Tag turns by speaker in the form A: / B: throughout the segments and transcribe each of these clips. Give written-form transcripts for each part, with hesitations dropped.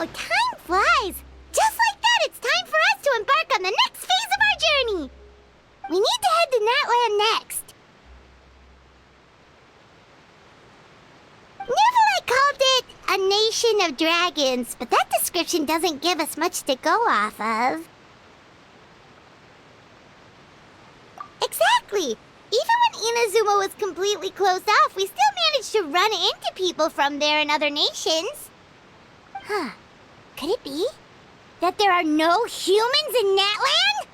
A: Wow, time flies! Just like that, it's time for us to embark on the next phase of our journey! We need to head to Natland next. Neverlight called it a nation of dragons, but that description doesn't give us much to go off of. Exactly! Even when Inazuma was completely closed off, we still managed to run into people from there in other nations. Huh. Could it be that there are no humans in Natland?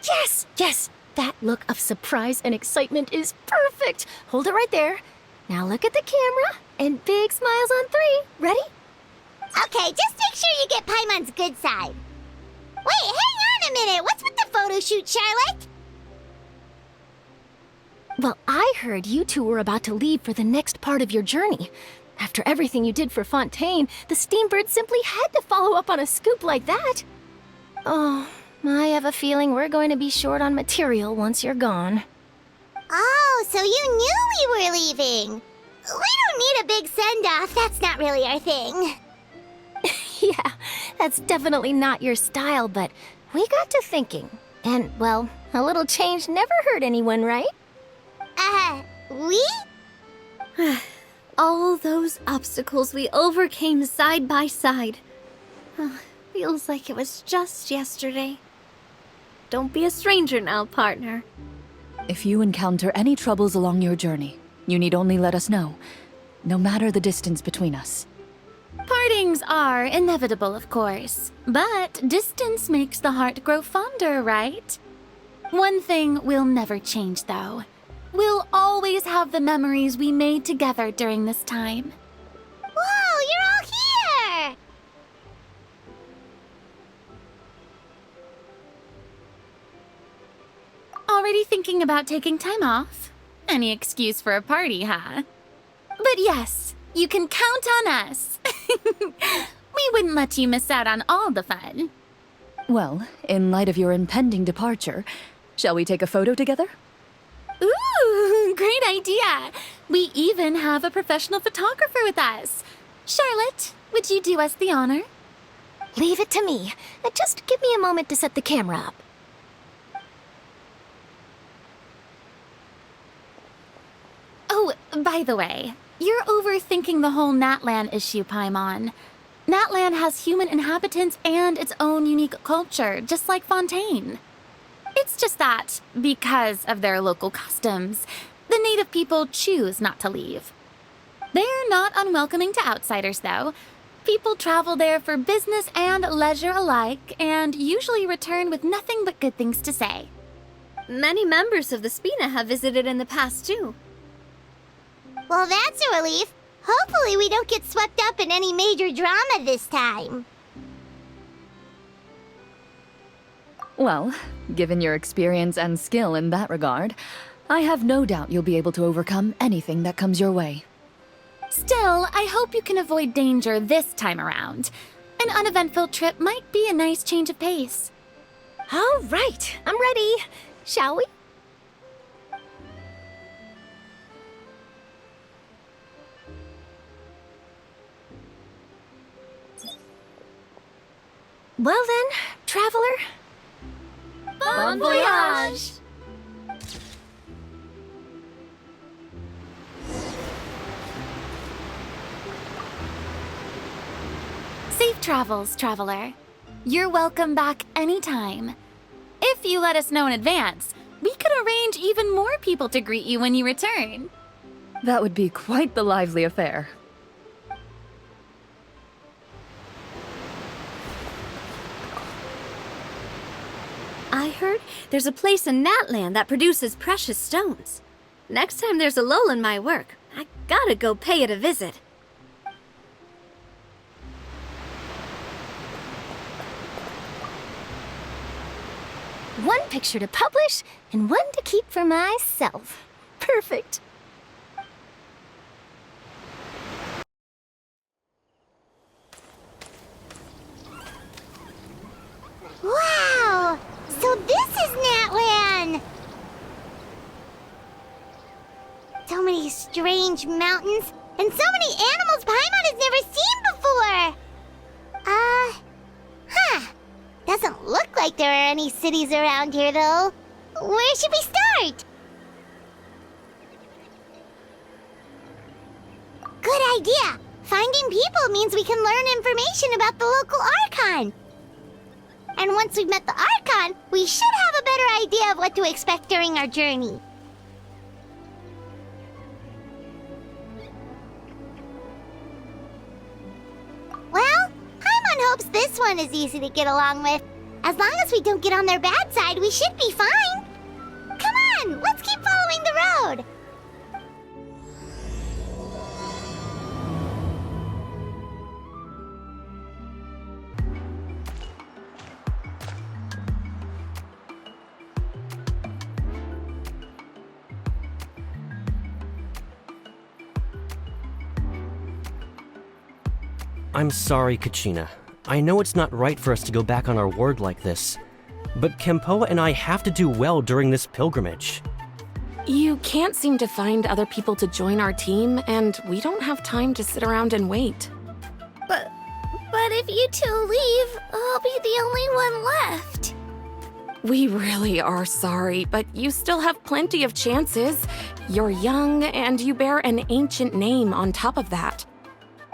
B: Yes, yes! That look of surprise and excitement is perfect! Hold it right there. Now look at the camera, and big smiles on 3. Ready?
A: Okay, just make sure you get Paimon's good side. Wait, hang on a minute! What's with the photo shoot, Charlotte?
B: Well, I heard you two were about to leave for the next part of your journey. After everything you did for Fontaine, the Steambird simply had to follow up on a scoop like that. Oh, I have a feeling we're going to be short on material once you're gone.
A: Oh, so you knew we were leaving. We don't need a big send-off. That's not really our thing.
B: Yeah, that's definitely not your style, but we got to thinking. And, well, a little change never hurt anyone, right?
A: We?
C: All those obstacles we overcame side by side. Feels like it was just yesterday. Don't be a stranger now, partner.
D: If you encounter any troubles along your journey, you need only let us know, no matter the distance between us.
E: Partings are inevitable, of course, but distance makes the heart grow fonder, right? One thing will never change, though. We'll always have the memories we made together during this time.
A: Whoa, you're all here!
E: Already thinking about taking time off? Any excuse for a party, huh? But yes, you can count on us. We wouldn't let you miss out on all the fun.
D: Well, in light of your impending departure, shall we take a photo together?
E: Ooh, great idea! We even have a professional photographer with us. Charlotte, would you do us the honor?
B: Leave it to me. Just give me a moment to set the camera up.
E: Oh, by the way, you're overthinking the whole Natland issue, Paimon. Natland has human inhabitants and its own unique culture, just like Fontaine. It's just that, because of their local customs, the native people choose not to leave. They're not unwelcoming to outsiders, though. People travel there for business and leisure alike, and usually return with nothing but good things to say.
C: Many members of the Spina have visited in the past, too.
A: Well, that's a relief. Hopefully we don't get swept up in any major drama this time.
D: Well, given your experience and skill in that regard, I have no doubt you'll be able to overcome anything that comes your way.
E: Still, I hope you can avoid danger this time around. An uneventful trip might be a nice change of pace.
B: All right, I'm ready. Shall we? Well then, traveler.
C: Bon voyage!
E: Safe travels, traveler. You're welcome back anytime. If you let us know in advance, we could arrange even more people to greet you when you return.
D: That would be quite the lively affair.
C: I heard there's a place in Natland that produces precious stones. Next time there's a lull in my work, I gotta go pay it a visit.
B: One picture to publish, and one to keep for myself. Perfect.
A: Wow! So this is Natland! So many strange mountains, and so many animals Paimon has never seen before! Doesn't look like there are any cities around here, though. Where should we start? Good idea! Finding people means we can learn information about the local Archon. And once we've met the Archon, we should have a better idea of what to expect during our journey. Well, Paimon hopes this one is easy to get along with. As long as we don't get on their bad side, we should be fine. Come on, let's keep following the road.
F: I'm sorry, Kachina. I know it's not right for us to go back on our word like this, but Kempoa and I have to do well during this pilgrimage.
G: You can't seem to find other people to join our team, and we don't have time to sit around and wait.
C: But if you two leave, I'll be the only one left.
G: We really are sorry, but you still have plenty of chances. You're young, and you bear an ancient name on top of that.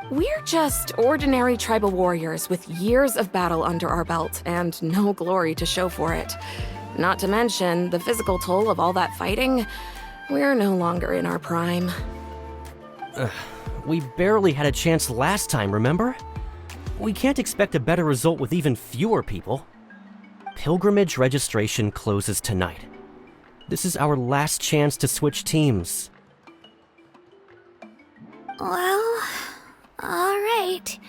G: We're just ordinary tribal warriors with years of battle under our belt and no glory to show for it. Not to mention the physical toll of all that fighting. We're no longer in our prime.
F: We barely had a chance last time, remember? We can't expect a better result with even fewer people. Pilgrimage registration closes tonight. This is our last chance to switch teams.
C: Well, alright.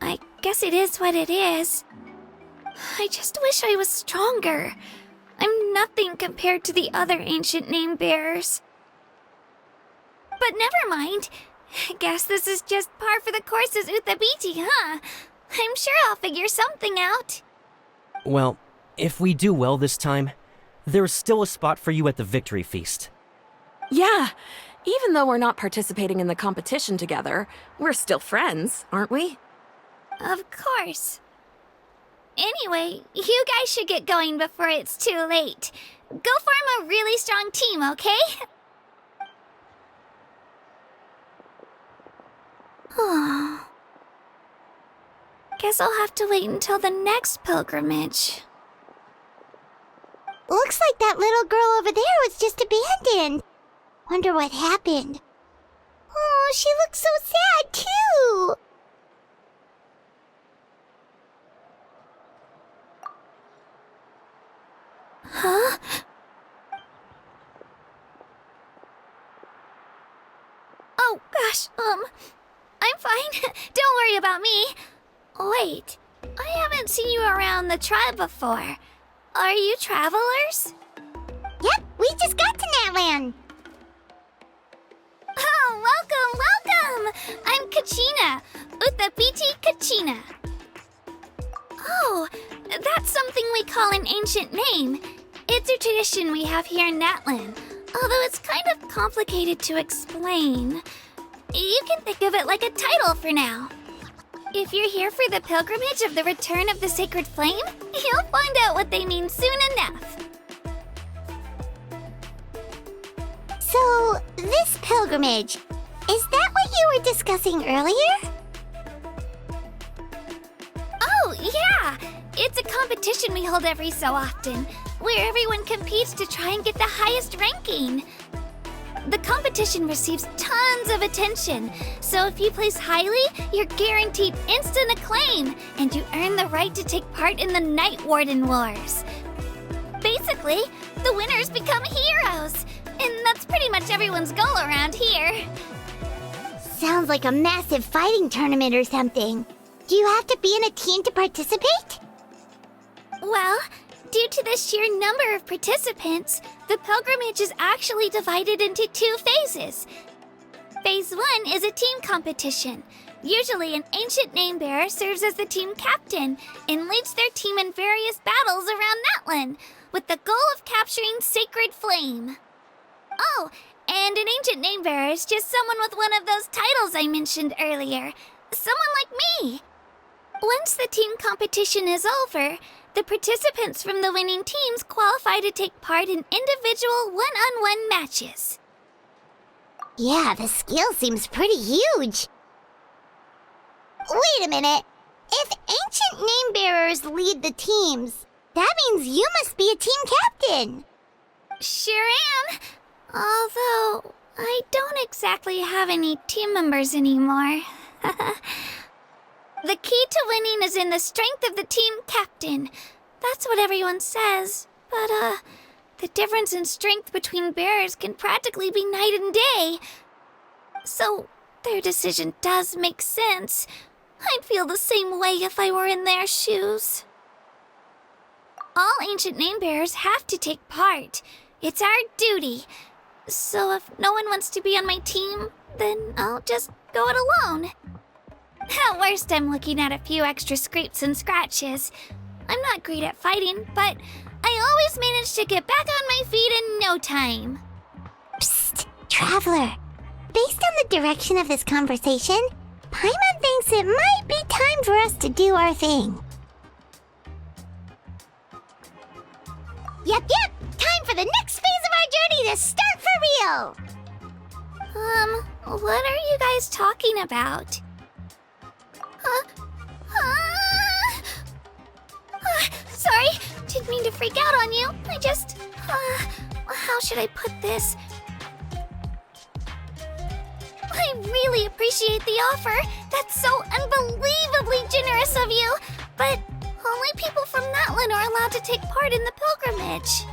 C: I guess it is what it is. I just wish I was stronger. I'm nothing compared to the other ancient name bearers. But never mind. Guess this is just par for the course as Uthabiti, huh? I'm sure I'll figure something out.
F: Well, if we do well this time, there's still a spot for you at the victory feast.
G: Yeah, even though we're not participating in the competition together, we're still friends, aren't we?
C: Of course. Anyway, you guys should get going before it's too late. Go form a really strong team, okay? Guess I'll have to wait until the next pilgrimage.
A: Looks like that little girl over there was just abandoned. Wonder what happened. Oh, she looks so sad, too.
C: Huh? Oh, gosh, I'm fine. Don't worry about me. Wait, I haven't seen you around the tribe before. Are you travelers?
A: Yep, we just got to Natlan.
C: Oh, welcome! I'm Kachina, Uthabiti Kachina. Oh, that's something we call an ancient name. It's a tradition we have here in Natlan, although it's kind of complicated to explain. You can think of it like a title for now. If you're here for the pilgrimage of the return of the sacred flame, you'll find out what they mean soon enough.
A: So, this pilgrimage, is that what you were discussing earlier?
C: Oh, yeah! It's a competition we hold every so often, where everyone competes to try and get the highest ranking. The competition receives tons of attention, so if you place highly, you're guaranteed instant acclaim, and you earn the right to take part in the Night Warden Wars. Basically, the winners become heroes, and that's pretty much everyone's goal around here.
A: Sounds like a massive fighting tournament or something. Do you have to be in a team to participate?
C: Well, due to the sheer number of participants, the pilgrimage is actually divided into 2 phases. Phase 1 is a team competition. Usually an ancient name bearer serves as the team captain and leads their team in various battles around Natlan, with the goal of capturing Sacred Flame. Oh, and an ancient name bearer is just someone with one of those titles I mentioned earlier. Someone like me. Once the team competition is over, The participants from the winning teams qualify to take part in individual one-on-one matches.
A: Yeah, the skill seems pretty huge. Wait a minute. If ancient name bearers lead the teams, that means you must be a team captain.
C: Sure am. Although, I don't exactly have any team members anymore. The key to winning is in the strength of the team captain. That's what everyone says. But, the difference in strength between bearers can practically be night and day. So, their decision does make sense. I'd feel the same way if I were in their shoes. All ancient name bearers have to take part. It's our duty. So if no one wants to be on my team, then I'll just go it alone. At worst, I'm looking at a few extra scrapes and scratches. I'm not great at fighting, but I always manage to get back on my feet in no time.
A: Psst, Traveler. Based on the direction of this conversation, Paimon thinks it might be time for us to do our thing. Yep. Time for the next phase of our journey to start for real.
C: What are you guys talking about? Sorry, didn't mean to freak out on you. I just, how should I put this? I really appreciate the offer. That's so unbelievably generous of you. But only people from Natlan are allowed to take part in the pilgrimage.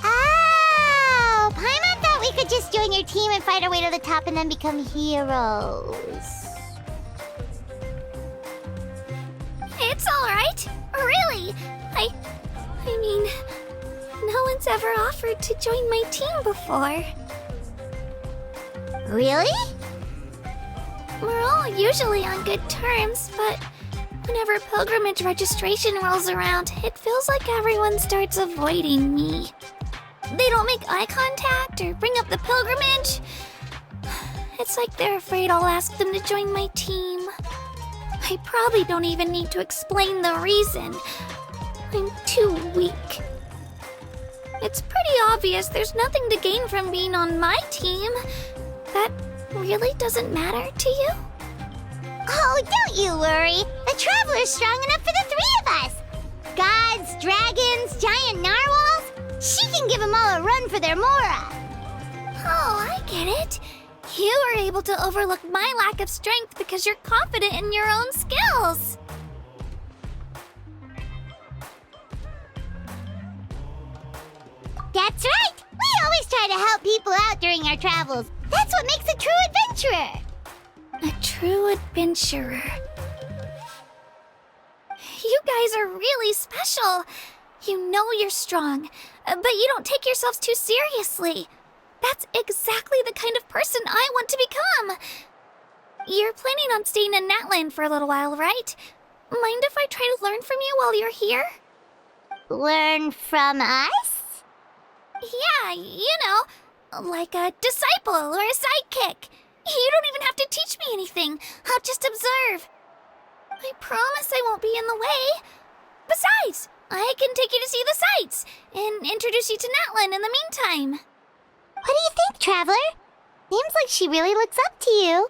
A: Oh, Paimon thought we could just join your team and fight our way to the top and then become heroes.
C: It's all right. Really. I mean, no one's ever offered to join my team before.
A: Really?
C: We're all usually on good terms, but whenever pilgrimage registration rolls around, it feels like everyone starts avoiding me. They don't make eye contact or bring up the pilgrimage. It's like they're afraid I'll ask them to join my team. I probably don't even need to explain the reason. I'm too weak. It's pretty obvious there's nothing to gain from being on my team. That really doesn't matter to you?
A: Oh, don't you worry. The Traveler's strong enough for the three of us. Gods, dragons, giant narwhals. She can give them all a run for their Mora.
C: Oh, I get it. You were able to overlook my lack of strength because you're confident in your own skills.
A: That's right. We always try to help people out during our travels. That's what makes a true adventurer.
C: A true adventurer. You guys are really special. You know you're strong, but you don't take yourselves too seriously. That's exactly the kind of person I want to become. You're planning on staying in Natlan for a little while, right? Mind if I try to learn from you while you're here?
A: Learn from us?
C: Yeah, you know, like a disciple or a sidekick. You don't even have to teach me anything. I'll just observe. I promise I won't be in the way. Besides, I can take you to see the sights and introduce you to Natlan in the meantime.
A: What do you think, Traveler? Seems like she really looks up to you.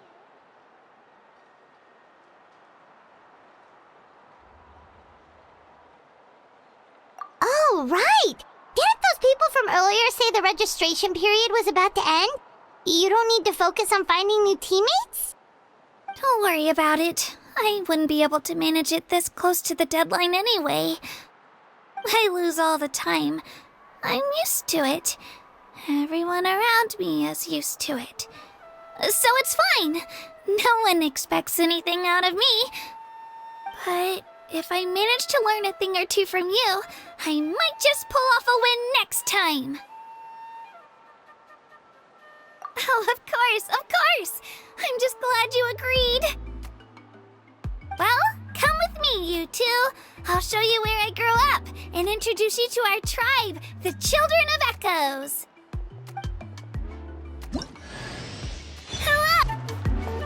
A: Oh, right! Didn't those people from earlier say the registration period was about to end? You don't need to focus on finding new teammates?
C: Don't worry about it. I wouldn't be able to manage it this close to the deadline anyway. I lose all the time. I'm used to it. Everyone around me is used to it. So it's fine. No one expects anything out of me. But if I manage to learn a thing or two from you, I might just pull off a win next time. Oh, of course. I'm just glad you agreed. Well, come with me, you two. I'll show you where I grew up and introduce you to our tribe, the Children of Echoes.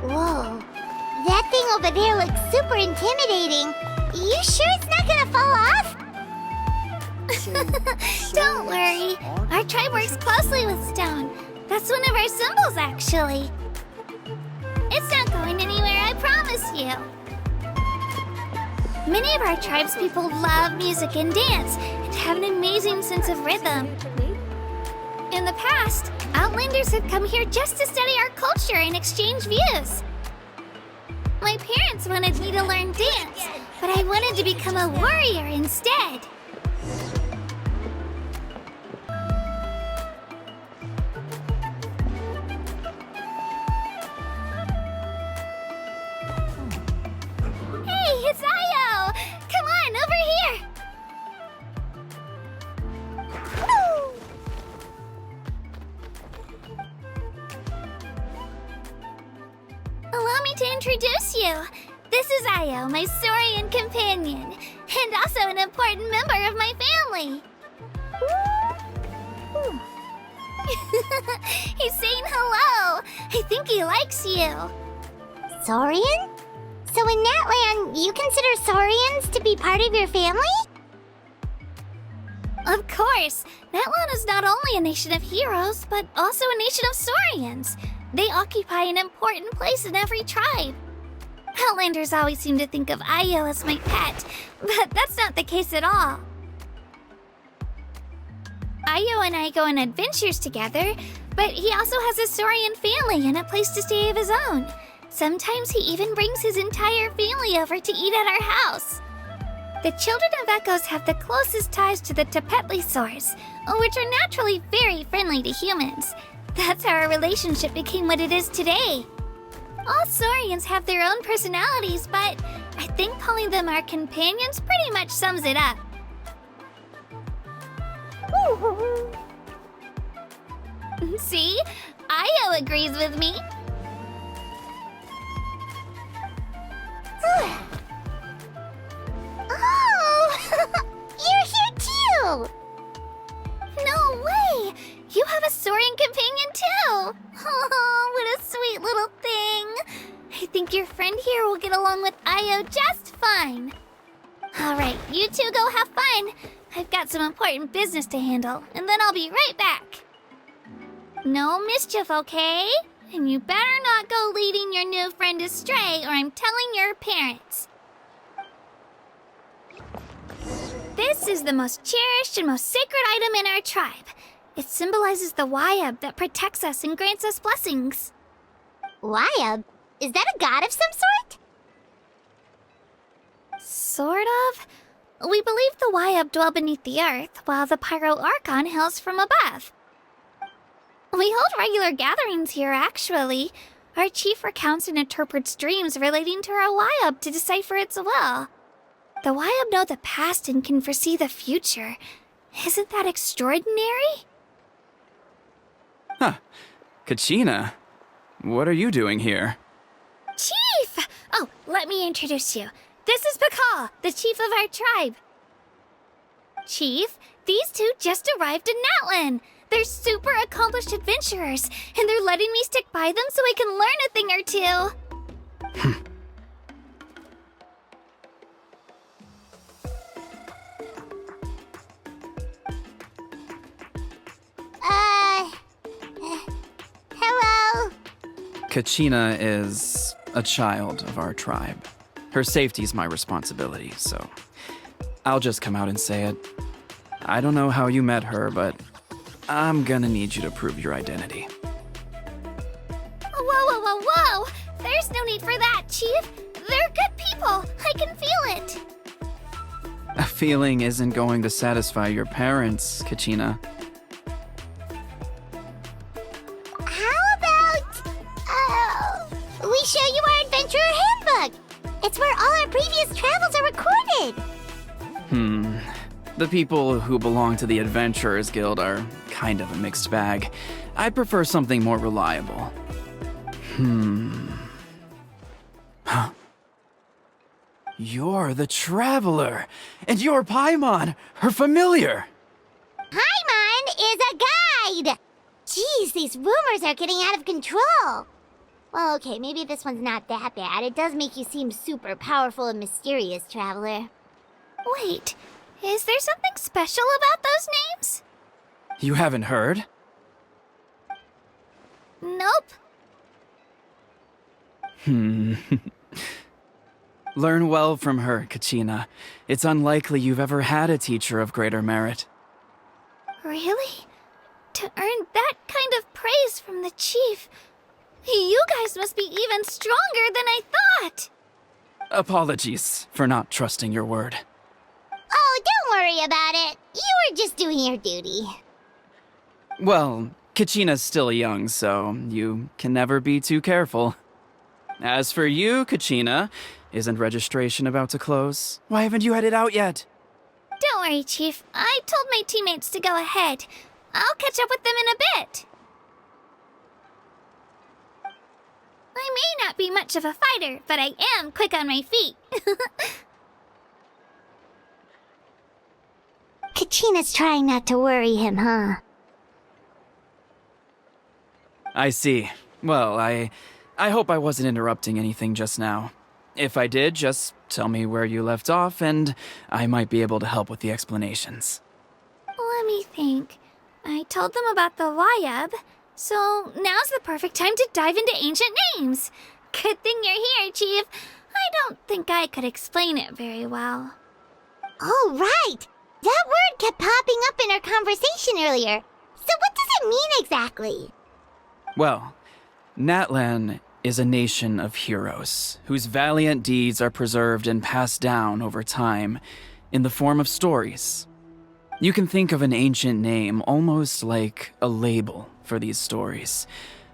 A: Whoa. That thing over there looks super intimidating. You sure it's not gonna fall off?
C: Don't worry. Our tribe works closely with stone. That's one of our symbols, actually. It's not going anywhere, I promise you. Many of our tribespeople love music and dance and have an amazing sense of rhythm. In the past, Outlanders have come here just to study our culture and exchange views. My parents wanted me to learn dance, but I wanted to become a warrior instead. Hey, it's Io! Come on, over here! Allow me to introduce you. This is Io, my Saurian companion, and also an important member of my family. He's saying hello. I think he likes you.
A: Saurian? So in Natlan, you consider Saurians to be part of your family?
C: Of course, Natlan is not only a nation of heroes, but also a nation of Saurians. They occupy an important place in every tribe. Outlanders always seem to think of Io as my pet, but that's not the case at all. Io and I go on adventures together, but he also has a Saurian family and a place to stay of his own. Sometimes he even brings his entire family over to eat at our house. The children of Echoes have the closest ties to the Tepetlisaurs, which are naturally very friendly to humans. That's how our relationship became what it is today. All Saurians have their own personalities, but I think calling them our companions pretty much sums it up. See? Io agrees with me.
A: Oh! You're here too!
C: No way! You have a Saurian companion too! Oh, what a sweet little thing! I think your friend here will get along with Io just fine. Alright, you two go have fun. I've got some important business to handle, and then I'll be right back. No mischief, okay? And you better not go leading your new friend astray, or I'm telling your parents. This is the most cherished and most sacred item in our tribe. It symbolizes the Wayab that protects us and grants us blessings.
A: Wayab? Is that a god of some sort?
C: Sort of. We believe the Wayab dwell beneath the earth, while the Pyro Archon hails from above. We hold regular gatherings here, actually. Our chief recounts and interprets dreams relating to our Wayab to decipher its will. The Wayab know the past and can foresee the future. Isn't that extraordinary?
H: Huh. Kachina, what are you doing here?
C: Chief! Oh, let me introduce you. This is Pakal, the chief of our tribe. Chief, these two just arrived in Natlan. They're super accomplished adventurers, and they're letting me stick by them so I can learn a thing or two.
A: Hello?
H: Kachina is a child of our tribe. Her safety's my responsibility, so I'll just come out and say it. I don't know how you met her, but I'm gonna need you to prove your identity.
C: Whoa. There's no need for that, Chief. They're good people. I can feel it.
H: A feeling isn't going to satisfy your parents, Kachina.
A: How about, we show you our adventurer handbook? It's where all our previous travels are recorded.
H: The people who belong to the Adventurers Guild are kind of a mixed bag. I'd prefer something more reliable. Huh. You're the Traveler, and you're Paimon, her familiar.
A: Paimon is a guide! Jeez, these rumors are getting out of control. Well, okay, maybe this one's not that bad. It does make you seem super powerful and mysterious, Traveler.
C: Wait, is there something special about those names?
H: You haven't heard?
C: Nope.
H: Learn well from her, Kachina. It's unlikely you've ever had a teacher of greater merit.
C: Really? To earn that kind of praise from the chief, you guys must be even stronger than I thought.
H: Apologies for not trusting your word.
A: Oh, don't worry about it. You were just doing your duty.
H: Well, Kachina's still young, so you can never be too careful. As for you, Kachina, isn't registration about to close? Why haven't you headed out yet?
C: Don't worry, Chief. I told my teammates to go ahead. I'll catch up with them in a bit. I may not be much of a fighter, but I am quick on my feet.
A: Kachina's trying not to worry him, huh?
H: I see. Well, I hope I wasn't interrupting anything just now. If I did, just tell me where you left off, and I might be able to help with the explanations.
C: Let me think. I told them about the Wayab, so now's the perfect time to dive into ancient names. Good thing you're here, Chief. I don't think I could explain it very well.
A: Oh, right! That word kept popping up in our conversation earlier. So what does it mean exactly?
H: Well, Natlan is a nation of heroes whose valiant deeds are preserved and passed down over time in the form of stories. You can think of an ancient name almost like a label for these stories.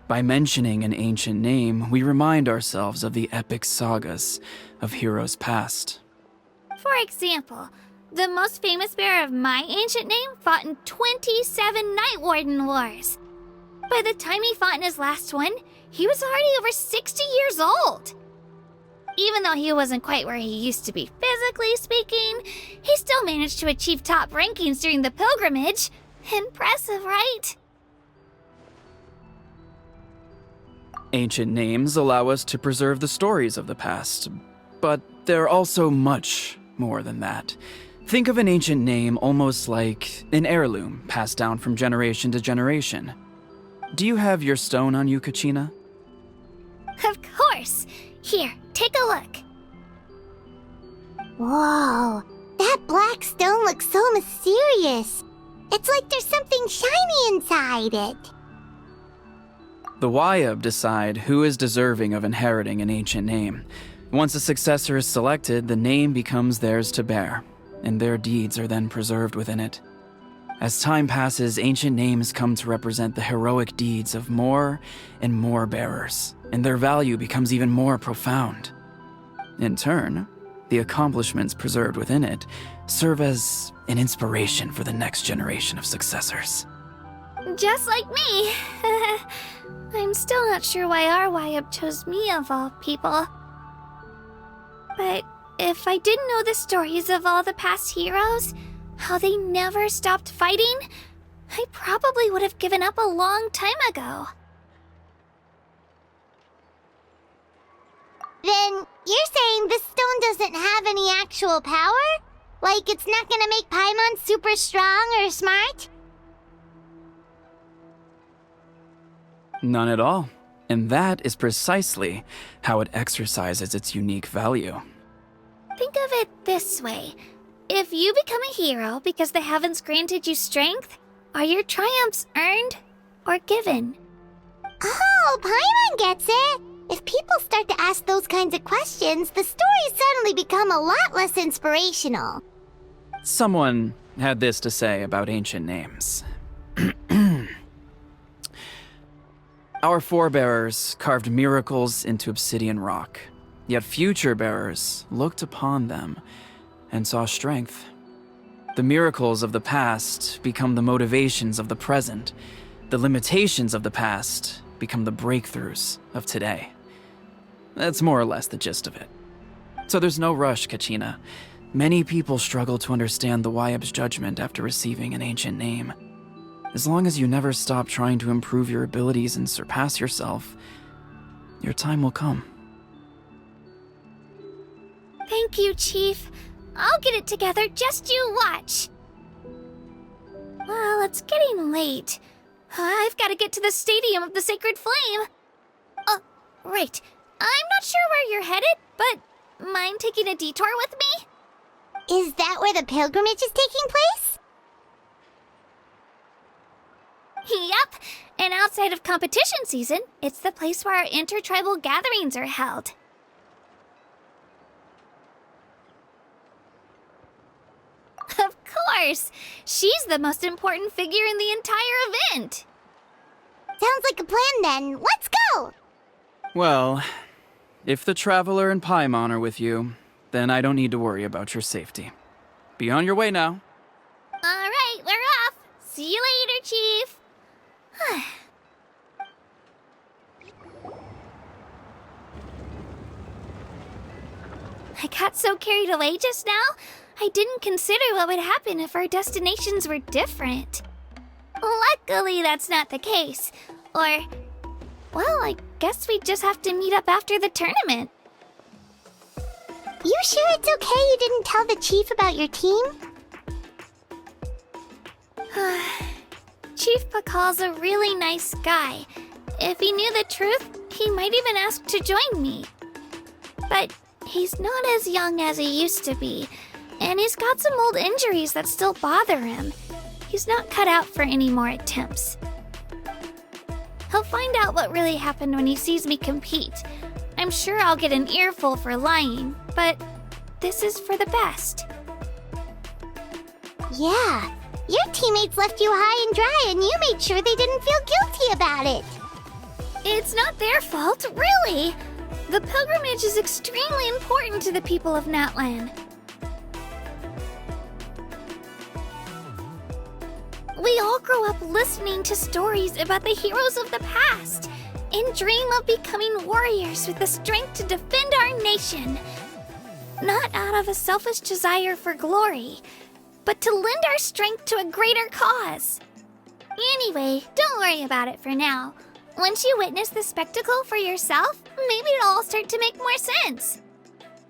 H: By mentioning an ancient name, we remind ourselves of the epic sagas of heroes past.
C: For example, the most famous bearer of my ancient name fought in 27 Night Warden Wars. By the time he fought in his last one, he was already over 60 years old. Even though he wasn't quite where he used to be physically speaking, he still managed to achieve top rankings during the pilgrimage. Impressive, right?
H: Ancient names allow us to preserve the stories of the past, but they're also much more than that. Think of an ancient name almost like an heirloom passed down from generation to generation. Do you have your stone on you, Kachina?
C: Of course. Here, take a look.
A: Whoa, that black stone looks so mysterious. It's like there's something shiny inside it.
H: The Wayab decide who is deserving of inheriting an ancient name. Once a successor is selected, the name becomes theirs to bear, and their deeds are then preserved within it. As time passes, ancient names come to represent the heroic deeds of more and more bearers, and their value becomes even more profound. In turn, the accomplishments preserved within it serve as an inspiration for the next generation of successors.
C: Just like me. I'm still not sure why our Wayab chose me of all people. But if I didn't know the stories of all the past heroes, how they never stopped fighting, I probably would have given up a long time ago.
A: Then you're saying this stone doesn't have any actual power? Like it's not gonna make Paimon super strong or smart?
H: None at all. And that is precisely how it exercises its unique value.
C: Think of it this way. If you become a hero because the heavens granted you strength, are your triumphs earned or given?
A: Oh, Paimon gets it! If people start to ask those kinds of questions, the stories suddenly become a lot less inspirational.
H: Someone had this to say about ancient names. Our forebears carved miracles into obsidian rock, yet future bearers looked upon them and saw strength. The miracles of the past become the motivations of the present. The limitations of the past become the breakthroughs of today. That's more or less the gist of it. So there's no rush, Kachina. Many people struggle to understand the Wayab's judgment after receiving an ancient name. As long as you never stop trying to improve your abilities and surpass yourself, your time will come.
C: Thank you, Chief. I'll get it together, just you watch. Well, it's getting late. I've got to get to the Stadium of the Sacred Flame. Oh, right. I'm not sure where you're headed, but mind taking a detour with me?
A: Is that where the pilgrimage is taking place?
C: Yep, and outside of competition season, it's the place where our intertribal gatherings are held. Of course! She's the most important figure in the entire event!
A: Sounds like a plan then. Let's go!
H: Well, if the Traveler and Paimon are with you, then I don't need to worry about your safety. Be on your way now.
C: Alright, we're off! See you later, Chief! I got so carried away just now, I didn't consider what would happen if our destinations were different. Luckily, that's not the case. Or, well, I guess we just have to meet up after the tournament.
A: You sure it's okay you didn't tell the chief about your team?
C: Chief Pakal's a really nice guy. If he knew the truth, he might even ask to join me. But he's not as young as he used to be, and he's got some old injuries that still bother him. He's not cut out for any more attempts. He'll find out what really happened when he sees me compete. I'm sure I'll get an earful for lying, but this is for the best.
A: Yeah, your teammates left you high and dry and you made sure they didn't feel guilty about it.
C: It's not their fault, really. The pilgrimage is extremely important to the people of Natlan. We all grow up listening to stories about the heroes of the past and dream of becoming warriors with the strength to defend our nation. Not out of a selfish desire for glory, but to lend our strength to a greater cause. Anyway, don't worry about it for now. Once you witness the spectacle for yourself, maybe it'll all start to make more sense.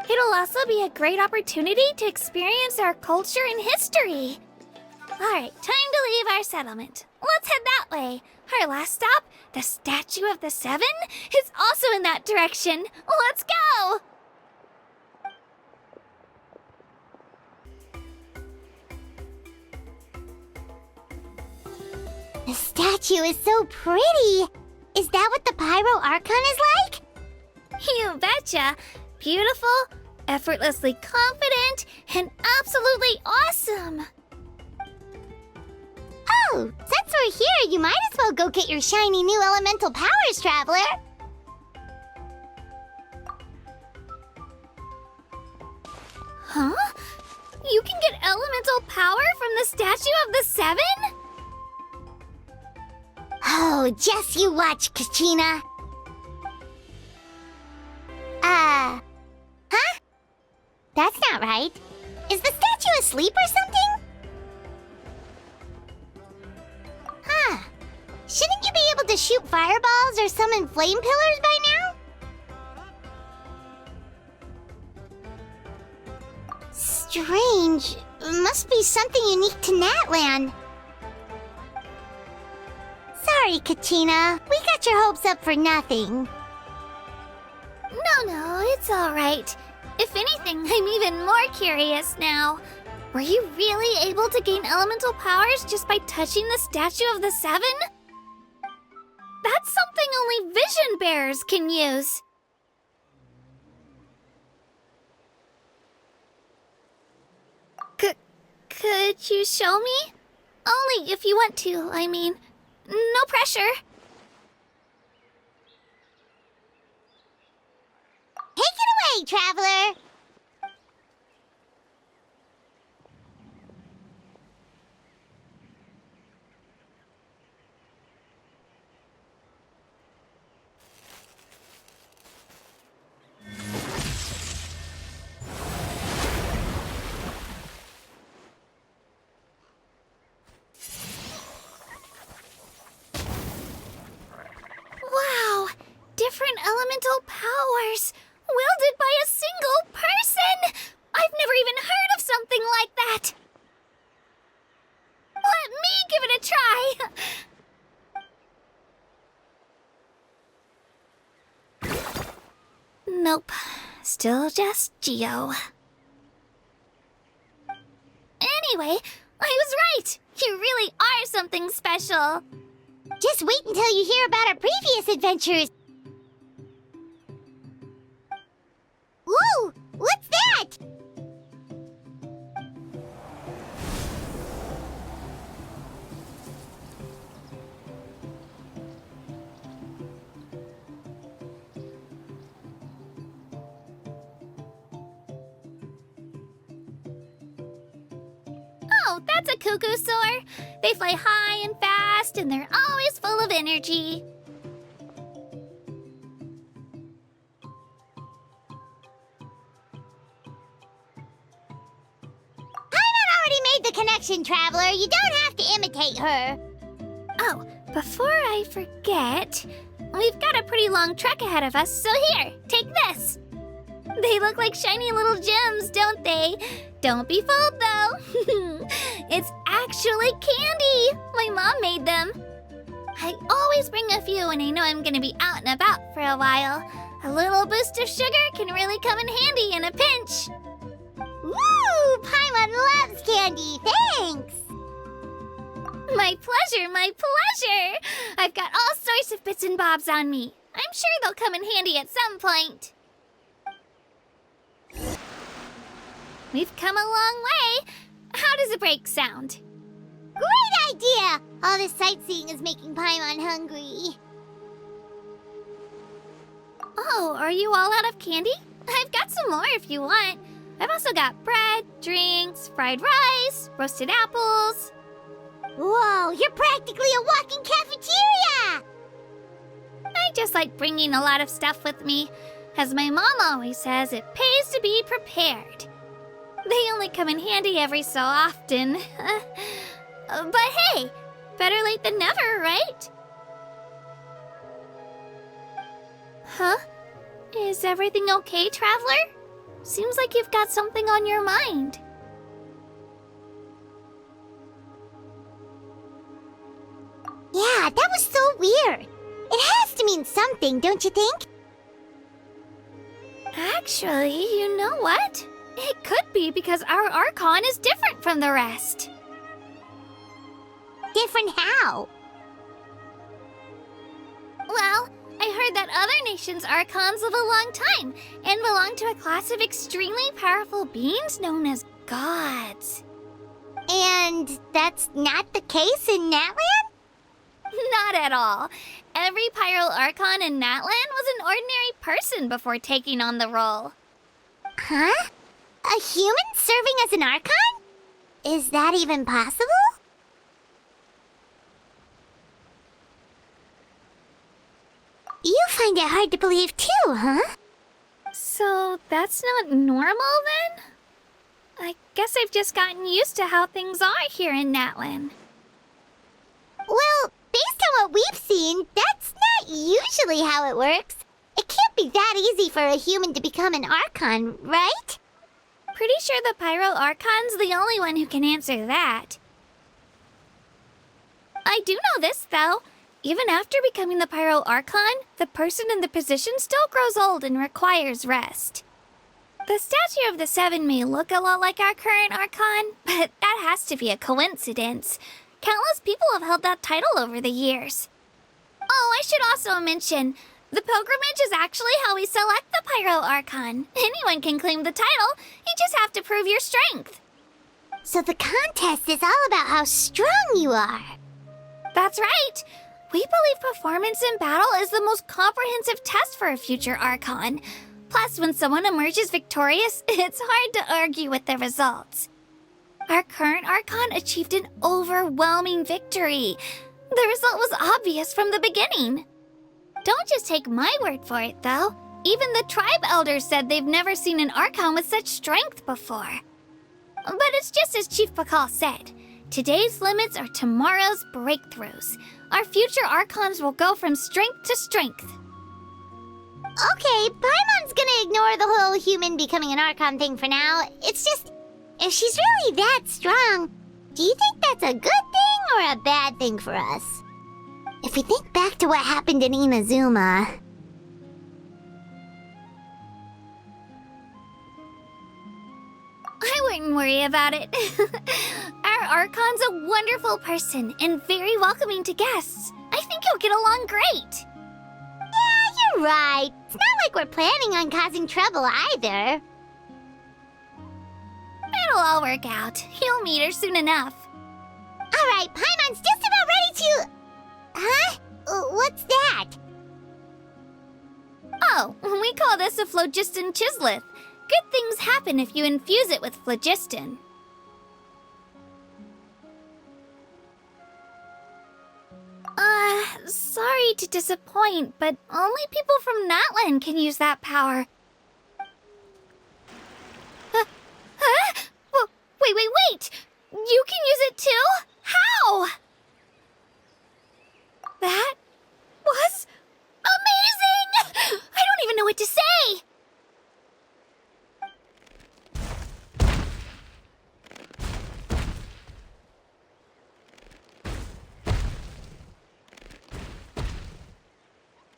C: It'll also be a great opportunity to experience our culture and history. Alright, time to leave our settlement. Let's head that way. Our last stop, the Statue of the Seven, is also in that direction. Let's go!
A: The statue is so pretty. Is that what the Pyro Archon is like?
C: You betcha. Beautiful, effortlessly confident, and absolutely awesome.
A: Oh, since we're here, you might as well go get your shiny new elemental powers, Traveler.
C: Huh? You can get elemental power from the Statue of the Seven?
A: Oh, just you watch, Kachina. Huh? That's not right. Is the statue asleep or something? Huh. Shouldn't you be able to shoot fireballs or summon flame pillars by now? Strange. Must be something unique to Natlan. Sorry, Kachina. We got your hopes up for nothing.
C: No, it's alright. If anything, I'm even more curious now. Were you really able to gain elemental powers just by touching the Statue of the Seven? That's something only vision bearers can use. Could you show me? Only if you want to, I mean. No pressure.
A: Take it away, Traveler!
C: Wow! Different elemental powers! Wielded by a single person! I've never even heard of something like that? Let me give it a try! Nope. Still just Geo. Anyway, I was right! You really are something special!
A: Just wait until you hear about our previous adventures. Whoa! What's that?
C: Oh, that's a cuckoo soar. They fly high and fast, and they're always full of energy.
A: Paimon already made the connection, Traveler. You don't have to imitate her.
C: Oh, before I forget, we've got a pretty long trek ahead of us, so here, take this. They look like shiny little gems, don't they? Don't be fooled, though. It's actually candy. My mom made them. I always bring a few when I know I'm gonna be out and about for a while. A little boost of sugar can really come in handy in a pinch.
A: Woo! Paimon loves candy. Thanks.
C: My pleasure, my pleasure. I've got all sorts of bits and bobs on me. I'm sure they'll come in handy at some point. We've come a long way. How does a break sound?
A: Great idea! All this sightseeing is making Paimon hungry.
C: Oh, are you all out of candy? I've got some more if you want. I've also got bread, drinks, fried rice, roasted apples.
A: Whoa, you're practically a walking cafeteria!
C: I just like bringing a lot of stuff with me. As my mom always says, it pays to be prepared. They only come in handy every so often. But hey, better late than never, right? Huh? Is everything okay, Traveler? Seems like you've got something on your mind.
A: Yeah, that was so weird. It has to mean something, don't you think?
C: Actually, you know what? It could be because our Archon is different from the rest.
A: Different how?
C: Well, I heard that other nations' Archons live a long time and belong to a class of extremely powerful beings known as gods.
A: And that's not the case in Natland?
C: Not at all. Every Pyro Archon in Natland was an ordinary person before taking on the role.
A: Huh? A human serving as an Archon? Is that even possible? You find it hard to believe too, huh?
C: So that's not normal then? I guess I've just gotten used to how things are here in Natland.
A: Well, based on what we've seen, that's not usually how it works. It can't be that easy for a human to become an Archon, right?
C: Pretty sure the Pyro Archon's the only one who can answer that. I do know this, though. Even after becoming the Pyro Archon, the person in the position still grows old and requires rest. The statue of the Seven may look a lot like our current Archon, but that has to be a coincidence. Countless people have held that title over the years. Oh, I should also mention, the pilgrimage is actually how we select the Pyro Archon. Anyone can claim the title, you just have to prove your strength.
A: So the contest is all about how strong you are.
C: That's right. We believe performance in battle is the most comprehensive test for a future Archon. Plus, when someone emerges victorious, it's hard to argue with the results. Our current Archon achieved an overwhelming victory. The result was obvious from the beginning. Don't just take my word for it, though. Even the tribe elders said they've never seen an Archon with such strength before. But it's just as Chief Pakal said. Today's limits are tomorrow's breakthroughs. Our future Archons will go from strength to strength.
A: Okay, Paimon's gonna ignore the whole human becoming an Archon thing for now. It's just, If she's really that strong, do you think that's a good thing or a bad thing for us? If we think back to what happened in Inazuma...
C: I wouldn't worry about it. Our Archon's a wonderful person and very welcoming to guests. I think you'll get along great.
A: Yeah, you're right. It's not like we're planning on causing trouble either.
C: It'll all work out. You'll meet her soon enough.
A: Alright, Paimon's just about ready to... Huh? What's that?
C: Oh, we call this a phlogiston chisleth. Good things happen if you infuse it with phlogiston. Sorry to disappoint, but only people from Natlan can use that power. Wait! You can use it too? How? That was amazing! I don't even know what to say!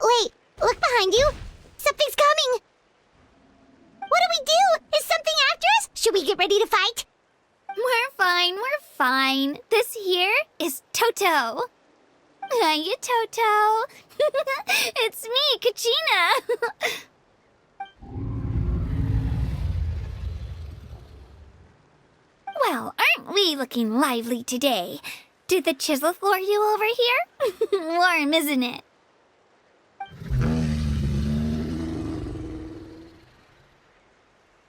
A: Wait, look behind you! Something's coming! What do we do? Is something after us? Should we get ready to fight?
C: We're fine. This here is Toto. Hiya, Toto. It's me, Kachina. Well, aren't we looking lively today? Did the Chisleth lure you over here? Warm, isn't it?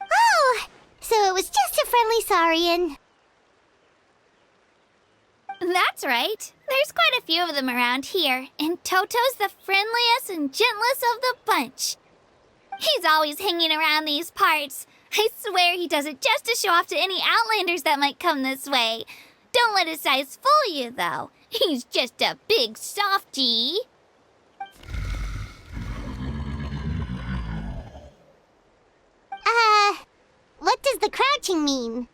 A: Oh, so it was just a friendly saurian.
C: That's right. There's quite a few of them around here, and Toto's the friendliest and gentlest of the bunch. He's always hanging around these parts. I swear he does it just to show off to any Outlanders that might come this way. Don't let his size fool you, though. He's just a big softie.
A: What does the crouching mean?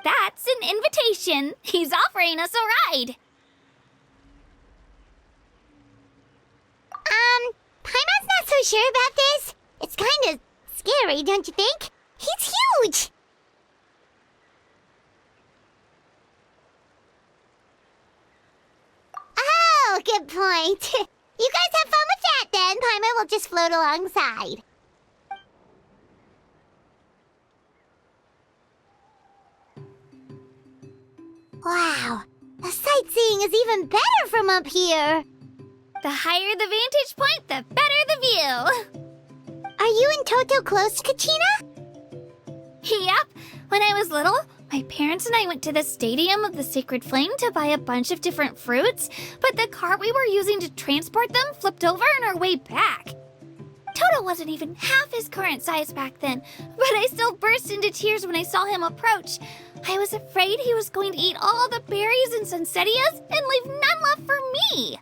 C: That's an invitation. He's offering us a ride.
A: Paimon's not so sure about this. It's kind of scary, don't you think? He's huge! Oh, good point. You guys have fun with that then. Paimon will just float alongside. Wow, the sightseeing is even better from up here.
C: The higher the vantage point, the better the view.
A: Are you and Toto close to Kachina?
C: Yep. When I was little, my parents and I went to the Stadium of the Sacred Flame to buy a bunch of different fruits, but the cart we were using to transport them flipped over on our way back. Toto wasn't even half his current size back then, but I still burst into tears when I saw him approach. I was afraid he was going to eat all the berries and sunsettias and leave none left for me.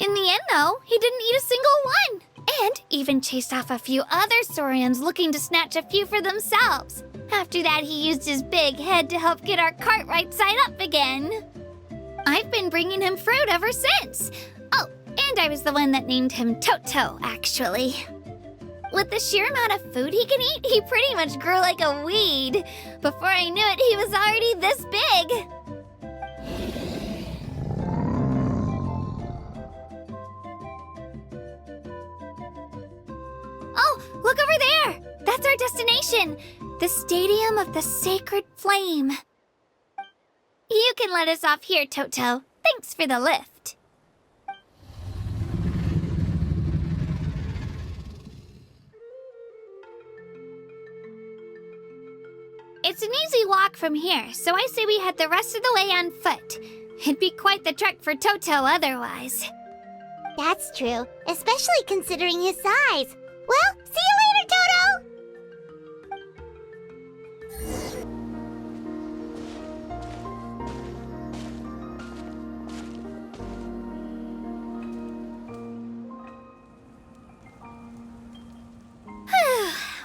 C: In the end, though, he didn't eat a single one, and even chased off a few other saurians looking to snatch a few for themselves. After that, he used his big head to help get our cart right side up again. I've been bringing him fruit ever since. Oh, and I was the one that named him Toto, actually. With the sheer amount of food he can eat, he pretty much grew like a weed. Before I knew it, he was already this big. Oh, look over there! That's our destination! The Stadium of the Sacred Flame. You can let us off here, Toto. Thanks for the lift. It's an easy walk from here, so I say we head the rest of the way on foot. It'd be quite the trek for Toto otherwise.
A: That's true, especially considering his size. Well, see you later, Toto!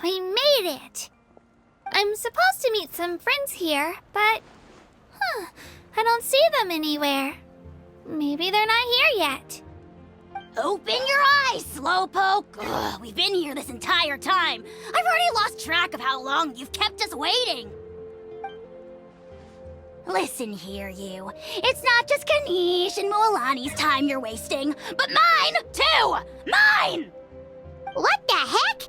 C: We made it! I'm supposed to meet some friends here, but... I don't see them anywhere. Maybe they're not here yet.
A: Open your eyes, Slowpoke! Ugh, we've been here this entire time. I've already lost track of how long you've kept us waiting. Listen here, you. It's not just Kanish and Moalani's time you're wasting, but mine, too! Mine! What the heck?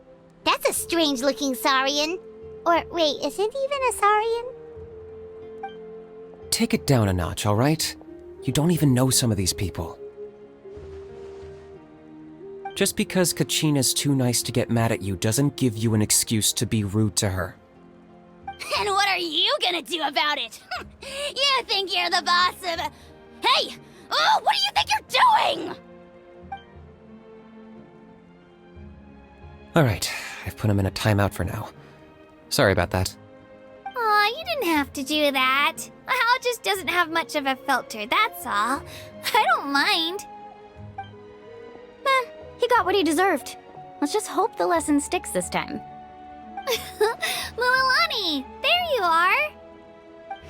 A: That's a strange-looking Saurian. Or, wait, is it even a Saurian?
I: Take it down a notch, all right? You don't even know some of these people. Just because Kachina's too nice to get mad at you doesn't give you an excuse to be rude to her.
A: And what are you gonna do about it? You think you're the boss of... Hey! Oh, what do you think you're doing?
I: All right, I've put him in a timeout for now. Sorry about that.
C: Aw, you didn't have to do that. Hal just doesn't have much of a filter, that's all. I don't mind.
B: He got what he deserved. Let's just hope the lesson sticks this time.
C: Mualani, there you are.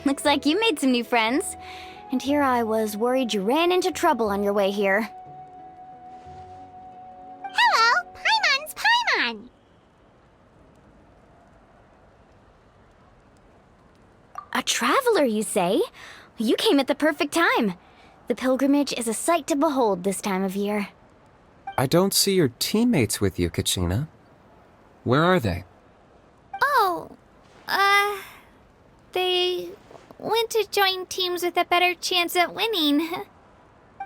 B: Looks like you made some new friends. And here I was worried you ran into trouble on your way here.
A: Hello, Paimon's Paimon.
B: A traveler, you say? You came at the perfect time. The pilgrimage is a sight to behold this time of year.
I: I don't see your teammates with you, Kachina. Where are they?
C: Oh, they went to join teams with a better chance at winning.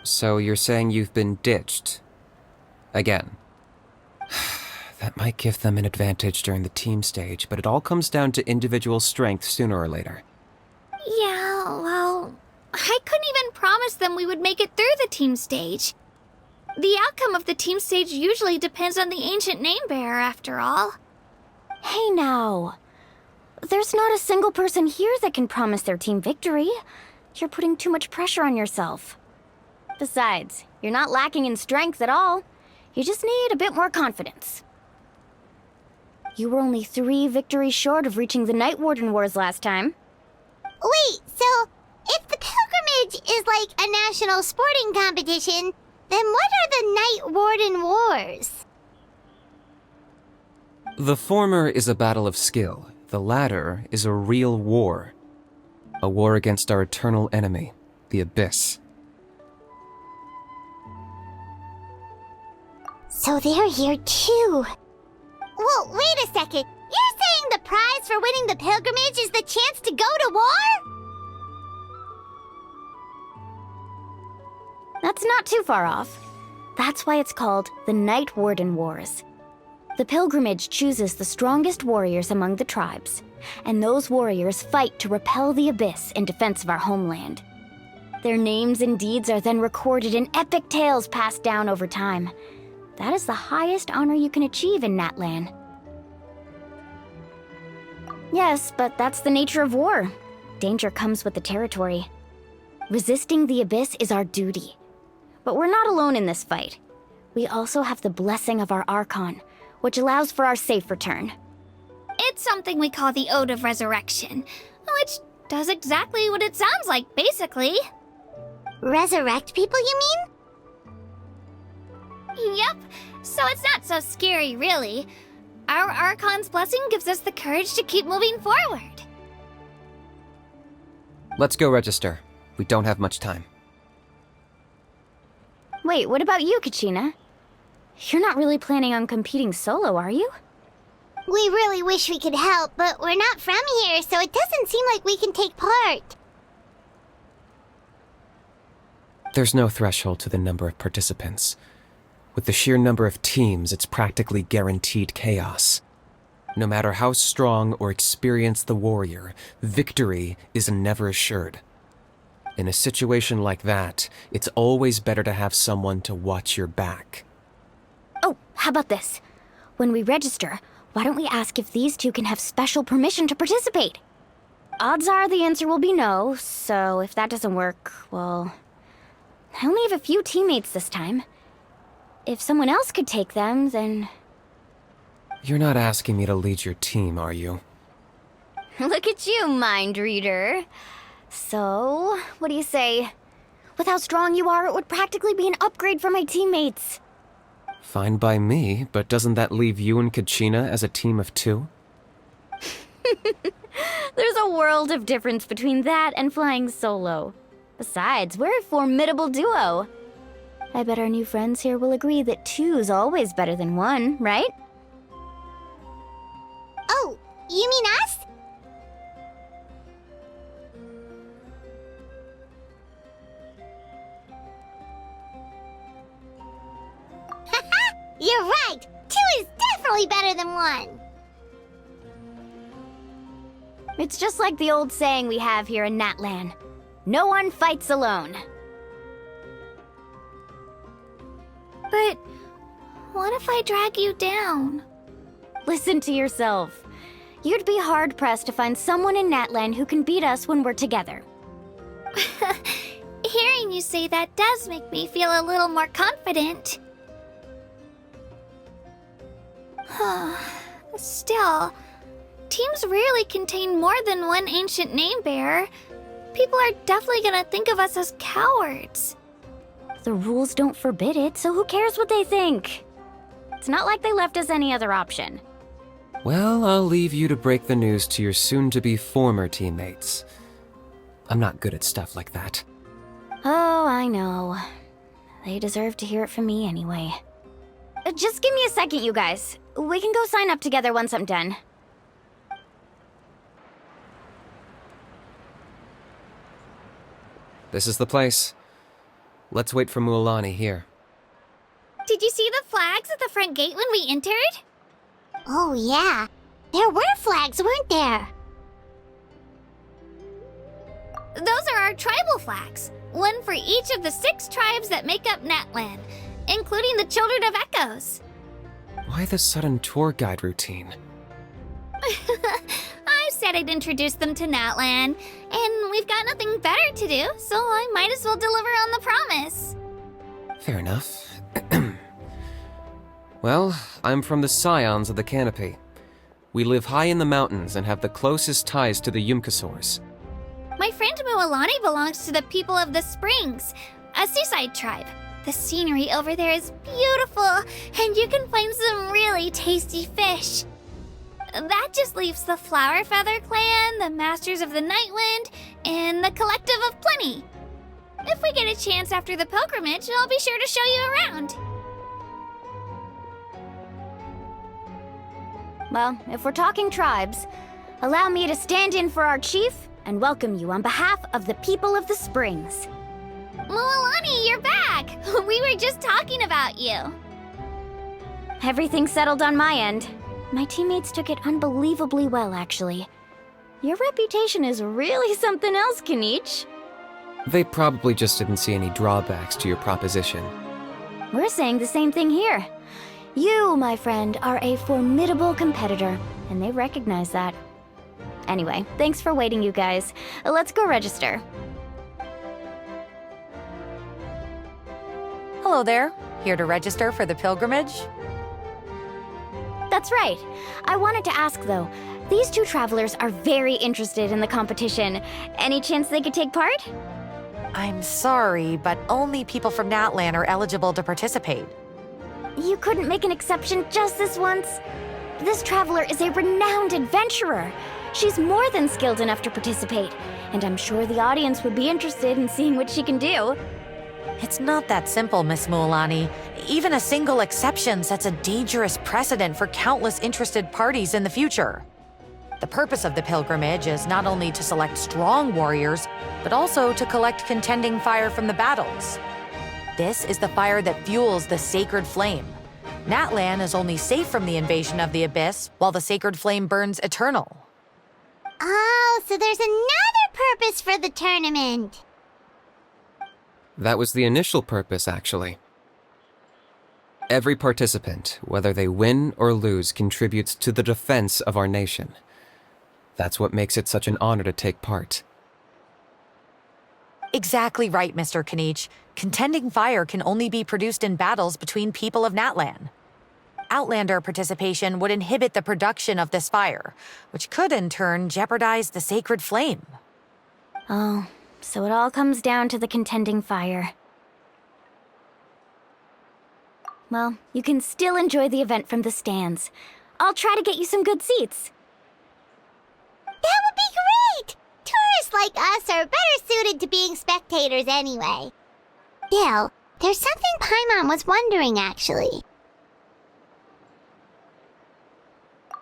I: So you're saying you've been ditched? Again. That might give them an advantage during the team stage, but it all comes down to individual strength sooner or later.
C: Yeah, well, I couldn't even promise them we would make it through the team stage. The outcome of the team stage usually depends on the ancient name bearer, after all.
B: Hey now. There's not a single person here that can promise their team victory. You're putting too much pressure on yourself. Besides, you're not lacking in strength at all. You just need a bit more confidence. You were only 3 victories short of reaching the Night Warden Wars last time.
A: Wait, so if the pilgrimage is like a national sporting competition, then what are the Night Warden Wars?
I: The former is a battle of skill. The latter is a real war. A war against our eternal enemy, the Abyss.
A: So they're here too. Well, wait a second. You're saying the prize for winning the pilgrimage is the chance to go to war?
B: That's not too far off. That's why it's called the Night Warden Wars. The pilgrimage chooses the strongest warriors among the tribes, and those warriors fight to repel the Abyss in defense of our homeland. Their names and deeds are then recorded in epic tales passed down over time. That is the highest honor you can achieve in Natlan. Yes, but that's the nature of war. Danger comes with the territory. Resisting the Abyss is our duty. But we're not alone in this fight. We also have the blessing of our Archon, which allows for our safe return.
C: It's something we call the Ode of Resurrection, which does exactly what it sounds like, basically.
A: Resurrect people, you mean?
C: Yep, so it's not so scary, really. Our Archon's blessing gives us the courage to keep moving forward.
I: Let's go register. We don't have much time.
B: Wait, what about you, Kachina? You're not really planning on competing solo, are you?
A: We really wish we could help, but we're not from here, so it doesn't seem like we can take part.
I: There's no threshold to the number of participants. With the sheer number of teams, it's practically guaranteed chaos. No matter how strong or experienced the warrior, victory is never assured. In a situation like that, it's always better to have someone to watch your back.
B: Oh, how about this? When we register, why don't we ask if these two can have special permission to participate? Odds are the answer will be no, so if that doesn't work, well... I only have a few teammates this time. If someone else could take them, then...
I: You're not asking me to lead your team, are you?
A: Look at you, mind reader.
B: So, what do you say? With how strong you are, it would practically be an upgrade for my teammates.
I: Fine by me, but doesn't that leave you and Kachina as a team of 2?
B: There's a world of difference between that and flying solo. Besides, we're a formidable duo. I bet our new friends here will agree that 2's always better than 1, right?
A: Oh, you mean us? You're right! 2 is definitely better than 1!
B: It's just like the old saying we have here in Natlan. No one fights alone.
C: But what if I drag you down?
B: Listen to yourself. You'd be hard-pressed to find someone in Natlan who can beat us when we're together.
C: Hearing you say that does make me feel a little more confident. Still, teams rarely contain more than one ancient name bearer. People are definitely gonna think of us as cowards.
B: The rules don't forbid it, so who cares what they think? It's not like they left us any other option.
I: Well, I'll leave you to break the news to your soon-to-be former teammates. I'm not good at stuff like that.
B: Oh, I know. They deserve to hear it from me anyway. Just give me a second, you guys. We can go sign up together once I'm done.
I: This is the place. Let's wait for Mualani here.
C: Did you see the flags at the front gate when we entered?
A: Oh, yeah. There were flags, weren't there?
C: Those are our tribal flags. One for each of the 6 tribes that make up Natlan, including the Children of Echoes.
I: Why the sudden tour guide routine?
C: I said I'd introduce them to Natlan, and we've got nothing better to do, so I might as well deliver on the promise.
I: Fair enough. Well, I'm from the Scions of the Canopy. We live high in the mountains and have the closest ties to the Yumkasaurs.
C: My friend Mualani belongs to the people of the Springs, a seaside tribe. The scenery over there is beautiful, and you can find some really tasty fish. That just leaves the Flower Feather Clan, the Masters of the Nightwind, and the Collective of Plenty. If we get a chance after the pilgrimage, I'll be sure to show you around.
B: Well, if we're talking tribes, allow me to stand in for our chief and welcome you on behalf of the people of the Springs.
C: Mualani, you're back! We were just talking about you.
B: Everything's settled on my end. My teammates took it unbelievably well, actually. Your reputation is really something else, Kanich.
I: They probably just didn't see any drawbacks to your proposition.
B: We're saying the same thing here. You, my friend, are a formidable competitor, and they recognize that. Anyway, thanks for waiting, you guys. Let's go register.
J: Hello there. Here to register for the pilgrimage?
B: That's right. I wanted to ask, though. These 2 travelers are very interested in the competition. Any chance they could take part?
J: I'm sorry, but only people from Natlan are eligible to participate.
B: You couldn't make an exception just this once? This traveler is a renowned adventurer. She's more than skilled enough to participate, and I'm sure the audience would be interested in seeing what she can do.
J: It's not that simple, Miss Mualani. Even a single exception sets a dangerous precedent for countless interested parties in the future. The purpose of the pilgrimage is not only to select strong warriors, but also to collect contending fire from the battles. This is the fire that fuels the sacred flame. Natlan is only safe from the invasion of the Abyss, while the sacred flame burns eternal.
A: Oh, so there's another purpose for the tournament.
I: That was the initial purpose, actually. Every participant, whether they win or lose, contributes to the defense of our nation. That's what makes it such an honor to take part.
J: Exactly right, Mr. Kanich. Contending fire can only be produced in battles between people of Natlan. Outlander participation would inhibit the production of this fire, which could in turn jeopardize the sacred flame.
E: Oh, so it all comes down to the contending fire. Well, you can still enjoy the event from the stands. I'll try to get you some good seats.
A: That would be great! Tourists like us are better suited to being spectators anyway. Still, there's something Paimon was wondering, actually.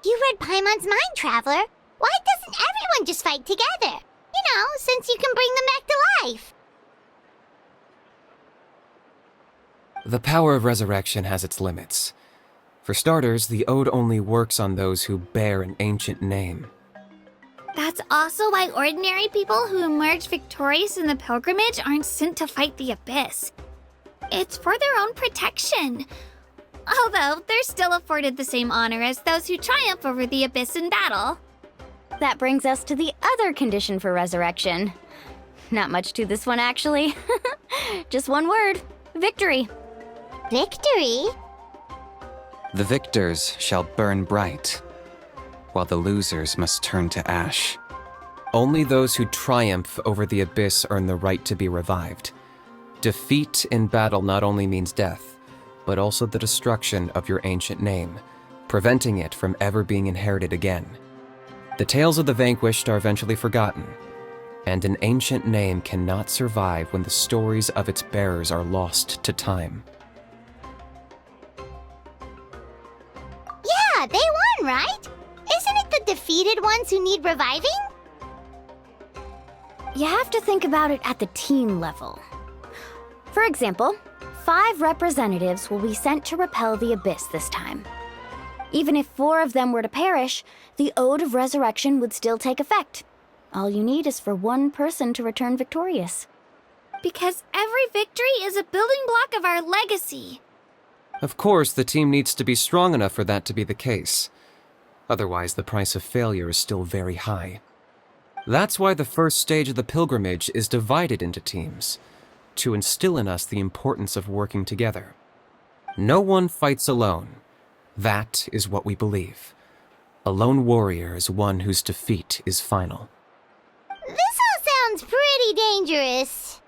A: You read Paimon's mind, Traveler. Why doesn't everyone just fight together? You know, since you can bring them back to life.
I: The power of resurrection has its limits. For starters, the ode only works on those who bear an ancient name.
C: That's also why ordinary people who emerge victorious in the pilgrimage aren't sent to fight the abyss. It's for their own protection. Although, they're still afforded the same honor as those who triumph over the abyss in battle.
E: That brings us to the other condition for resurrection. Not much to this one, actually. Just one word: victory.
A: Victory?
I: The victors shall burn bright, while the losers must turn to ash. Only those who triumph over the abyss earn the right to be revived. Defeat in battle not only means death, but also the destruction of your ancient name, preventing it from ever being inherited again. The tales of the vanquished are eventually forgotten, and an ancient name cannot survive when the stories of its bearers are lost to time.
A: Yeah, they won, right? Isn't it the defeated ones who need reviving?
E: You have to think about it at the team level. For example, 5 representatives will be sent to repel the abyss this time. Even if 4 of them were to perish, the Ode of Resurrection would still take effect. All you need is for one person to return victorious.
C: Because every victory is a building block of our legacy.
I: Of course, the team needs to be strong enough for that to be the case. Otherwise, the price of failure is still very high. That's why the first stage of the pilgrimage is divided into teams, to instill in us the importance of working together. No one fights alone. That is what we believe. A lone warrior is one whose defeat is final.
A: This all sounds pretty dangerous.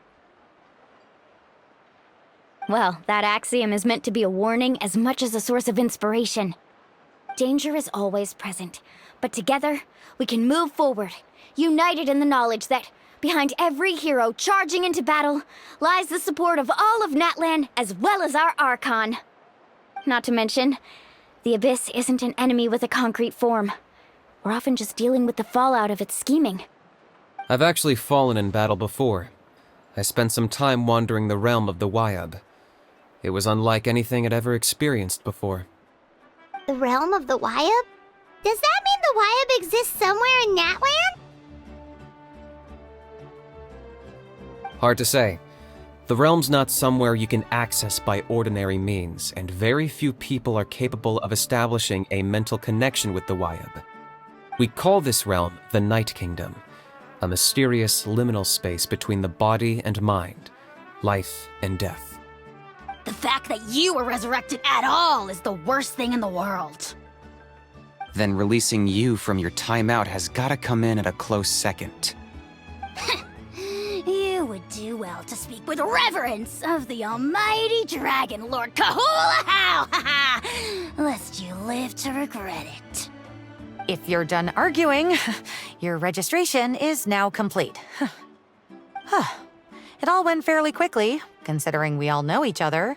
E: Well, that axiom is meant to be a warning as much as a source of inspiration. Danger is always present, but together, we can move forward, united in the knowledge that behind every hero charging into battle lies the support of all of Natlan as well as our Archon. Not to mention, the Abyss isn't an enemy with a concrete form. We're often just dealing with the fallout of its scheming.
I: I've actually fallen in battle before. I spent some time wandering the realm of the Wyab. It was unlike anything I'd ever experienced before.
A: The realm of the Wyab? Does that mean the Wyab exists somewhere in Natlan?
I: Hard to say. The realm's not somewhere you can access by ordinary means, and very few people are capable of establishing a mental connection with the Wyab. We call this realm the Night Kingdom, a mysterious liminal space between the body and mind, life and death.
K: The fact that you were resurrected at all is the worst thing in the world.
H: Then releasing you from your timeout has gotta come in at a close second.
K: You would do well to speak with reverence of the almighty Dragon Lord Kahula-How, lest you live to regret it.
J: If you're done arguing, your registration is now complete. It all went fairly quickly, considering we all know each other.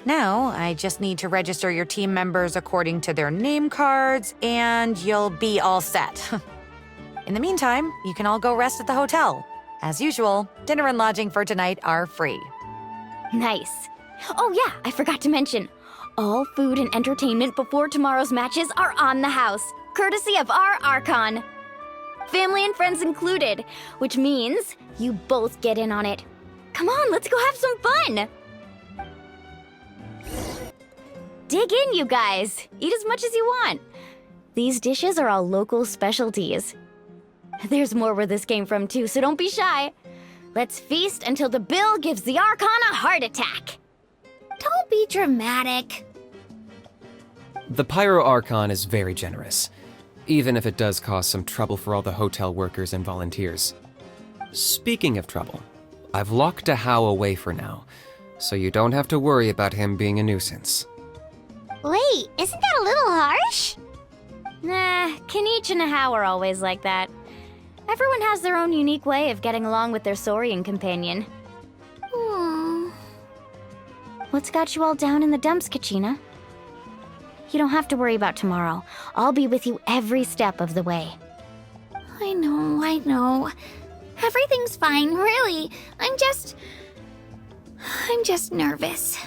J: Now, I just need to register your team members according to their name cards, and you'll be all set. In the meantime, you can all go rest at the hotel. As usual, dinner and lodging for tonight are free.
E: Nice. Oh yeah, I forgot to mention. All food and entertainment before tomorrow's matches are on the house, courtesy of our Archon. Family and friends included, which means you both get in on it. Come on, let's go have some fun! Dig in, you guys. Eat as much as you want. These dishes are all local specialties. There's more where this came from too, so don't be shy. Let's feast until the bill gives the Archon a heart attack.
C: Don't be dramatic.
I: The Pyro Archon is very generous, even if it does cause some trouble for all the hotel workers and volunteers. Speaking of trouble, I've locked Ahau away for now, so you don't have to worry about him being a nuisance.
A: Wait, isn't that a little harsh?
B: Nah, Kinich and Ahau are always like that. Everyone has their own unique way of getting along with their Saurian companion. What's got you all down in the dumps, Kachina? You don't have to worry about tomorrow. I'll be with you every step of the way.
C: I know. Everything's fine, really. I'm just nervous.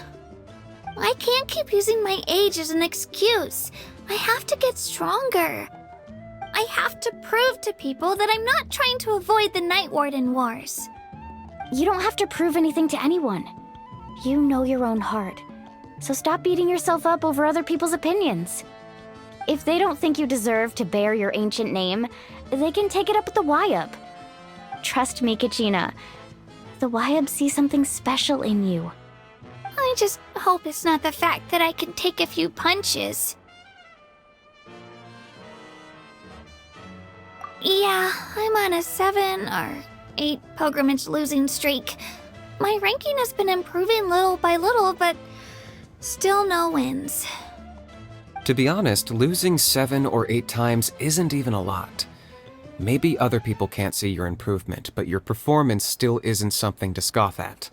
C: I can't keep using my age as an excuse. I have to get stronger. I have to prove to people that I'm not trying to avoid the Night Warden Wars.
B: You don't have to prove anything to anyone. You know your own heart. So stop beating yourself up over other people's opinions. If they don't think you deserve to bear your ancient name, they can take it up with the Wyub. Trust me, Kachina. The Wyub see something special in you.
C: I just hope it's not the fact that I can take a few punches. Yeah, I'm on a 7 or 8 pilgrimage losing streak. My ranking has been improving little by little, but still no wins.
I: To be honest, losing 7 or 8 times isn't even a lot. Maybe other people can't see your improvement, but your performance still isn't something to scoff at.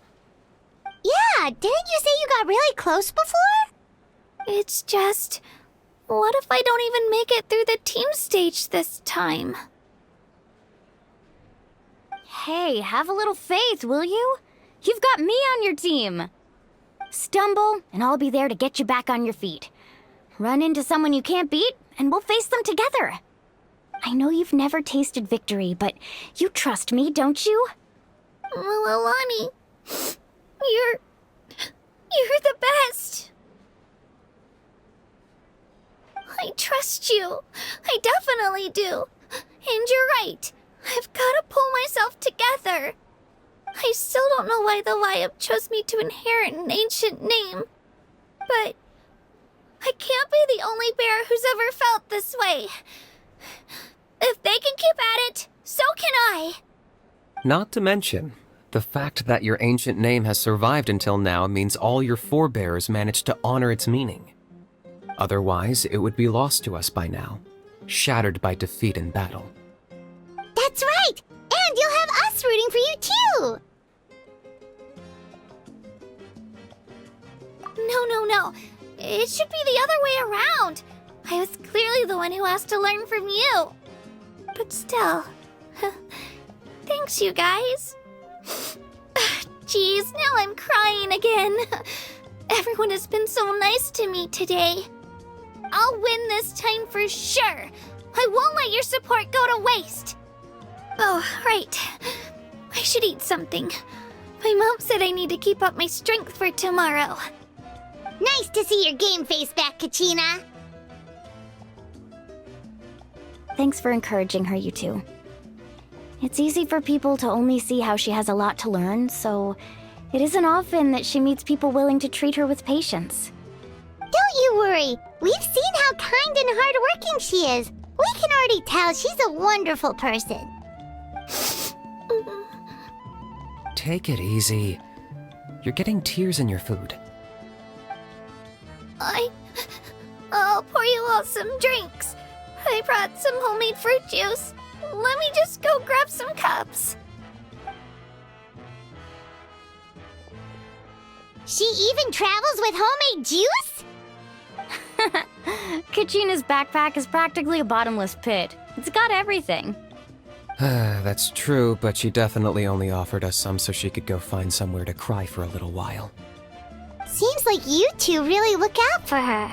A: Yeah, didn't you say you got really close before?
C: It's just, what if I don't even make it through the team stage this time?
B: Hey, have a little faith, will you? You've got me on your team. Stumble, and I'll be there to get you back on your feet. Run into someone you can't beat, and we'll face them together. I know you've never tasted victory, but you trust me, don't you?
C: Alani, you're the best. I trust you. I definitely do. And you're right. I've got to pull myself together. I still don't know why the Wyub chose me to inherit an ancient name. But I can't be the only bear who's ever felt this way. If they can keep at it, so can I.
I: Not to mention, the fact that your ancient name has survived until now means all your forebears managed to honor its meaning. Otherwise, it would be lost to us by now, shattered by defeat in battle.
A: That's right! And you'll have us rooting for you too!
C: No. It should be the other way around. I was clearly the one who asked to learn from you. But still, thanks you guys. Geez, now I'm crying again. Everyone has been so nice to me today. I'll win this time for sure. I won't let your support go to waste. Oh, right. I should eat something. My mom said I need to keep up my strength for tomorrow.
A: Nice to see your game face back, Kachina.
B: Thanks for encouraging her, you two. It's easy for people to only see how she has a lot to learn, so it isn't often that she meets people willing to treat her with patience.
A: Don't you worry. We've seen how kind and hardworking she is. We can already tell she's a wonderful person.
I: Take it easy. You're getting tears in your food.
C: I'll pour you all some drinks. I brought some homemade fruit juice. Let me just go grab some cups.
A: She even travels with homemade juice?
B: Kachina's backpack is practically a bottomless pit. It's got everything.
I: That's true, but she definitely only offered us some so she could go find somewhere to cry for a little while.
A: Seems like you two really look out for her.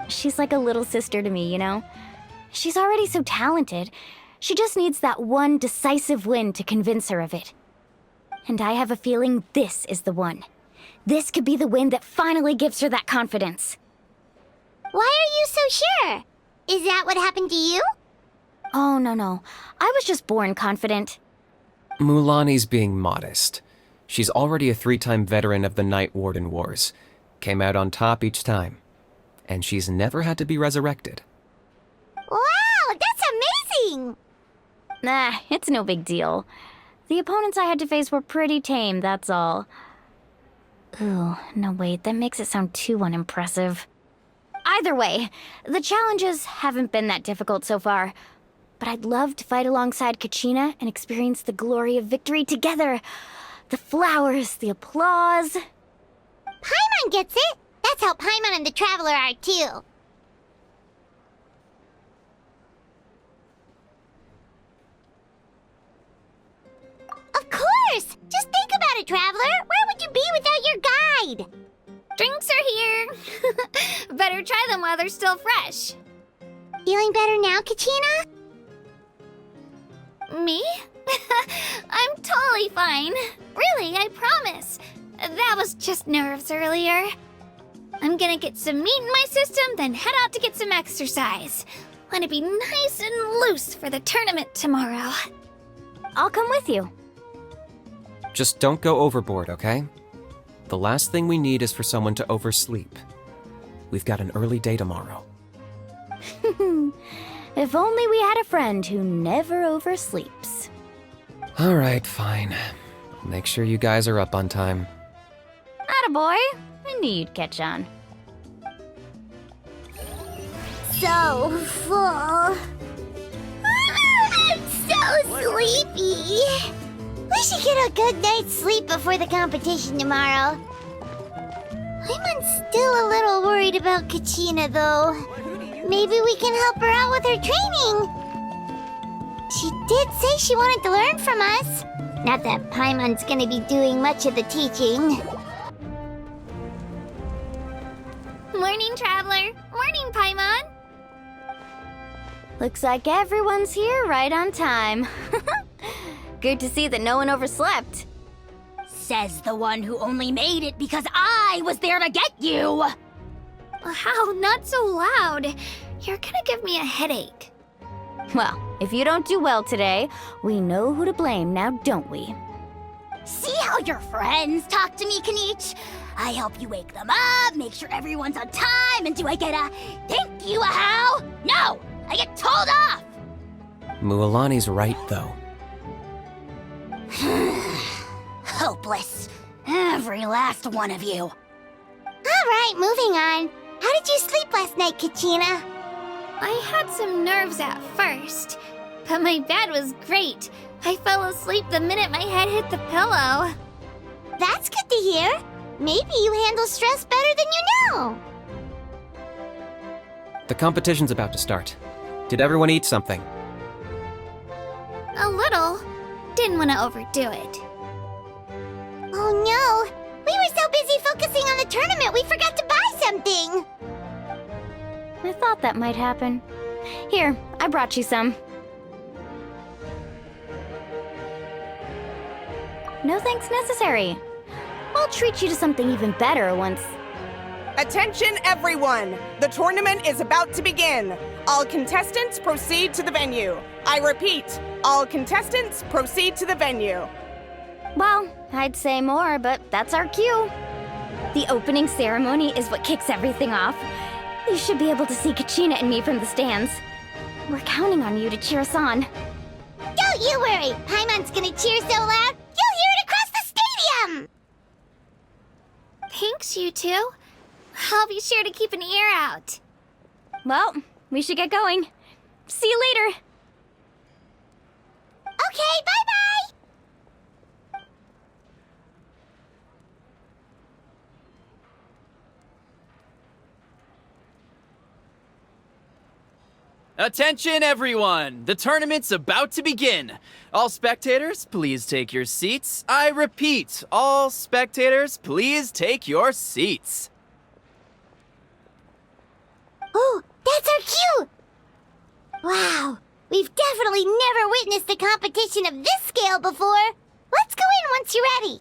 B: She's like a little sister to me, you know? She's already so talented. She just needs that one decisive win to convince her of it. And I have a feeling this is the one. This could be the win that finally gives her that confidence.
A: Why are you so sure? Is that what happened to you?
B: Oh, no. I was just born confident.
I: Mulani's being modest. She's already a 3-time veteran of the Night Warden Wars. Came out on top each time. and she's never had to be resurrected.
A: Wow, that's amazing!
E: Nah, it's no big deal. The opponents I had to face were pretty tame, that's all. Ooh, no wait, that makes it sound too unimpressive. Either way, the challenges haven't been that difficult so far. But I'd love to fight alongside Kachina and experience the glory of victory together. The flowers, the applause.
A: Paimon gets it! That's how Paimon and the Traveler are, too. Of course! Just think about it, Traveler! Where would you be without your guide?
C: Drinks are here. Better try them while they're still fresh.
A: Feeling better now, Kachina?
C: Me? I'm totally fine. Really, I promise. That was just nerves earlier. I'm gonna get some meat in my system, then head out to get some exercise. Want to be nice and loose for the tournament tomorrow.
E: I'll come with you.
I: Just don't go overboard, okay? The last thing we need is for someone to oversleep. We've got an early day tomorrow.
E: If only we had a friend who never oversleeps.
I: All right, fine. I'll make sure you guys are up on time.
E: Attaboy. I knew you'd catch on.
A: So full. I'm so sleepy. We should get a good night's sleep before the competition tomorrow. I'm still a little worried about Kachina, though. Maybe we can help her out with her training. She did say she wanted to learn from us. Not that Paimon's gonna be doing much of the teaching.
C: Morning, Traveler. Morning, Paimon.
E: Looks like everyone's here right on time. Good to see that no one overslept.
K: Says the one who only made it because I was there to get you!
C: Wow, not so loud. You're gonna give me a headache.
E: Well, if you don't do well today, we know who to blame now, don't we?
K: See how your friends talk to me, Kanich? I help you wake them up, make sure everyone's on time, and do I get a thank you, how? No! I get told off!
I: Mualani's right, though.
K: Hopeless. Every last one of you.
A: Alright, moving on. How did you sleep last night, Kachina?
C: I had some nerves at first, but my bed was great. I fell asleep the minute my head hit the pillow.
A: That's good to hear. Maybe you handle stress better than you know.
I: The competition's about to start. Did everyone eat something?
C: A little. Didn't want to overdo it.
A: Oh no! We were so busy focusing on the tournament we forgot to buy something!
E: I thought that might happen. Here, I brought you some. No thanks necessary. I'll treat you to something even better once...
L: Attention everyone! The tournament is about to begin. All contestants proceed to the venue. I repeat, all contestants proceed to the venue.
E: Well, I'd say more, but that's our cue. The opening ceremony is what kicks everything off. You should be able to see Kachina and me from the stands. We're counting on you to cheer us on.
A: Don't you worry! Paimon's gonna cheer so loud, you'll hear it across the stadium!
C: Thanks, you two. I'll be sure to keep an ear out.
E: Well, we should get going. See you later.
A: Okay, bye-bye!
H: Attention, everyone! The tournament's about to begin. All spectators, please take your seats. I repeat, all spectators, please take your seats.
A: Oh, that's our cue! Wow, we've definitely never witnessed a competition of this scale before. Let's go in once you're ready.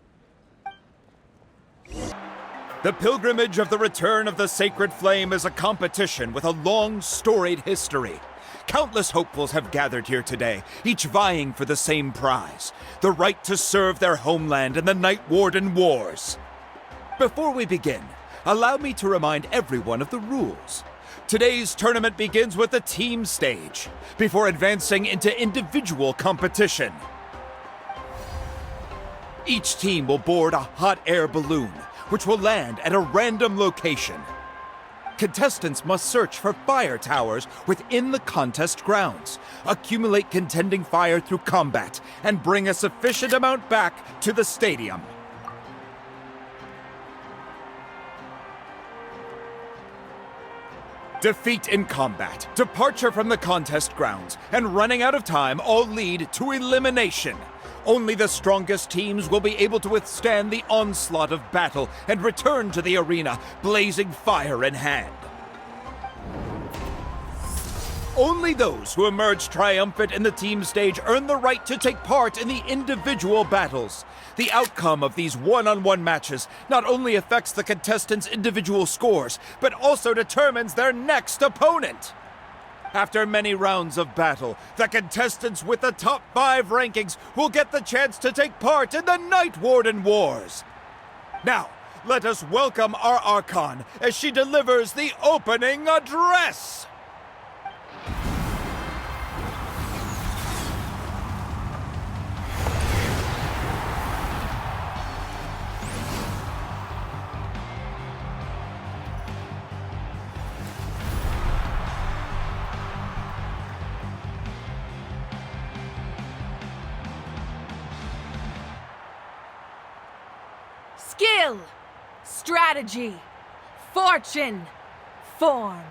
M: The Pilgrimage of the Return of the Sacred Flame is a competition with a long, storied history. Countless hopefuls have gathered here today, each vying for the same prize, the right to serve their homeland in the Night Warden Wars. Before we begin, allow me to remind everyone of the rules. Today's tournament begins with the team stage, before advancing into individual competition. Each team will board a hot air balloon, which will land at a random location. Contestants must search for fire towers within the contest grounds, accumulate contending fire through combat, and bring a sufficient amount back to the stadium. Defeat in combat, departure from the contest grounds, and running out of time all lead to elimination. Only the strongest teams will be able to withstand the onslaught of battle and return to the arena, blazing fire in hand. Only those who emerge triumphant in the team stage earn the right to take part in the individual battles. The outcome of these one-on-one matches not only affects the contestants' individual scores, but also determines their next opponent. After many rounds of battle, the contestants with the top 5 rankings will get the chance to take part in the Night Warden Wars. Now, let us welcome our Archon as she delivers the opening address.
N: Skill, strategy, fortune, form.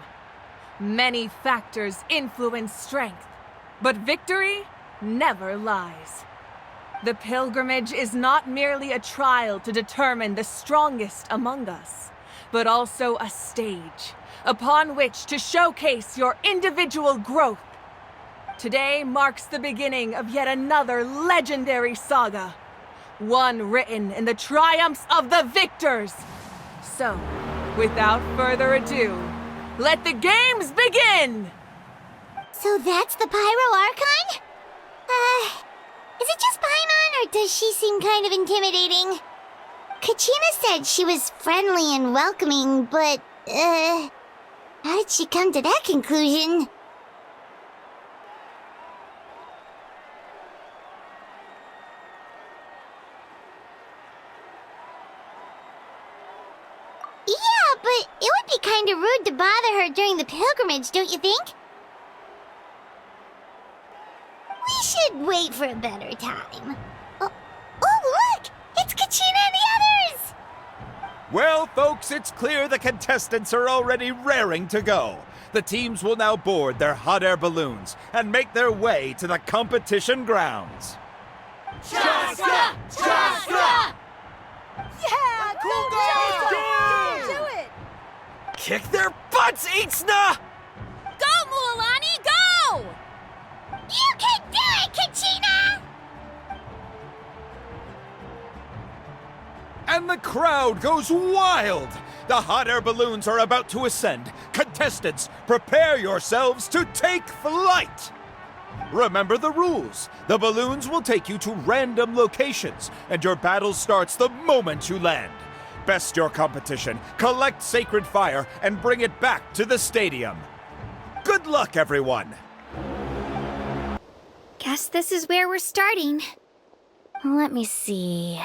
N: Many factors influence strength, but victory never lies. The pilgrimage is not merely a trial to determine the strongest among us, but also a stage upon which to showcase your individual growth. Today marks the beginning of yet another legendary saga. One written in the triumphs of the victors. So, without further ado, let the games begin!
A: So that's the Pyro Archon? Is it just Paimon, or does she seem kind of intimidating? Kachina said she was friendly and welcoming, but, how did she come to that conclusion? Yeah, but it would be kind of rude to bother her during the pilgrimage, don't you think? We should wait for a better time. Oh, look! It's Kachina and the others!
M: Well, folks, it's clear the contestants are already raring to go. The teams will now board their hot air balloons and make their way to the competition grounds.
N: Shasta! Shasta! Yeah, cool girl! Do it!
F: Kick their butts, Itzna!
C: Go, Mualani, go!
A: You can do it, Kachina!
M: And the crowd goes wild! The hot air balloons are about to ascend. Contestants, prepare yourselves to take flight! Remember the rules. The balloons will take you to random locations, and your battle starts the moment you land. Best your competition, collect sacred fire, and bring it back to the stadium. Good luck, everyone!
C: Guess this is where we're starting.
B: Let me see.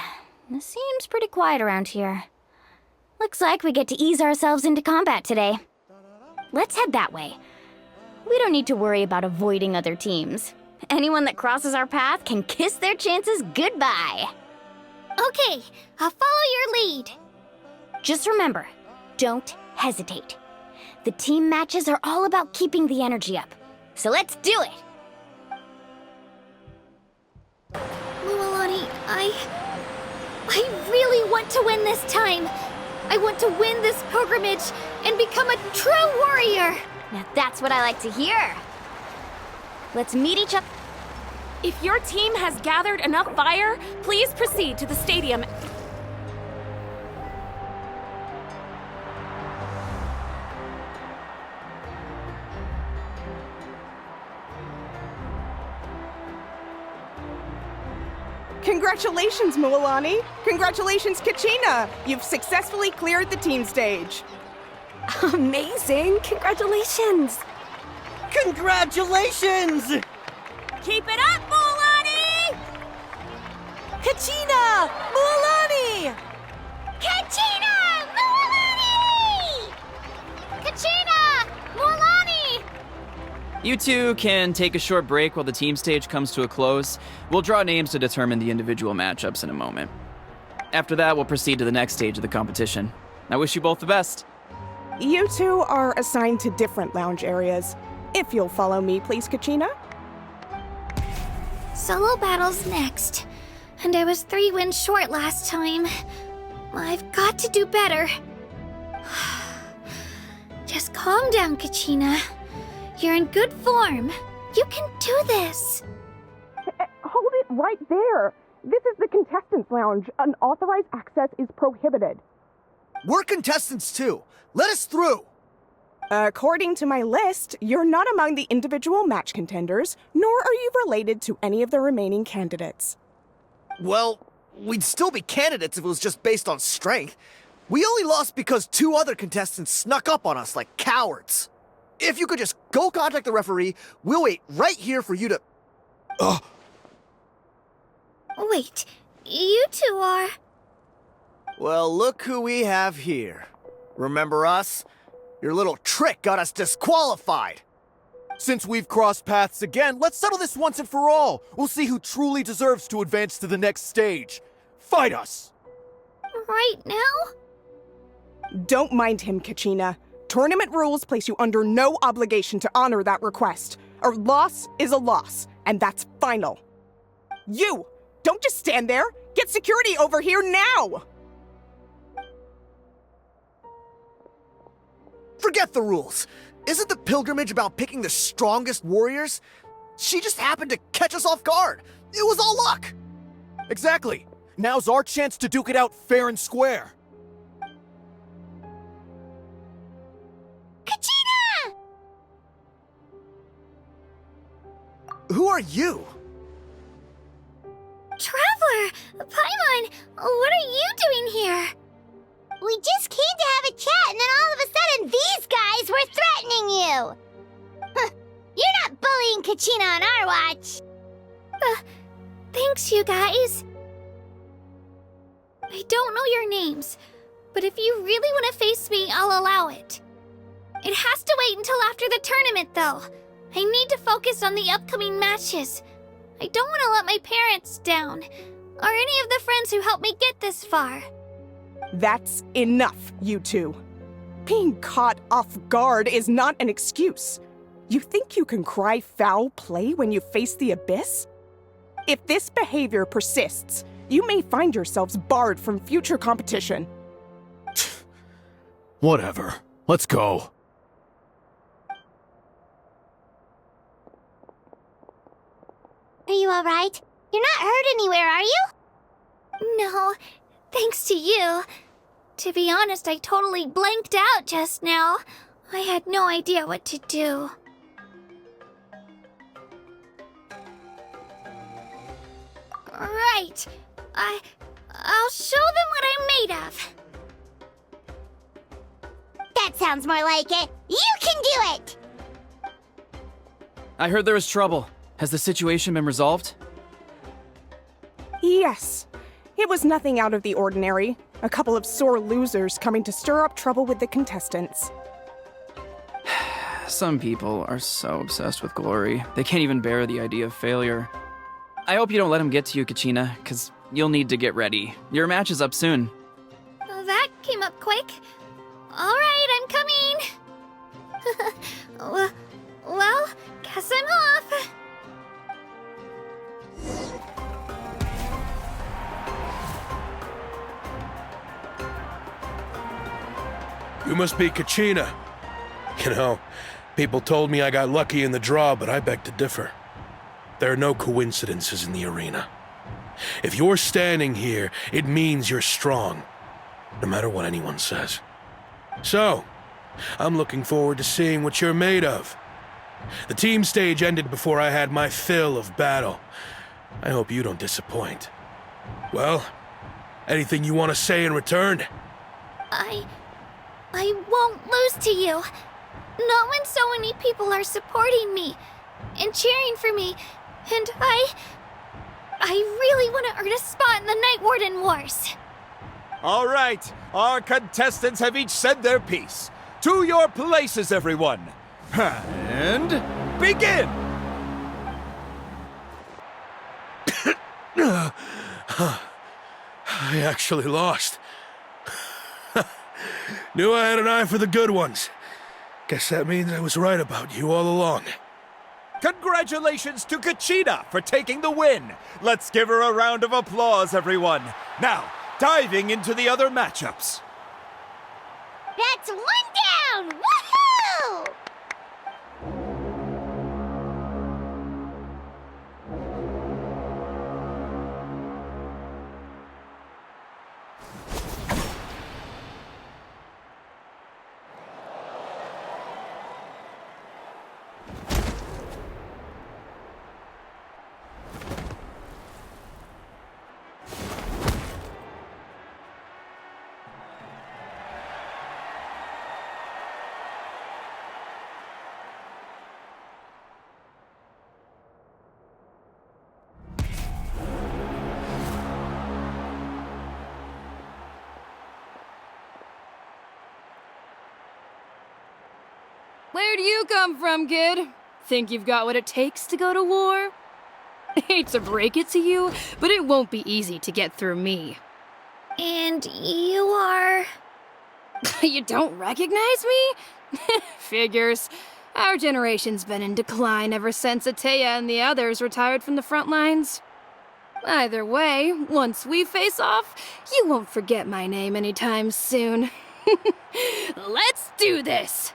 B: This seems pretty quiet around here. Looks like we get to ease ourselves into combat today. Let's head that way. We don't need to worry about avoiding other teams. Anyone that crosses our path can kiss their chances goodbye.
C: Okay, I'll follow your lead.
B: Just remember, don't hesitate. The team matches are all about keeping the energy up. So let's do it!
C: Mualani, I really want to win this time. I want to win this pilgrimage and become a true warrior.
B: Now that's what I like to hear. Let's meet each other.
G: If your team has gathered enough fire, please proceed to the stadium.
L: Congratulations, Mualani! Congratulations, Kachina! You've successfully cleared the team stage.
O: Amazing! Congratulations!
P: Congratulations!
K: Keep it up, Mualani!
O: Kachina! Mualani!
A: Kachina! Mualani! Kachina! Mualani!
H: You two can take a short break while the team stage comes to a close. We'll draw names to determine the individual matchups in a moment. After that, we'll proceed to the next stage of the competition. I wish you both the best.
L: You two are assigned to different lounge areas. If you'll follow me, please, Kachina.
C: Solo battle's next. And I was 3 wins short last time. I've got to do better. Just calm down, Kachina. You're in good form. You can do this.
L: Hold it right there. This is the contestants' lounge. Unauthorized access is prohibited.
P: We're contestants too. Let us through.
L: According to my list, you're not among the individual match contenders, nor are you related to any of the remaining candidates.
P: Well, we'd still be candidates if it was just based on strength. We only lost because 2 other contestants snuck up on us like cowards. If you could just go contact the referee, we'll wait right here for you to...
C: Wait, you two are...
P: Well, look who we have here. Remember us? Your little trick got us disqualified.
Q: Since we've crossed paths again, let's settle this once and for all. We'll see who truly deserves to advance to the next stage. Fight us!
C: Right now?
L: Don't mind him, Kachina. Tournament rules place you under no obligation to honor that request. A loss is a loss, and that's final. You! Don't just stand there! Get security over here now!
P: Forget the rules. Isn't the pilgrimage about picking the strongest warriors? She just happened to catch us off guard. It was all luck.
Q: Exactly. Now's our chance to duke it out fair and square.
A: Kachina!
P: Who are you?
C: Traveler! Paimon! What are you doing here?
A: We just came to have a chat, and then all of a sudden these guys were threatening you! Huh, you're not bullying Kachina on our watch!
C: Thanks, you guys. I don't know your names, but if you really want to face me, I'll allow it. It has to wait until after the tournament, though. I need to focus on the upcoming matches. I don't want to let my parents down, or any of the friends who helped me get this far.
L: That's enough, you two. Being caught off guard is not an excuse. You think you can cry foul play when you face the abyss? If this behavior persists, you may find yourselves barred from future competition.
Q: Whatever. Let's go.
A: Are you alright? You're not hurt anywhere, are you?
C: No, thanks to you. To be honest, I totally blanked out just now. I had no idea what to do. Right. I'll show them what I'm made of.
A: That sounds more like it. You can do it!
H: I heard there was trouble. Has the situation been resolved?
L: Yes. It was nothing out of the ordinary. A couple of sore losers coming to stir up trouble with the contestants.
H: Some people are so obsessed with glory, they can't even bear the idea of failure. I hope you don't let him get to you, Kachina, because you'll need to get ready. Your match is up soon.
C: That came up quick. All right, I'm coming. Well, guess I'm off.
R: You must be Kachina. You know, people told me I got lucky in the draw, but I beg to differ. There are no coincidences in the arena. If you're standing here, it means you're strong, no matter what anyone says. So, I'm looking forward to seeing what you're made of. The team stage ended before I had my fill of battle. I hope you don't disappoint. Well, anything you want to say in return?
C: I won't lose to you. Not when so many people are supporting me and cheering for me, and I really want to earn a spot in the Night Warden Wars.
M: All right, our contestants have each said their piece. To your places, everyone. And begin!
R: I actually lost. Knew I had an eye for the good ones. Guess that means I was right about you all along.
M: Congratulations to Kachina for taking the win. Let's give her a round of applause, everyone. Now, diving into the other matchups.
A: That's one down! Woohoo!
B: Where do you come from, kid? Think you've got what it takes to go to war? Hate to break it to you, but it won't be easy to get through me.
C: And you are...
B: You don't recognize me? Figures. Our generation's been in decline ever since Ateya and the others retired from the front lines. Either way, once we face off, you won't forget my name anytime soon. Let's do this!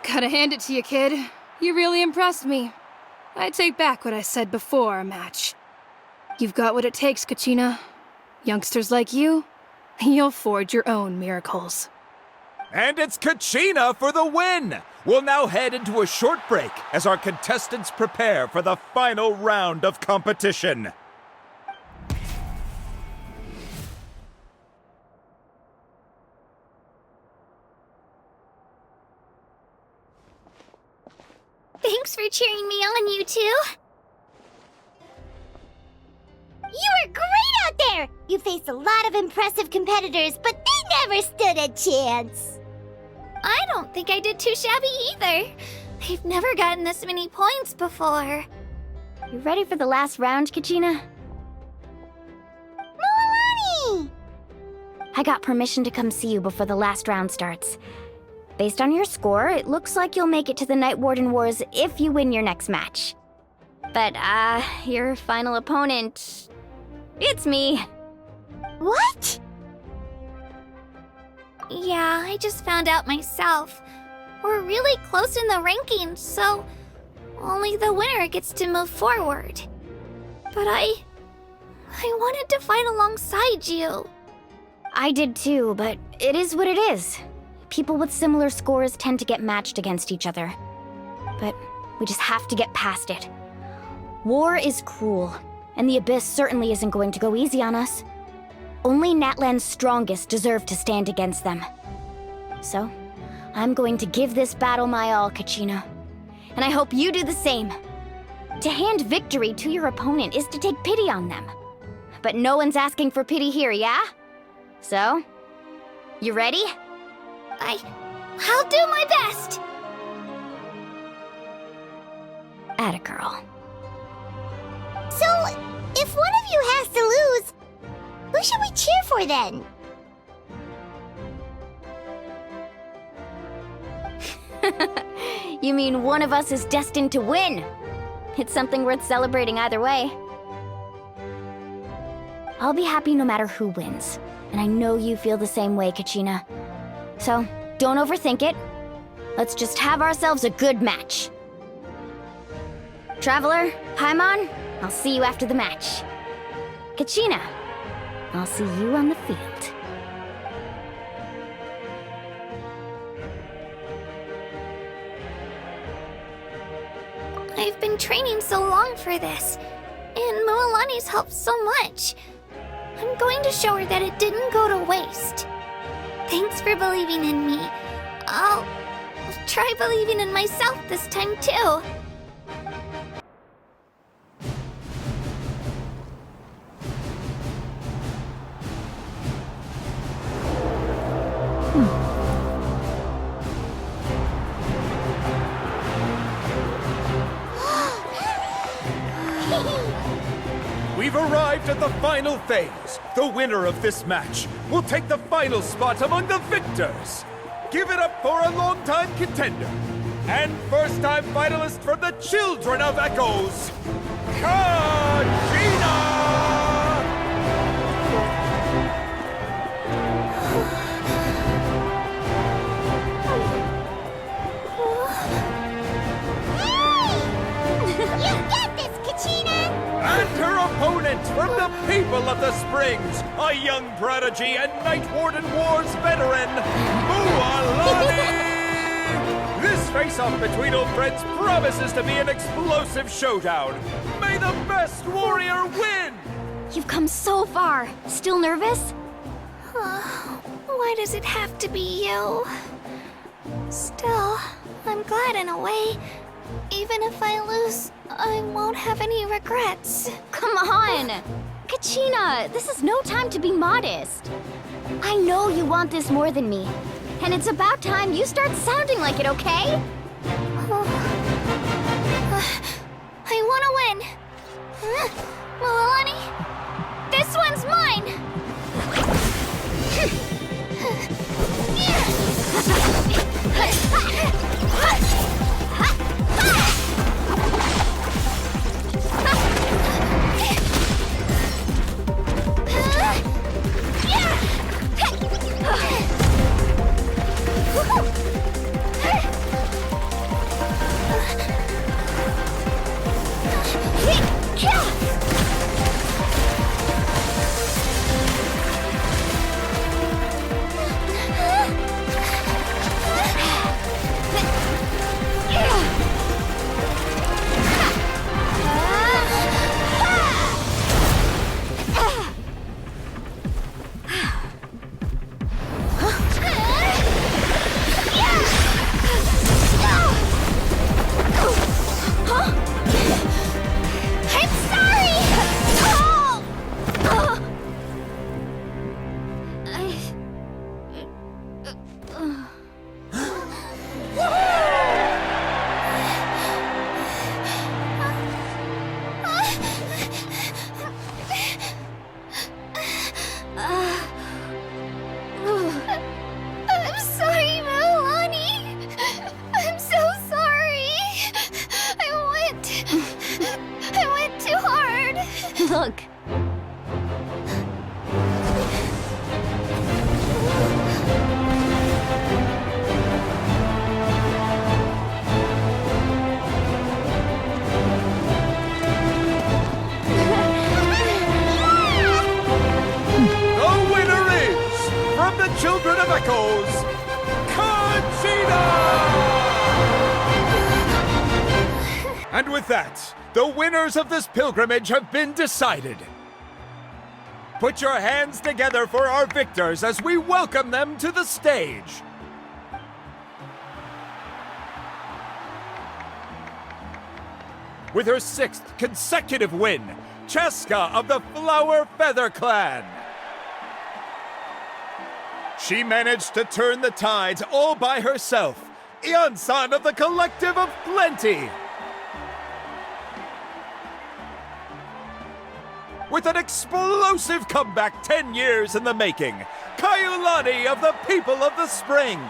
B: Gotta hand it to you, kid. You really impressed me. I take back what I said before our match. You've got what it takes, Kachina. Youngsters like you, you'll forge your own miracles.
M: And it's Kachina for the win! We'll now head into a short break as our contestants prepare for the final round of competition.
C: Thanks for cheering me on, you two.
A: You were great out there! You faced a lot of impressive competitors, but they never stood a chance.
C: I don't think I did too shabby either. I've never gotten this many points before.
K: You ready for the last round, Kachina?
A: Moalani!
K: I got permission to come see you before the last round starts. Based on your score, it looks like you'll make it to the Night Warden Wars if you win your next match. But, your final opponent... It's me.
A: What?
C: Yeah, I just found out myself. We're really close in the rankings, so only the winner gets to move forward. But I wanted to fight alongside you.
K: I did too, but it is what it is. People with similar scores tend to get matched against each other. But we just have to get past it. War is cruel, and the Abyss certainly isn't going to go easy on us. Only Natlan's strongest deserve to stand against them. So, I'm going to give this battle my all, Kachina. And I hope you do the same. To hand victory to your opponent is to take pity on them. But no one's asking for pity here, yeah? So, you ready?
C: I'll do my best!
K: Atta girl.
A: So, if one of you has to lose, who should we cheer for then?
K: You mean one of us is destined to win? It's something worth celebrating either way. I'll be happy no matter who wins, and I know you feel the same way, Kachina. So, don't overthink it. Let's just have ourselves a good match. Traveler, Paimon, I'll see you after the match. Kachina, I'll see you on the field.
C: I've been training so long for this, and Mualani's helped so much. I'm going to show her that it didn't go to waste. Thanks for believing in me. I'll try believing in myself this time too.
M: We've arrived at the final phase. The winner of this match will take the final spot among the victors. Give it up for a long-time contender and first-time finalist from the Children of Echoes, Kachina!
A: You got this, Kachina!
M: And her opponent from the people of the Springs, a young prodigy and Night Warden Wars veteran, Mualani! This face-off between old friends promises to be an explosive showdown. May the best warrior win!
K: You've come so far. Still nervous?
C: Why does it have to be you? Still, I'm glad in a way. Even if I lose, I won't have any regrets.
K: Come on! Kachina, this is no time to be modest. I know you want this more than me. And it's about time you start sounding like it, okay?
C: I want to win. Mualani, this one's mine! I'm sorry, Mualani. I'm so sorry. I went too hard.
K: Look.
M: From the Children of Echoes, Kachina! And with that, the winners of this pilgrimage have been decided. Put your hands together for our victors as we welcome them to the stage. With her 6th consecutive win, Cheska of the Flower Feather Clan. She managed to turn the tides all by herself. Ian-san of the Collective of Plenty. With an explosive comeback 10 years in the making, Kayulani of the People of the Springs.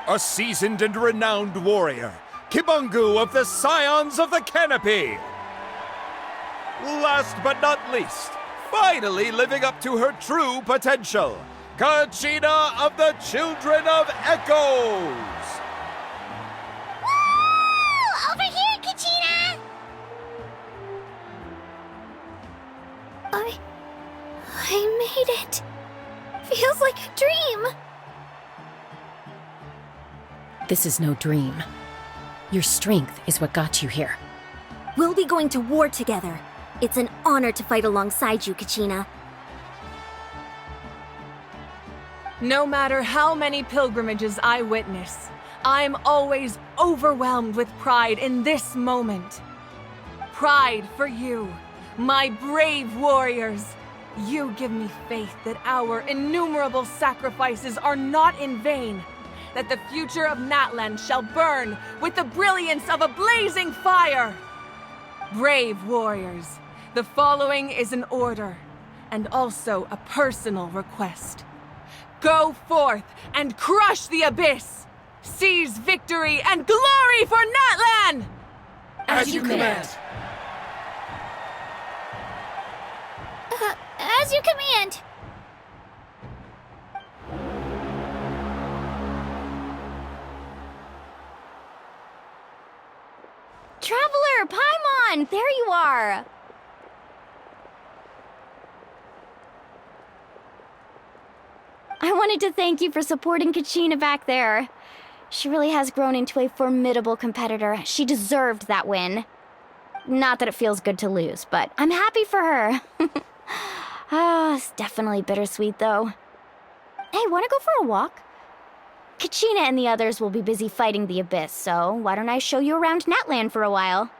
M: A seasoned and renowned warrior, Kibangu of the Scions of the Canopy. Last but not least, finally living up to her true potential, Kachina of the Children of Echoes!
A: Woo! Over here, Kachina!
B: This is no dream. Your strength is what got you here.
O: We'll be going to war together. It's an honor to fight alongside you, Kachina.
N: No matter how many pilgrimages I witness, I'm always overwhelmed with pride in this moment. Pride for you, my brave warriors. You give me faith that our innumerable sacrifices are not in vain, that the future of Natlan shall burn with the brilliance of a blazing fire. Brave warriors, the following is an order, and also a personal request. Go forth and crush the abyss! Seize victory and glory for Natlan!
R: As you command.
C: As you command.
K: Traveler, Paimon, there you are. I wanted to thank you for supporting Kachina back there. She really has grown into a formidable competitor. She deserved that win. Not that it feels good to lose, but I'm happy for her. It's definitely bittersweet, though. Hey, wanna go for a walk? Kachina and the others will be busy fighting the Abyss, so why don't I show you around Natlan for a while?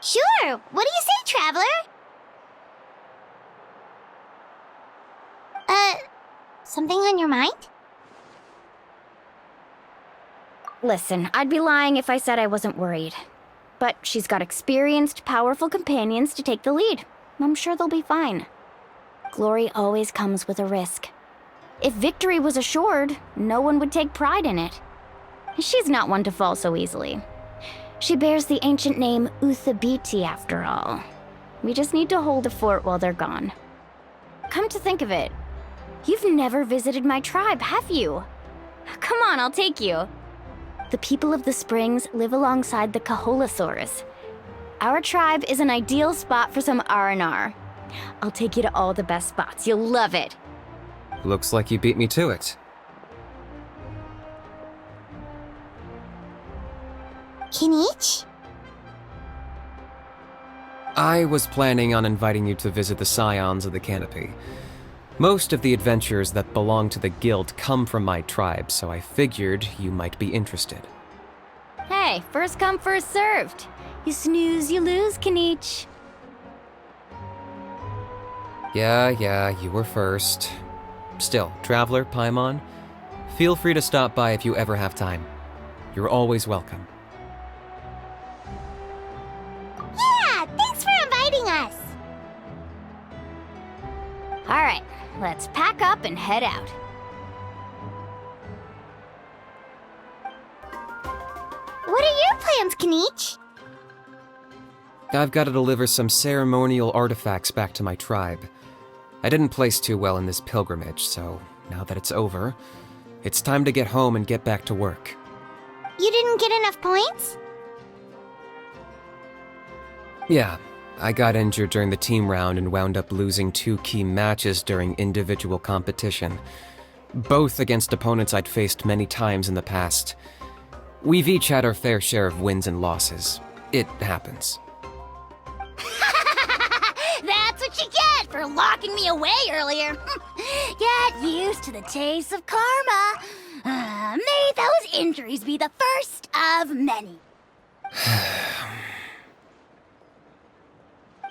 A: Sure. What do you say, Traveler? Something on your mind?
K: Listen, I'd be lying if I said I wasn't worried. But she's got experienced, powerful companions to take the lead. I'm sure they'll be fine. Glory always comes with a risk. If victory was assured, no one would take pride in it. She's not one to fall so easily. She bears the ancient name Uthabiti, after all. We just need to hold the fort while they're gone. Come to think of it, you've never visited my tribe, have you? Come on, I'll take you. The people of the Springs live alongside the Kaholasaurus. Our tribe is an ideal spot for some R&R. I'll take you to all the best spots. You'll love it.
I: Looks like you beat me to it.
A: Kinich?
I: I was planning on inviting you to visit the Scions of the Canopy. Most of the adventures that belong to the guild come from my tribe, so I figured you might be interested.
K: Hey, first come, first served. You snooze, you lose, Kinich.
I: Yeah, you were first. Still, Traveler, Paimon, feel free to stop by if you ever have time. You're always welcome.
A: Yeah, thanks for inviting us.
K: All right, let's pack up and head out.
A: What are your plans, Kinich?
I: I've got to deliver some ceremonial artifacts back to my tribe. I didn't place too well in this pilgrimage, so now that it's over, it's time to get home and get back to work.
A: You didn't get enough points?
I: Yeah, I got injured during the team round and wound up losing 2 key matches during individual competition, both against opponents I'd faced many times in the past. We've each had our fair share of wins and losses. It happens.
A: That's what you get for locking me away earlier. Get used to the taste of karma. May those injuries be the first of many.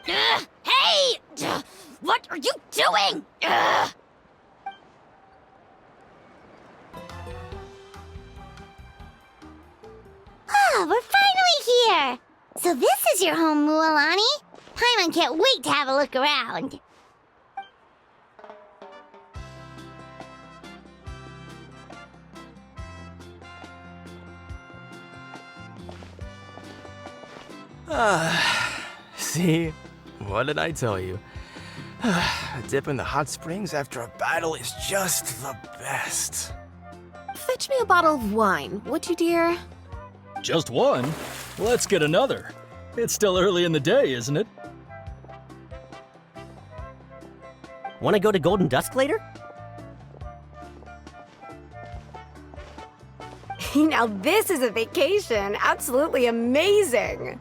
A: Hey! What are you doing? Oh, we're finally here! So this is your home, Mualani? Paimon can't wait to have a look around.
S: See? What did I tell you? A dip in the hot springs after a battle is just the best.
O: Fetch me a bottle of wine, would you, dear?
T: Just one? Let's get another. It's still early in the day, isn't it?
F: Want to go to Golden Dusk later?
O: Now this is a vacation. Absolutely amazing.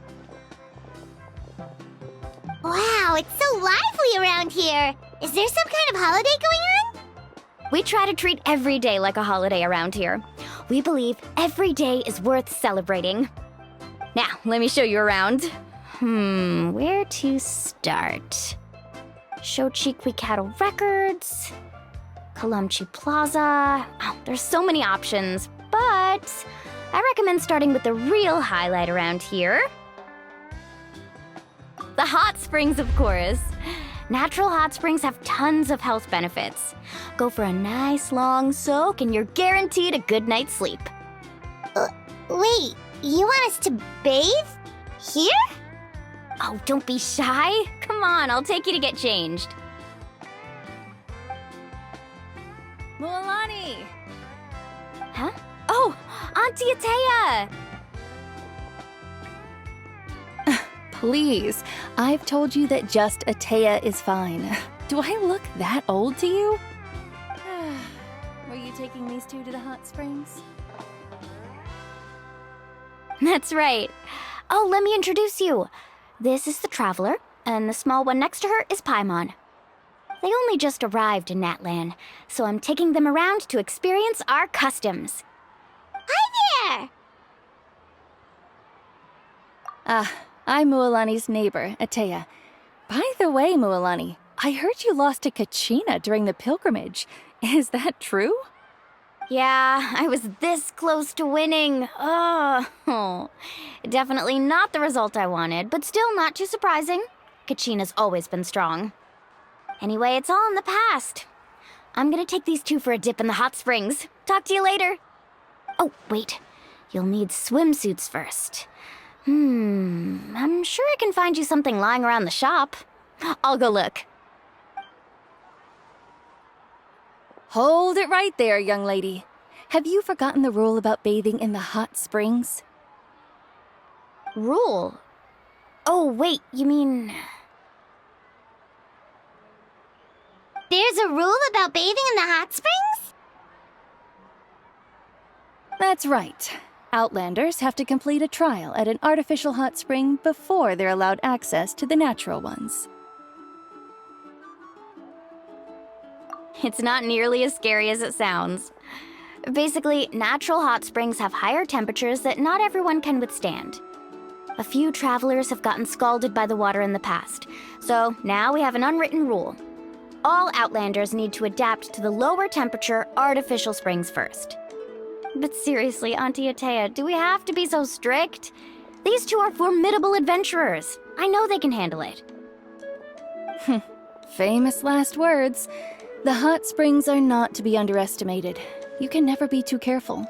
A: Wow, it's so lively around here. Is there some kind of holiday going on?
K: We try to treat every day like a holiday around here. We believe every day is worth celebrating. Now, let me show you around. Where to start? Shochiqui Cattle Records, Kalamchi Plaza. Oh, there's so many options, but I recommend starting with the real highlight around here. The hot springs, of course. Natural hot springs have tons of health benefits. Go for a nice long soak and you're guaranteed a good night's sleep.
A: Wait, you want us to bathe? Here?
K: Oh, don't be shy. Come on, I'll take you to get changed.
B: Mualani!
K: Huh? Oh, Auntie Atea!
B: Please, I've told you that just Atea is fine. Do I look that old to you? Were you taking these two to the hot springs?
K: That's right. Oh, let me introduce you. This is the Traveler, and the small one next to her is Paimon. They only just arrived in Natlan, so I'm taking them around to experience our customs.
A: Hi there!
B: I'm Mualani's neighbor, Atea. By the way, Mualani, I heard you lost to Kachina during the pilgrimage. Is that true?
K: Yeah, I was this close to winning. Oh, definitely not the result I wanted, but still not too surprising. Kachina's always been strong. Anyway, it's all in the past. I'm gonna take these two for a dip in the hot springs. Talk to you later. Oh, wait. You'll need swimsuits first. I'm sure I can find you something lying around the shop. I'll go look.
B: Hold it right there, young lady. Have you forgotten the rule about bathing in the hot springs?
K: Rule? Oh, wait, you mean...
A: There's a rule about bathing in the hot springs?
B: That's right. Outlanders have to complete a trial at an artificial hot spring before they're allowed access to the natural ones.
K: It's not nearly as scary as it sounds. Basically, natural hot springs have higher temperatures that not everyone can withstand. A few travelers have gotten scalded by the water in the past, so now we have an unwritten rule. All Outlanders need to adapt to the lower temperature artificial springs first. But seriously, Auntie Atea, do we have to be so strict? These two are formidable adventurers. I know they can handle it.
B: Famous last words. The hot springs are not to be underestimated. You can never be too careful.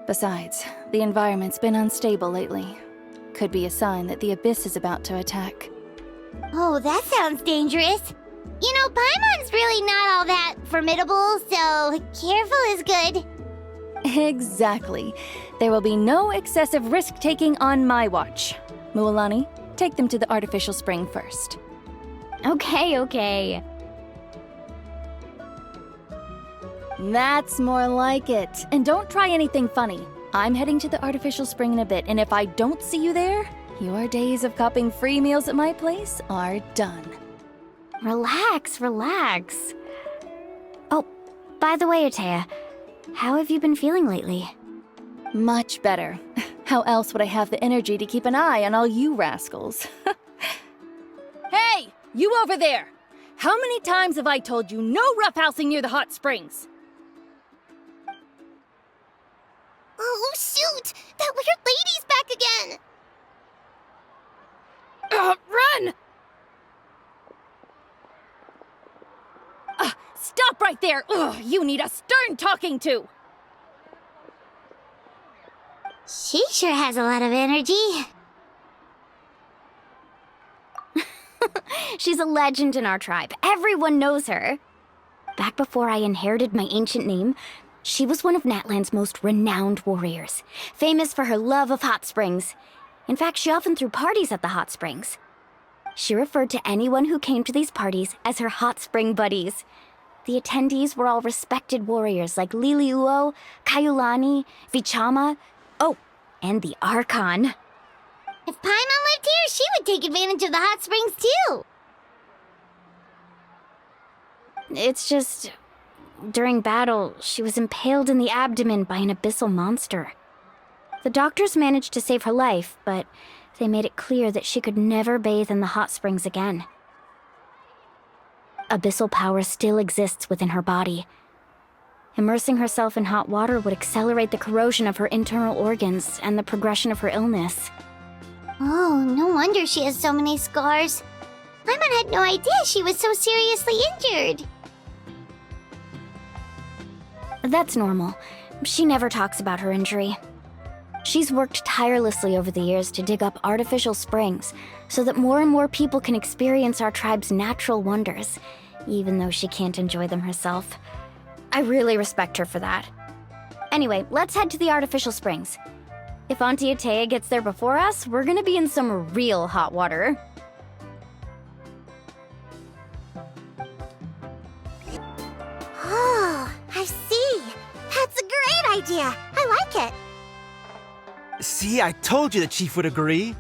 B: Besides, the environment's been unstable lately. Could be a sign that the Abyss is about to attack.
A: Oh, that sounds dangerous. You know, Paimon's really not all that formidable, so careful is good.
B: Exactly. There will be no excessive risk-taking on my watch. Mualani, take them to the artificial spring first.
K: Okay.
B: That's more like it. And don't try anything funny. I'm heading to the artificial spring in a bit, and if I don't see you there, your days of copping free meals at my place are done.
K: Relax. Oh, by the way, Atea, how have you been feeling lately?
B: Much better. How else would I have the energy to keep an eye on all you rascals? Hey, you over there! How many times have I told you no roughhousing near the hot springs?
A: Oh, shoot! That weird lady's back again!
B: Run! Stop right there! Ugh, you need a stern talking to!
A: She sure has a lot of energy.
K: She's a legend in our tribe. Everyone knows her. Back before I inherited my ancient name, she was one of Natlan's most renowned warriors, famous for her love of hot springs. In fact, she often threw parties at the hot springs. She referred to anyone who came to these parties as her hot spring buddies. The attendees were all respected warriors like Liliuo, Kaiulani, Vichama, oh, and the Archon.
A: If Paimon lived here, she would take advantage of the hot springs too.
K: It's just, during battle, she was impaled in the abdomen by an abyssal monster. The doctors managed to save her life, but they made it clear that she could never bathe in the hot springs again. Abyssal power still exists within her body. Immersing herself in hot water would accelerate the corrosion of her internal organs and the progression of her illness.
A: Oh, no wonder she has so many scars. Paimon had no idea she was so seriously injured.
K: That's normal. She never talks about her injury. She's worked tirelessly over the years to dig up artificial springs so that more and more people can experience our tribe's natural wonders, even though she can't enjoy them herself. I really respect her for that. Anyway, let's head to the artificial springs. If Auntie Atea gets there before us, we're gonna be in some real hot water.
A: Oh, I see. That's a great idea. I like it.
S: See, I told you the chief would agree.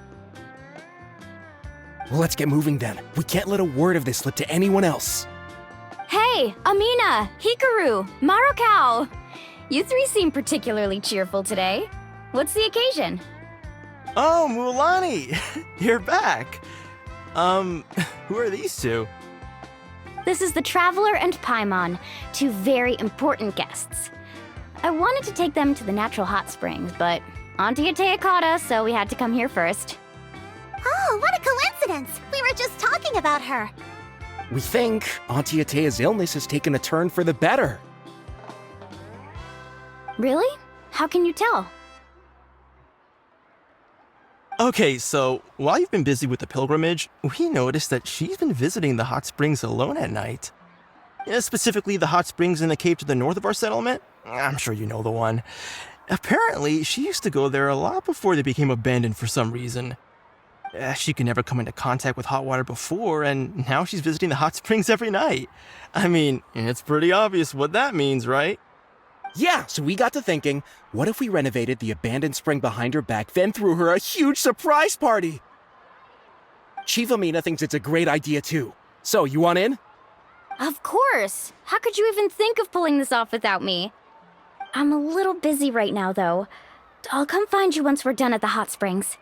S: Well, let's get moving then. We can't let a word of this slip to anyone else.
K: Hey, Amina, Hikaru, Marukao! You three seem particularly cheerful today. What's the occasion?
S: Oh, Mulani! You're back. Who are these two?
K: This is the Traveler and Paimon, two very important guests. I wanted to take them to the natural hot springs, but Auntie Atea caught us, so we had to come here first.
A: Oh, what a coincidence! We were just talking about her.
S: We think Auntie Atea's illness has taken a turn for the better.
K: Really? How can you tell?
S: Okay, so while you've been busy with the pilgrimage, we noticed that she's been visiting the hot springs alone at night. Specifically, the hot springs in the cave to the north of our settlement. I'm sure you know the one. Apparently, she used to go there a lot before they became abandoned for some reason. She could never come into contact with hot water before, and now she's visiting the hot springs every night. I mean, it's pretty obvious what that means, right?
Q: Yeah, so we got to thinking, what if we renovated the abandoned spring behind her back, then threw her a huge surprise party? Chief Amina thinks it's a great idea too. So, you want in?
K: Of course! How could you even think of pulling this off without me? I'm a little busy right now, though. I'll come find you once we're done at the hot springs.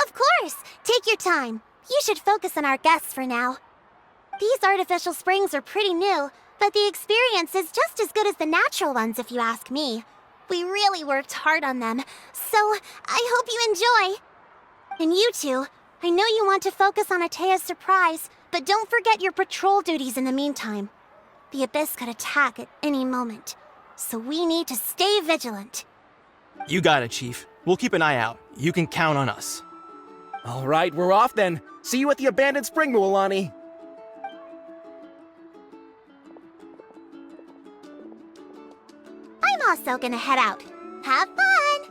A: Of course! Take your time. You should focus on our guests for now. These artificial springs are pretty new, but the experience is just as good as the natural ones if you ask me. We really worked hard on them, so I hope you enjoy. And you two, I know you want to focus on Atea's surprise, but don't forget your patrol duties in the meantime. The Abyss could attack at any moment, so we need to stay vigilant.
S: You got it, Chief. We'll keep an eye out. You can count on us.
Q: All right, we're off then. See you at the abandoned spring, Mulani.
A: I'm also gonna head out. Have fun!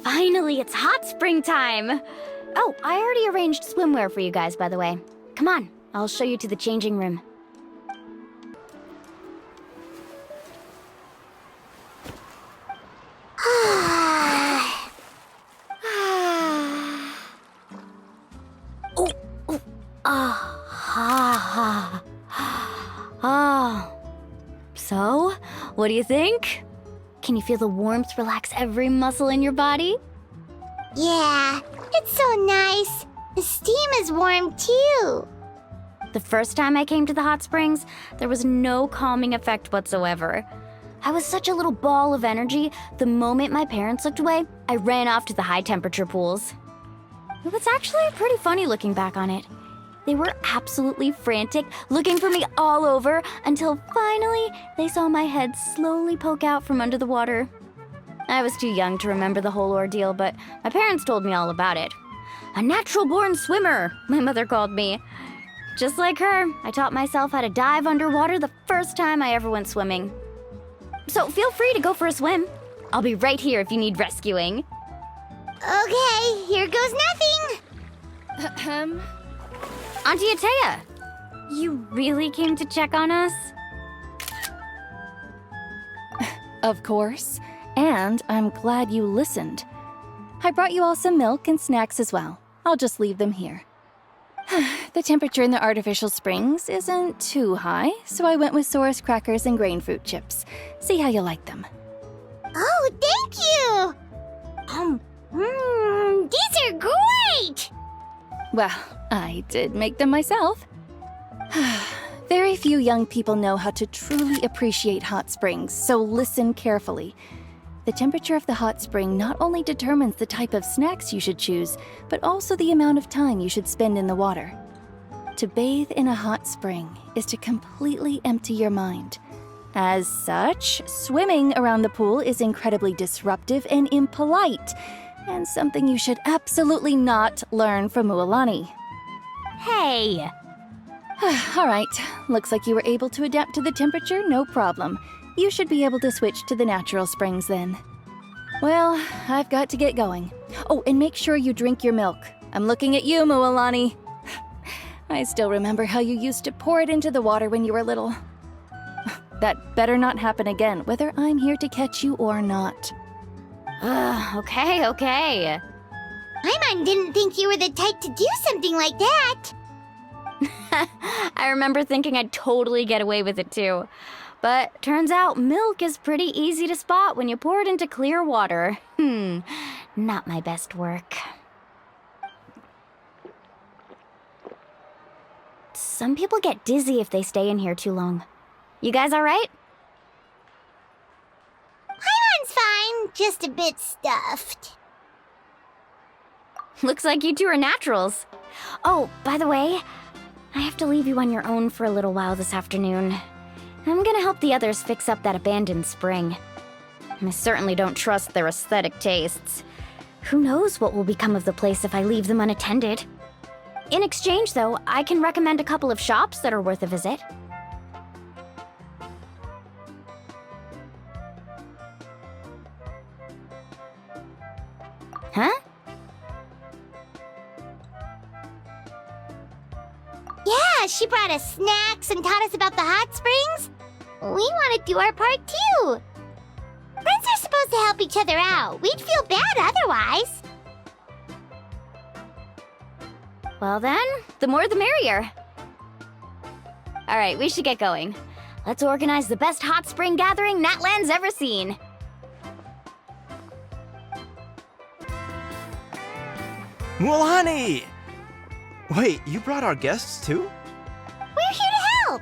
K: Finally, it's hot spring time! Oh, I already arranged swimwear for you guys, by the way. Come on, I'll show you to the changing room. So, what do you think? Can you feel the warmth relax every muscle in your body?
A: Yeah, it's so nice. The steam is warm too.
K: The first time I came to the hot springs, there was no calming effect whatsoever. I was such a little ball of energy, the moment my parents looked away, I ran off to the high temperature pools. It was actually pretty funny looking back on it. They were absolutely frantic, looking for me all over, until finally they saw my head slowly poke out from under the water. I was too young to remember the whole ordeal, but my parents told me all about it. A natural-born swimmer, my mother called me. Just like her, I taught myself how to dive underwater the first time I ever went swimming. So feel free to go for a swim. I'll be right here if you need rescuing.
A: Okay, here goes nothing.
K: Auntie Atea, you really came to check on us?
B: Of course. And I'm glad you listened. I brought you all some milk and snacks as well. I'll just leave them here. The temperature in the artificial springs isn't too high, so I went with Saurus crackers and grain fruit chips. See how you like them.
A: Oh, thank you! These are great!
B: Well, I did make them myself. Very few young people know how to truly appreciate hot springs, so listen carefully. The temperature of the hot spring not only determines the type of snacks you should choose, but also the amount of time you should spend in the water. To bathe in a hot spring is to completely empty your mind. As such, swimming around the pool is incredibly disruptive and impolite, and something you should absolutely not learn from Mualani.
K: Hey!
B: All right, looks like you were able to adapt to the temperature, no problem. You should be able to switch to the natural springs then. Well, I've got to get going. Oh, and make sure you drink your milk. I'm looking at you, Mualani. I still remember how you used to pour it into the water when you were little. That better not happen again, whether I'm here to catch you or not.
K: Okay.
A: Paimon didn't think you were the type to do something like that.
K: I remember thinking I'd totally get away with it too. But turns out milk is pretty easy to spot when you pour it into clear water. Not my best work. Some people get dizzy if they stay in here too long. You guys all right?
A: Paimon's fine, just a bit stuffed.
K: Looks like you two are naturals. Oh, by the way, I have to leave you on your own for a little while this afternoon. I'm gonna help the others fix up that abandoned spring. I certainly don't trust their aesthetic tastes. Who knows what will become of the place if I leave them unattended? In exchange, though, I can recommend a couple of shops that are worth a visit. Huh?
A: Yeah, she brought us snacks and taught us about the hot springs. We want to do our part too. Friends are supposed to help each other out. We'd feel bad otherwise.
K: Well then, the more the merrier. All right, we should get going. Let's organize the best hot spring gathering Natland's ever seen.
S: Mualani! Wait, you brought our guests too?
A: We're here to help.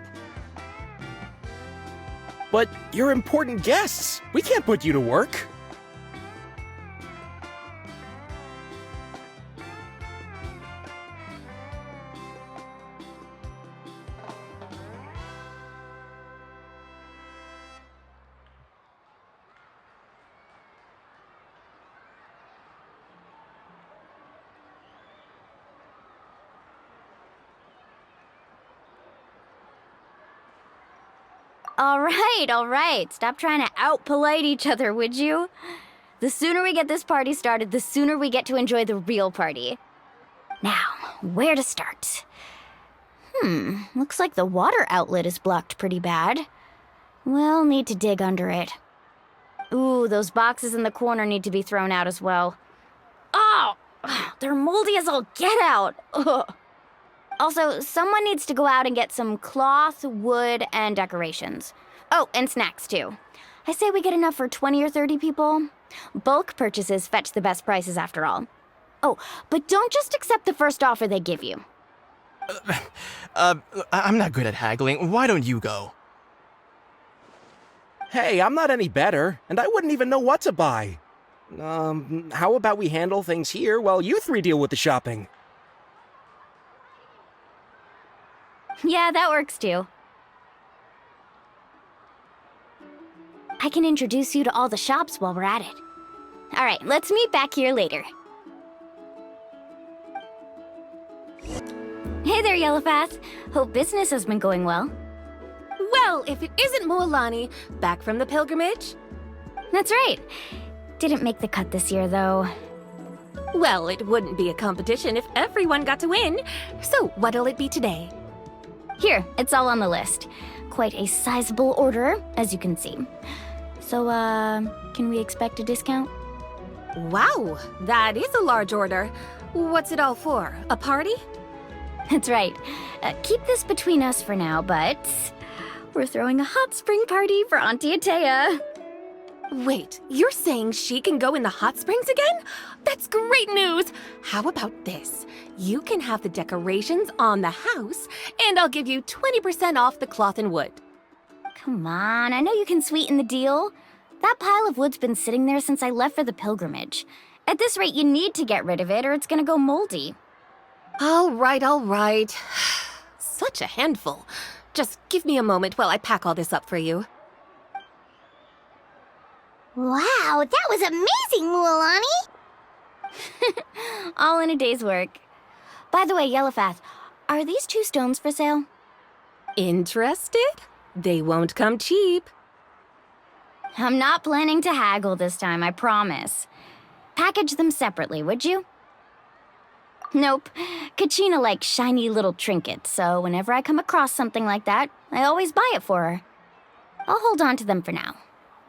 Q: But you're important guests. We can't put you to work.
K: All right. Stop trying to out-polite each other, would you? The sooner we get this party started, the sooner we get to enjoy the real party. Now, where to start? Looks like the water outlet is blocked pretty bad. We'll need to dig under it. Ooh, those boxes in the corner need to be thrown out as well. Oh! They're moldy as all get out! Ugh. Also, someone needs to go out and get some cloth, wood, and decorations. Oh, and snacks, too. I say we get enough for 20 or 30 people. Bulk purchases fetch the best prices after all. Oh, but don't just accept the first offer they give you.
S: I'm not good at haggling. Why don't you go?
Q: Hey, I'm not any better, and I wouldn't even know what to buy. How about we handle things here while you three deal with the shopping?
K: Yeah, that works too. I can introduce you to all the shops while we're at it. All right, let's meet back here later. Hey there, Yellowpath. Hope business has been going well.
O: Well, if it isn't Mualani, back from the pilgrimage?
K: That's right. Didn't make the cut this year, though.
O: Well, it wouldn't be a competition if everyone got to win. So, what'll it be today?
K: Here, it's all on the list. Quite a sizable order, as you can see. So, can we expect a discount?
O: Wow, that is a large order. What's it all for? A party?
K: That's right. Keep this between us for now, but we're throwing a hot spring party for Auntie Atea.
O: Wait, you're saying she can go in the hot springs again? That's great news! How about this? You can have the decorations on the house, and I'll give you 20% off the cloth and wood.
K: Come on, I know you can sweeten the deal. That pile of wood's been sitting there since I left for the pilgrimage. At this rate, you need to get rid of it or it's gonna go moldy.
O: All right. Such a handful. Just give me a moment while I pack all this up for you.
A: Wow, that was amazing, Mualani!
K: All in a day's work. By the way, Yellowfath, are these 2 stones for sale?
O: Interested? They won't come cheap.
K: I'm not planning to haggle this time, I promise. Package them separately, would you? Nope. Kachina likes shiny little trinkets, so whenever I come across something like that, I always buy it for her. I'll hold on to them for now.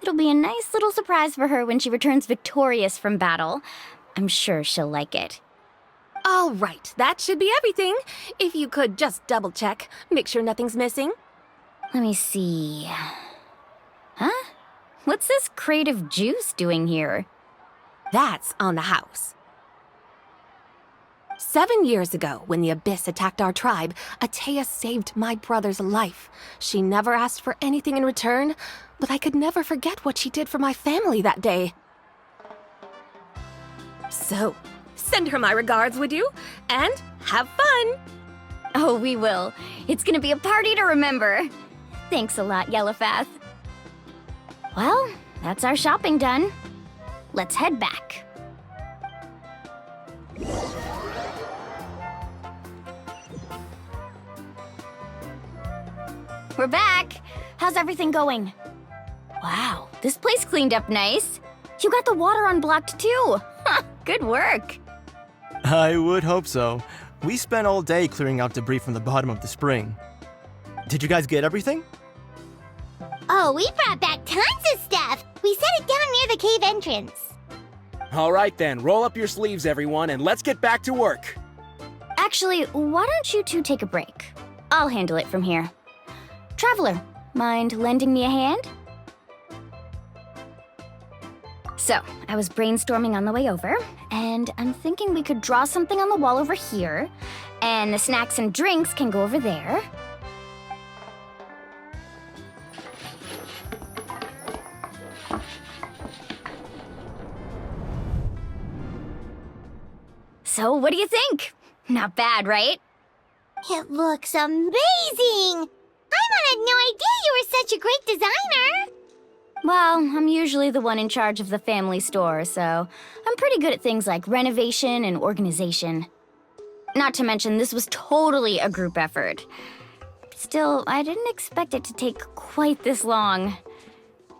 K: It'll be a nice little surprise for her when she returns victorious from battle. I'm sure she'll like it.
O: All right, that should be everything. If you could just double check, make sure nothing's missing.
K: Let me see. Huh? What's this crate of juice doing here?
O: That's on the house. 7 years ago, when the Abyss attacked our tribe, Atea saved my brother's life. She never asked for anything in return, but I could never forget what she did for my family that day. So, send her my regards, would you? And have fun!
K: Oh, we will. It's gonna be a party to remember. Thanks a lot, Yellowfath. Well, that's our shopping done. Let's head back. We're back! How's everything going? Wow, this place cleaned up nice. You got the water unblocked too. Good work.
S: I would hope so. We spent all day clearing out debris from the bottom of the spring. Did you guys get everything?
A: Oh, we brought back tons of stuff! We set it down near the cave entrance.
Q: All right then, roll up your sleeves, everyone, and let's get back to work.
K: Actually, why don't you 2 take a break? I'll handle it from here. Traveler, mind lending me a hand? So, I was brainstorming on the way over, and I'm thinking we could draw something on the wall over here, and the snacks and drinks can go over there. So, what do you think? Not bad, right?
A: It looks amazing! Paimon had no idea you were such a great designer!
K: Well, I'm usually the one in charge of the family store, so I'm pretty good at things like renovation and organization. Not to mention, this was totally a group effort. Still, I didn't expect it to take quite this long.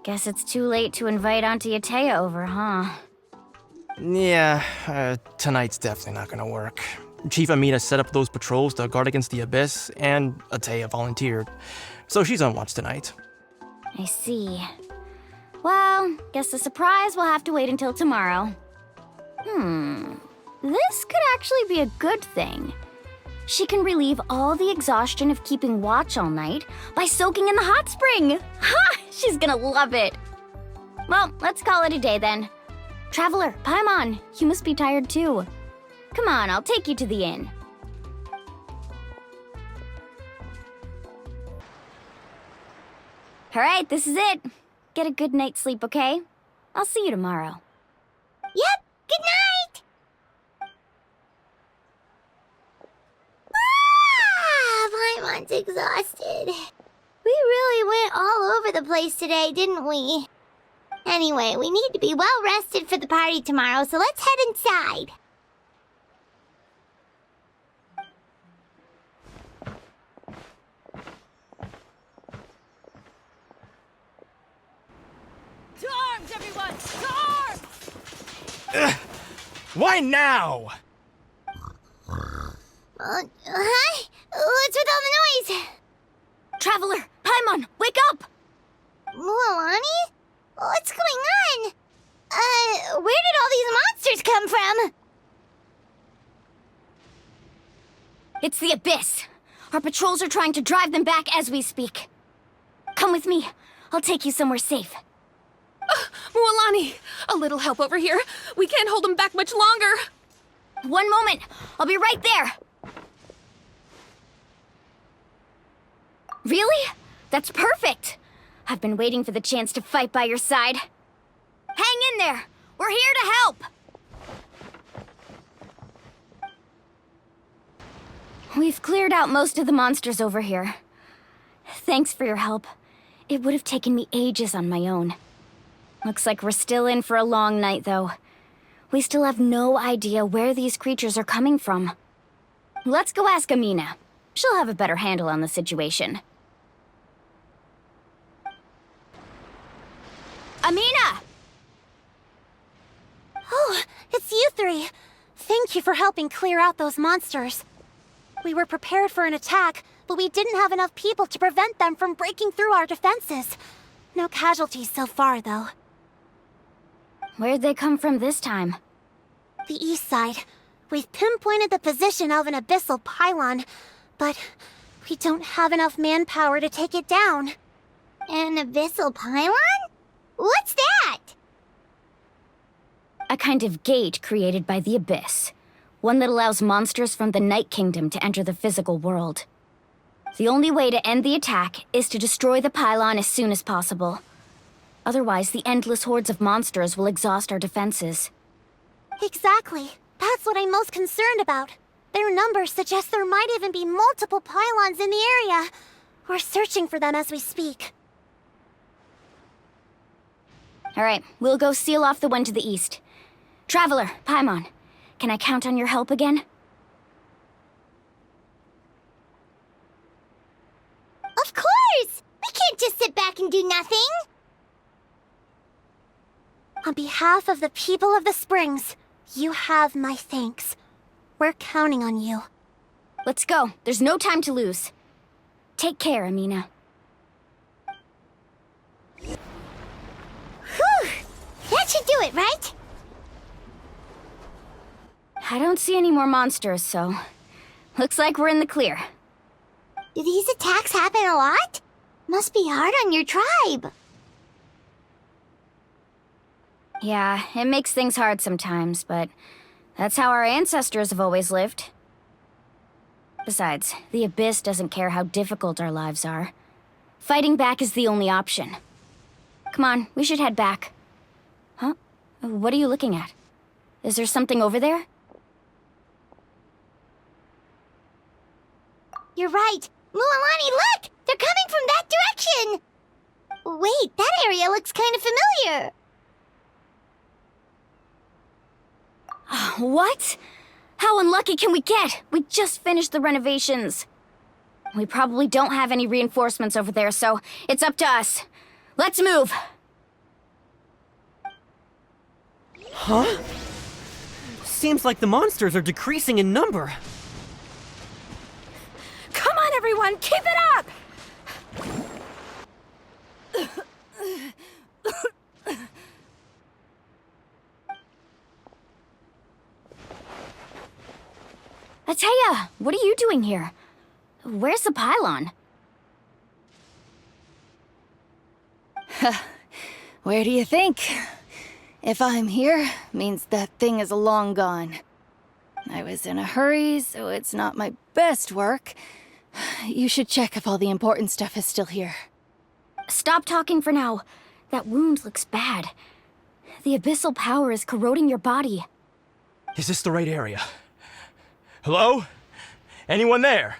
K: Guess it's too late to invite Auntie Atea over, huh?
S: Yeah, tonight's definitely not gonna work. Chief Amina set up those patrols to guard against the Abyss, and Atea volunteered. So she's on watch tonight.
K: I see. Well, guess the surprise will have to wait until tomorrow. This could actually be a good thing. She can relieve all the exhaustion of keeping watch all night by soaking in the hot spring. Ha! She's gonna love it. Well, let's call it a day then. Traveler, Paimon, you must be tired too. Come on, I'll take you to the inn. All right, this is it. Get a good night's sleep, okay? I'll see you tomorrow.
A: Yep, good night! Paimon's exhausted. We really went all over the place today, didn't we? Anyway, we need to be well rested for the party tomorrow, so let's head inside.
N: To arms, everyone! To arms!
S: Why now?
A: Hi? What's with all the noise?
K: Traveler, Paimon, wake up!
A: Mualani? What's going on? Where did all these monsters come from?
K: It's the Abyss. Our patrols are trying to drive them back as we speak. Come with me. I'll take you somewhere safe.
O: Mualani, a little help over here. We can't hold them back much longer.
K: One moment. I'll be right there. Really? That's perfect. I've been waiting for the chance to fight by your side. Hang in there. We're here to help. We've cleared out most of the monsters over here. Thanks for your help. It would have taken me ages on my own. Looks like we're still in for a long night, though. We still have no idea where these creatures are coming from. Let's go ask Amina. She'll have a better handle on the situation. Amina!
U: Oh, it's you three. Thank you for helping clear out those monsters. We were prepared for an attack, but we didn't have enough people to prevent them from breaking through our defenses. No casualties so far, though.
K: Where'd they come from this time?
U: The east side. We've pinpointed the position of an abyssal pylon, but we don't have enough manpower to take it down.
A: An abyssal pylon? What's that?
K: A kind of gate created by the Abyss. One that allows monsters from the Night Kingdom to enter the physical world. The only way to end the attack is to destroy the pylon as soon as possible. Otherwise, the endless hordes of monsters will exhaust our defenses.
U: Exactly. That's what I'm most concerned about. Their numbers suggest there might even be multiple pylons in the area. We're searching for them as we speak.
K: All right, we'll go seal off the one to the east. Traveler, Paimon, can I count on your help again?
A: Of course! We can't just sit back and do nothing!
U: On behalf of the people of the Springs, you have my thanks. We're counting on you.
K: Let's go. There's no time to lose. Take care, Amina.
A: Whew! That should do it, right?
K: I don't see any more monsters, so... looks like we're in the clear.
A: Do these attacks happen a lot? Must be hard on your tribe.
K: Yeah, it makes things hard sometimes, but that's how our ancestors have always lived. Besides, the Abyss doesn't care how difficult our lives are. Fighting back is the only option. Come on, we should head back. Huh? What are you looking at? Is there something over there?
A: You're right. Mualani, look! They're coming from that direction! Wait, that area looks kind of familiar.
K: What? How unlucky can we get? We just finished the renovations. We probably don't have any reinforcements over there, so it's up to us. Let's move!
F: Huh? Seems like the monsters are decreasing in number.
O: Come on, everyone, keep it up!
K: Ateya, what are you doing here? Where's the pylon?
V: Where do you think? If I'm here, means that thing is long gone. I was in a hurry, so it's not my best work. You should check if all the important stuff is still here.
K: Stop talking for now. That wound looks bad. The abyssal power is corroding your body.
S: Is this the right area? Hello? Anyone there?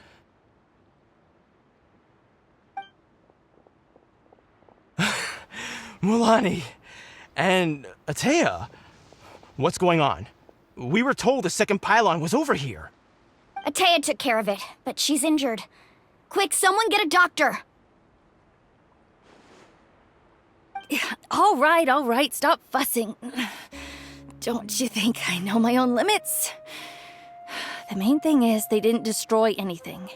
S: Mualani and Ateya, what's going on? We were told the second pylon was over here.
K: Ateya took care of it, but she's injured. Quick, someone get a doctor!
V: All right, stop fussing. Don't you think I know my own limits? The main thing is they didn't destroy anything.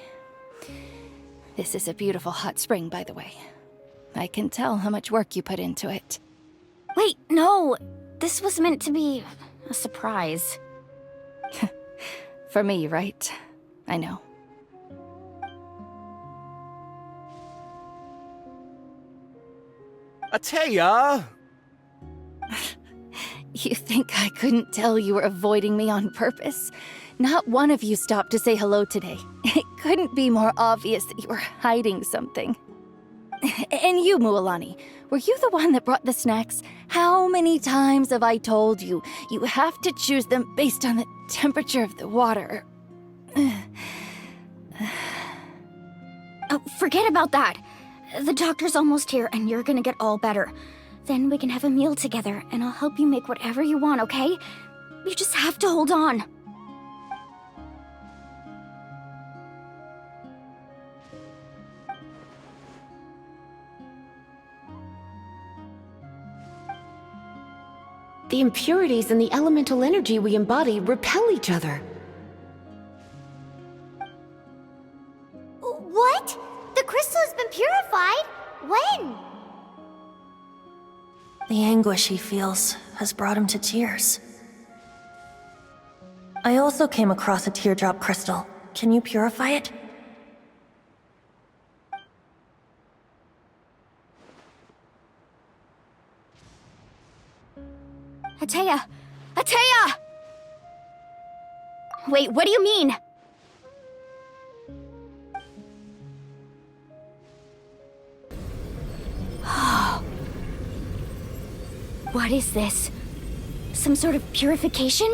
V: This is a beautiful hot spring, by the way. I can tell how much work you put into it.
K: Wait, no. This was meant to be a surprise.
V: For me, right? I know.
Q: Atea!
V: You think I couldn't tell you were avoiding me on purpose? Not one of you stopped to say hello today. It couldn't be more obvious that you were hiding something. And you, Mualani, were you the one that brought the snacks? How many times have I told you, you have to choose them based on the temperature of the water?
K: Oh, forget about that. The doctor's almost here and you're gonna get all better. Then we can have a meal together and I'll help you make whatever you want, okay? You just have to hold on.
O: The impurities and the elemental energy we embody repel each other.
A: What? The crystal has been purified? When?
D: The anguish he feels has brought him to tears. I also came across a teardrop crystal. Can you purify it?
K: Atea! Atea! Wait, what do you mean? What is this? Some sort of purification?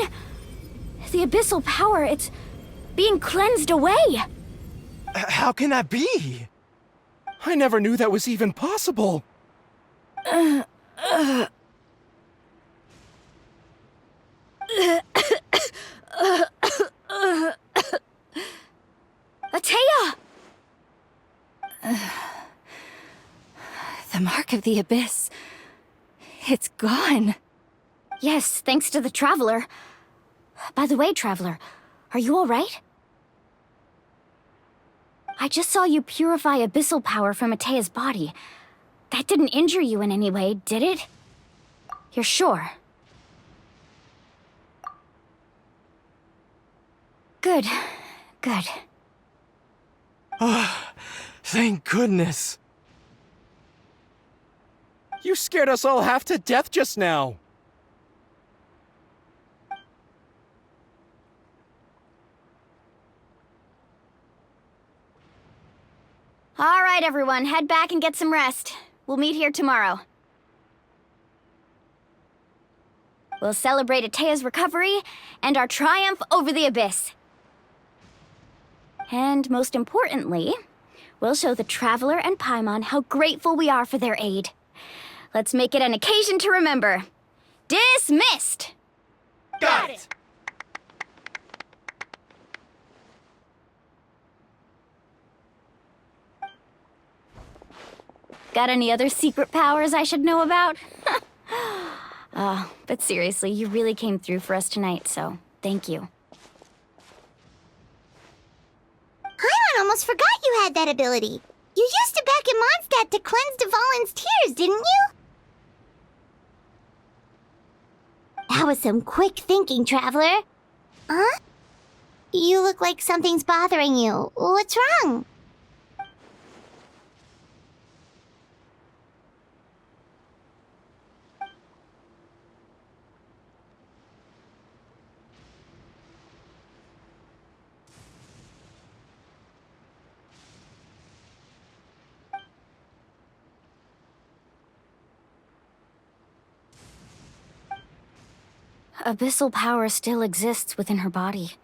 K: The abyssal power, it's being cleansed away!
Q: How can that be? I never knew that was even possible.
K: Atea!
V: The mark of the abyss. It's gone.
K: Yes, thanks to the Traveler. By the way, Traveler, are you alright? I just saw you purify abyssal power from Atea's body. That didn't injure you in any way, did it? You're sure? Good. Good.
Q: Thank goodness. You scared us all half to death just now.
K: All right, everyone, head back and get some rest. We'll meet here tomorrow. We'll celebrate Atea's recovery and our triumph over the abyss. And most importantly, we'll show the Traveler and Paimon how grateful we are for their aid. Let's make it an occasion to remember. Dismissed!
Q: Got it!
K: Got any other secret powers I should know about? But seriously, you really came through for us tonight, so thank you.
A: Paimon almost forgot you had that ability. You used it back in Mondstadt to cleanse Dvalin's tears, didn't you? That was some quick thinking, Traveler. Huh? You look like something's bothering you. What's wrong?
K: Abyssal power still exists within her body.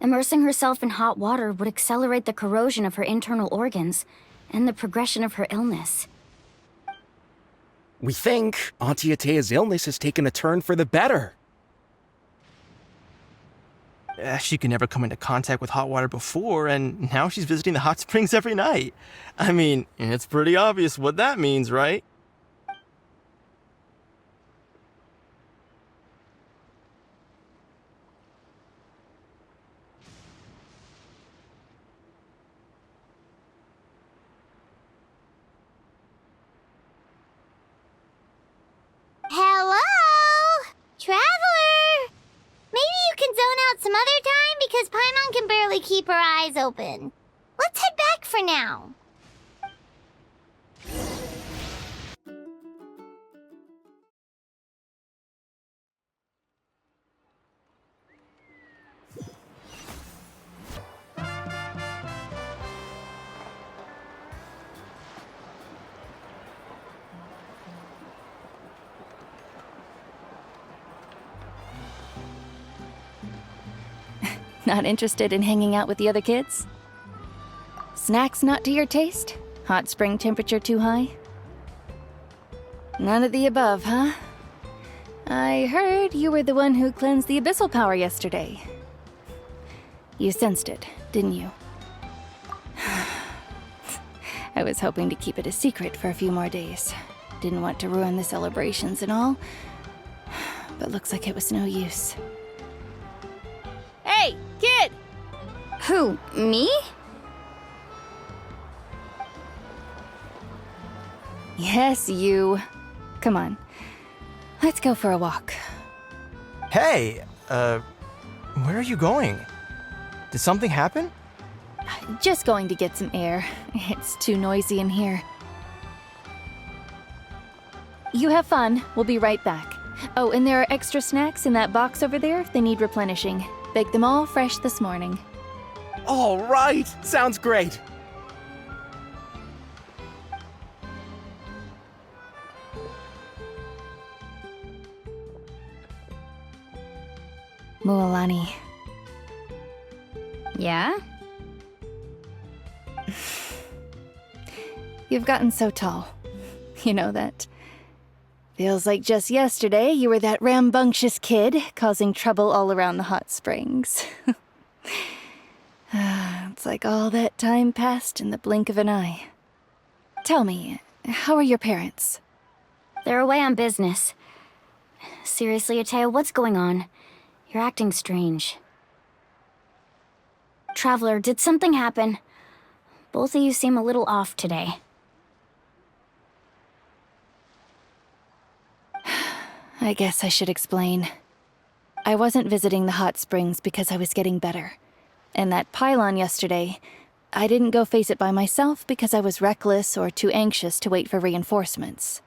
K: Immersing herself in hot water would accelerate the corrosion of her internal organs and the progression of her illness.
Q: We think Auntie Atea's illness has taken a turn for the better.
S: She could never come into contact with hot water before, and now she's visiting the hot springs every night. I mean, it's pretty obvious what that means, right?
A: keep our eyes open. Let's head back for now.
V: Not interested in hanging out with the other kids? Snacks not to your taste? Hot spring temperature too high? None of the above, huh? I heard you were the one who cleansed the abyssal power yesterday. You sensed it, didn't you? I was hoping to keep it a secret for a few more days. Didn't want to ruin the celebrations and all. But looks like it was no use.
K: Hey, kid! Who, me?
V: Yes, you. Come on. Let's go for a walk.
S: Hey, where are you going? Did something happen?
V: Just going to get some air. It's too noisy in here. You have fun. We'll be right back. Oh, and there are extra snacks in that box over there if they need replenishing. Baked them all fresh this morning.
Q: All right! Sounds great!
V: Mualani.
K: Yeah?
V: You've gotten so tall. You know that. Feels like just yesterday you were that rambunctious kid causing trouble all around the hot springs. It's like all that time passed in the blink of an eye. Tell me, how are your parents?
K: They're away on business. Seriously, Ateo, what's going on? You're acting strange. Traveler, did something happen? Both of you seem a little off today.
V: I guess I should explain. I wasn't visiting the hot springs because I was getting better. And that pylon yesterday, I didn't go face it by myself because I was reckless or too anxious to wait for reinforcements.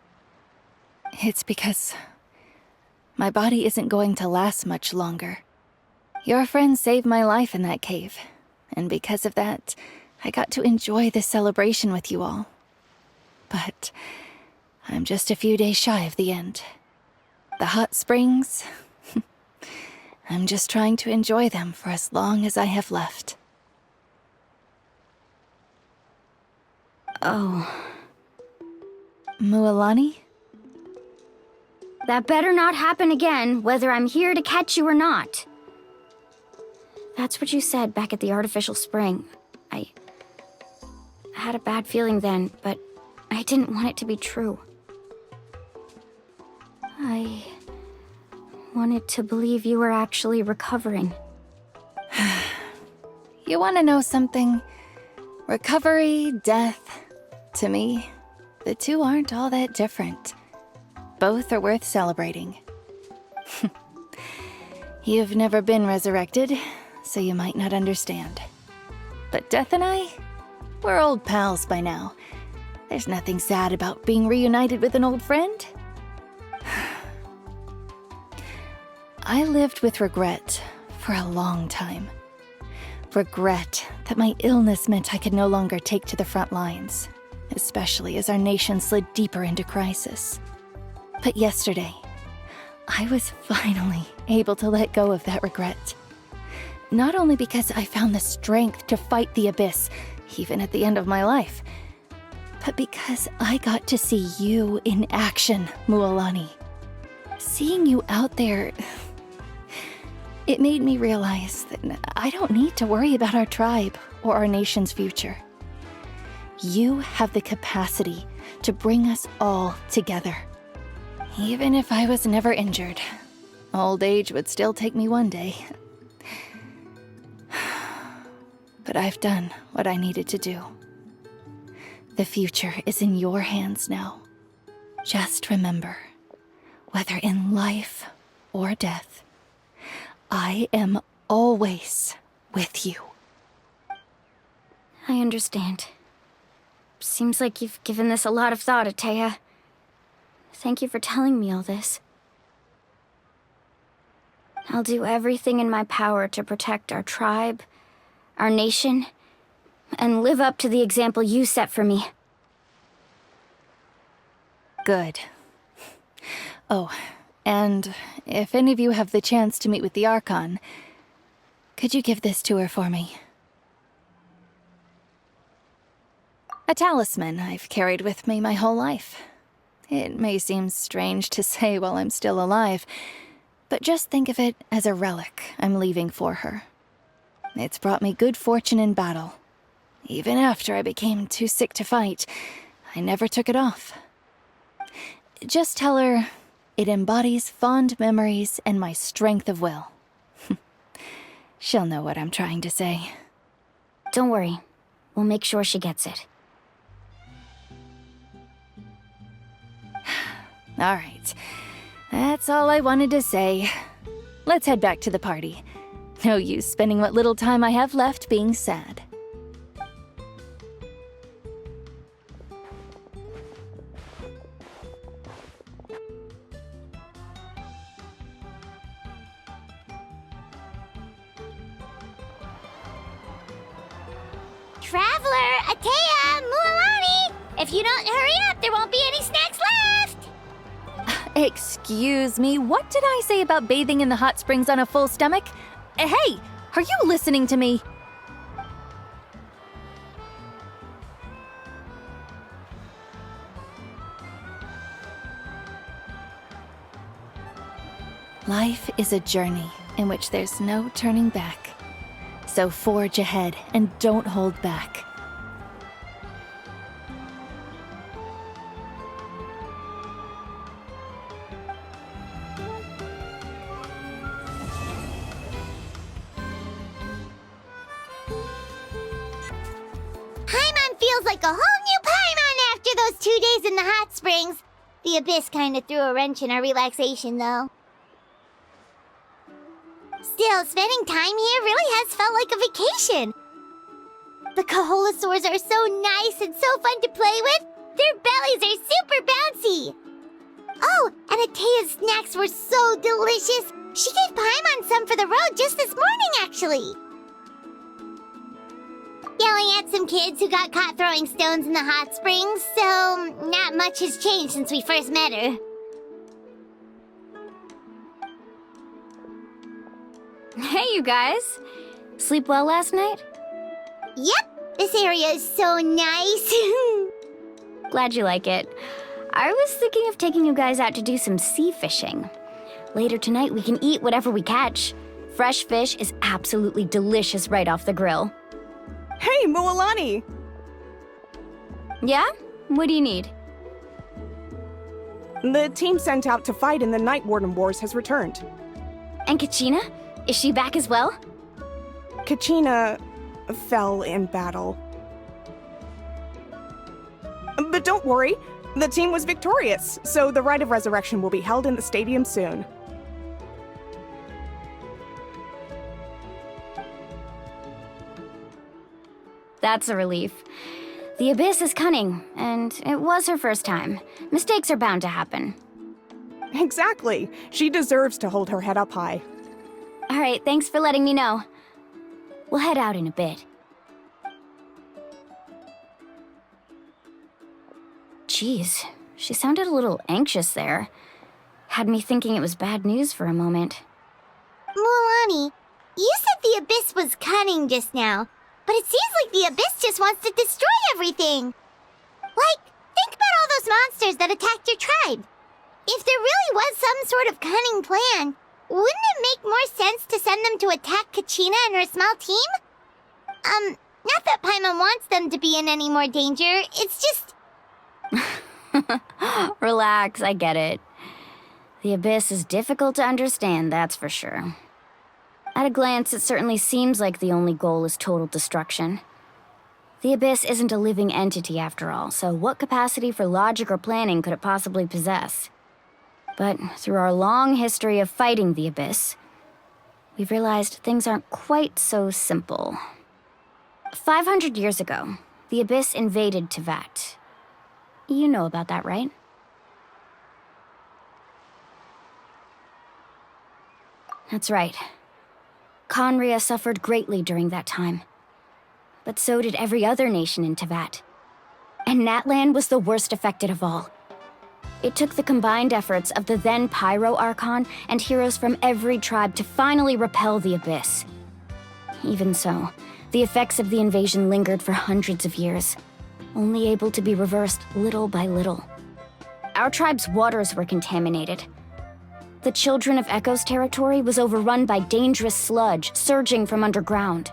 V: It's because my body isn't going to last much longer. Your friend saved my life in that cave, and because of that, I got to enjoy this celebration with you all. But I'm just a few days shy of the end. The hot springs, I'm just trying to enjoy them for as long as I have left.
K: Oh.
V: Mualani?
K: That better not happen again, whether I'm here to catch you or not. That's what you said back at the artificial spring. I had a bad feeling then, but I didn't want it to be true. I wanted to believe you were actually recovering.
V: You want to know something? Recovery, death, to me, the two aren't all that different. Both are worth celebrating. You've never been resurrected, so you might not understand. But Death and I, we're old pals by now. There's nothing sad about being reunited with an old friend. I lived with regret for a long time. Regret that my illness meant I could no longer take to the front lines, especially as our nation slid deeper into crisis. But yesterday, I was finally able to let go of that regret. Not only because I found the strength to fight the abyss, even at the end of my life, but because I got to see you in action, Mualani. Seeing you out there, it made me realize that I don't need to worry about our tribe or our nation's future. You have the capacity to bring us all together. Even if I was never injured, old age would still take me one day. But I've done what I needed to do. The future is in your hands now. Just remember, whether in life or death, I am always with you.
K: I understand. Seems like you've given this a lot of thought, Atea. Thank you for telling me all this. I'll do everything in my power to protect our tribe, our nation, and live up to the example you set for me.
V: Good. Oh, and if any of you have the chance to meet with the Archon, could you give this to her for me? A talisman I've carried with me my whole life. It may seem strange to say while I'm still alive, but just think of it as a relic I'm leaving for her. It's brought me good fortune in battle. Even after I became too sick to fight, I never took it off. Just tell her it embodies fond memories and my strength of will. She'll know what I'm trying to say.
K: Don't worry. We'll make sure she gets it.
V: All right. That's all I wanted to say. Let's head back to the party. No use spending what little time I have left being sad.
A: Traveler, Atea, Mualani! If you don't hurry up, there won't be any snacks left!
V: Excuse me, what did I say about bathing in the hot springs on a full stomach? Hey, are you listening to me? Life is a journey in which there's no turning back. So forge ahead and don't hold back.
A: Paimon feels like a whole new Paimon after those 2 days in the hot springs. The Abyss kinda threw a wrench in our relaxation, though. Still, spending time here really has felt like a vacation. The Kaholosaurs are so nice and so fun to play with. Their bellies are super bouncy. Oh, and Atea's snacks were so delicious. She gave Paimon some for the road just this morning, actually. Yelling at some kids who got caught throwing stones in the hot springs, so not much has changed since we first met her.
K: Hey, you guys. Sleep well last night?
A: Yep, this area is so nice.
K: Glad you like it. I was thinking of taking you guys out to do some sea fishing. Later tonight, we can eat whatever we catch. Fresh fish is absolutely delicious right off the grill.
L: Hey, Mualani!
K: Yeah? What do you need?
L: The team sent out to fight in the Night Warden Wars has returned.
K: And Kachina? Is she back as well?
L: Kachina fell in battle. But don't worry, the team was victorious, so the Rite of Resurrection will be held in the stadium soon.
K: That's a relief. The Abyss is cunning, and it was her first time. Mistakes are bound to happen.
L: Exactly. She deserves to hold her head up high.
K: All right, thanks for letting me know. We'll head out in a bit. Jeez, she sounded a little anxious there. Had me thinking it was bad news for a moment.
A: Mualani, you said the Abyss was cunning just now, but it seems like the Abyss just wants to destroy everything. Like, think about all those monsters that attacked your tribe. If there really was some sort of cunning plan, wouldn't it make more sense to send them to attack Kachina and her small team? Not that Paimon wants them to be in any more danger, it's just...
K: Relax, I get it. The Abyss is difficult to understand, that's for sure. At a glance, it certainly seems like the only goal is total destruction. The Abyss isn't a living entity after all, so what capacity for logic or planning could it possibly possess? But through our long history of fighting the Abyss, we've realized things aren't quite so simple. 500 years ago, the Abyss invaded Tevat. You know about that, right? That's right. Conria suffered greatly during that time. But so did every other nation in Tevat. And Natlan was the worst affected of all. It took the combined efforts of the then Pyro Archon and heroes from every tribe to finally repel the Abyss. Even so, the effects of the invasion lingered for hundreds of years, only able to be reversed little by little. Our tribe's waters were contaminated. The Children of Echo's territory was overrun by dangerous sludge surging from underground.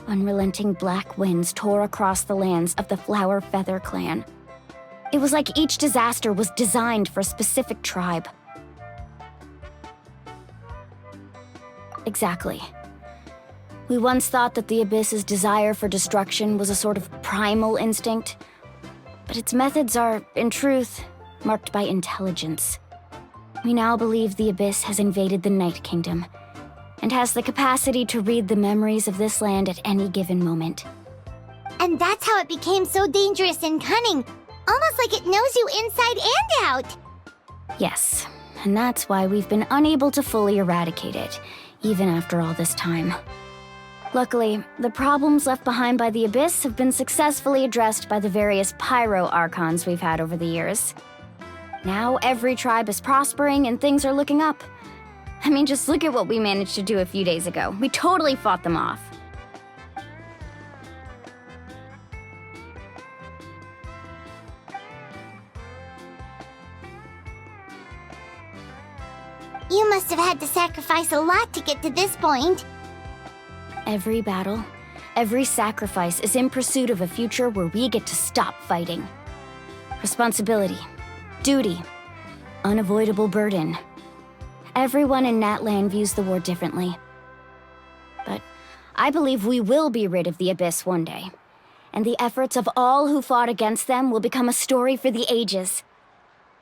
K: Unrelenting black winds tore across the lands of the Flower Feather clan. It was like each disaster was designed for a specific tribe. Exactly. We once thought that the Abyss's desire for destruction was a sort of primal instinct, but its methods are, in truth, marked by intelligence. We now believe the Abyss has invaded the Night Kingdom, and has the capacity to read the memories of this land at any given moment.
A: And that's how it became so dangerous and cunning, almost like it knows you inside and out.
K: Yes, and that's why we've been unable to fully eradicate it, even after all this time. Luckily, the problems left behind by the Abyss have been successfully addressed by the various Pyro Archons we've had over the years. Now every tribe is prospering and things are looking up. I mean, just look at what we managed to do a few days ago. We totally fought them off.
A: You must have had to sacrifice a lot to get to this point.
K: Every battle, every sacrifice is in pursuit of a future where we get to stop fighting. Responsibility, duty, unavoidable burden. Everyone in Natlan views the war differently. But I believe we will be rid of the Abyss one day, and the efforts of all who fought against them will become a story for the ages.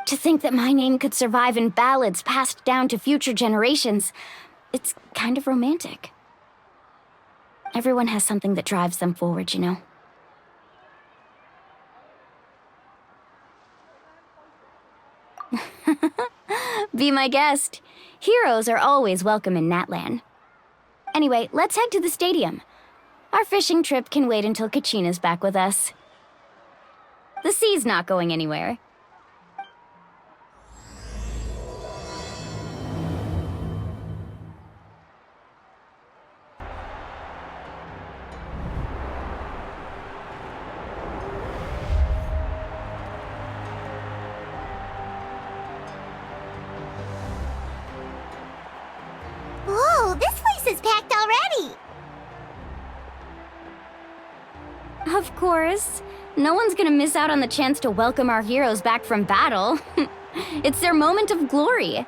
K: To think that my name could survive in ballads passed down to future generations, it's kind of romantic. Everyone has something that drives them forward, you know? Be my guest. Heroes are always welcome in Natlan. Anyway, let's head to the stadium. Our fishing trip can wait until Kachina's back with us. The sea's not going anywhere.
A: Whoa, this place is packed already!
K: Of course. No one's gonna miss out on the chance to welcome our heroes back from battle. It's their moment of glory.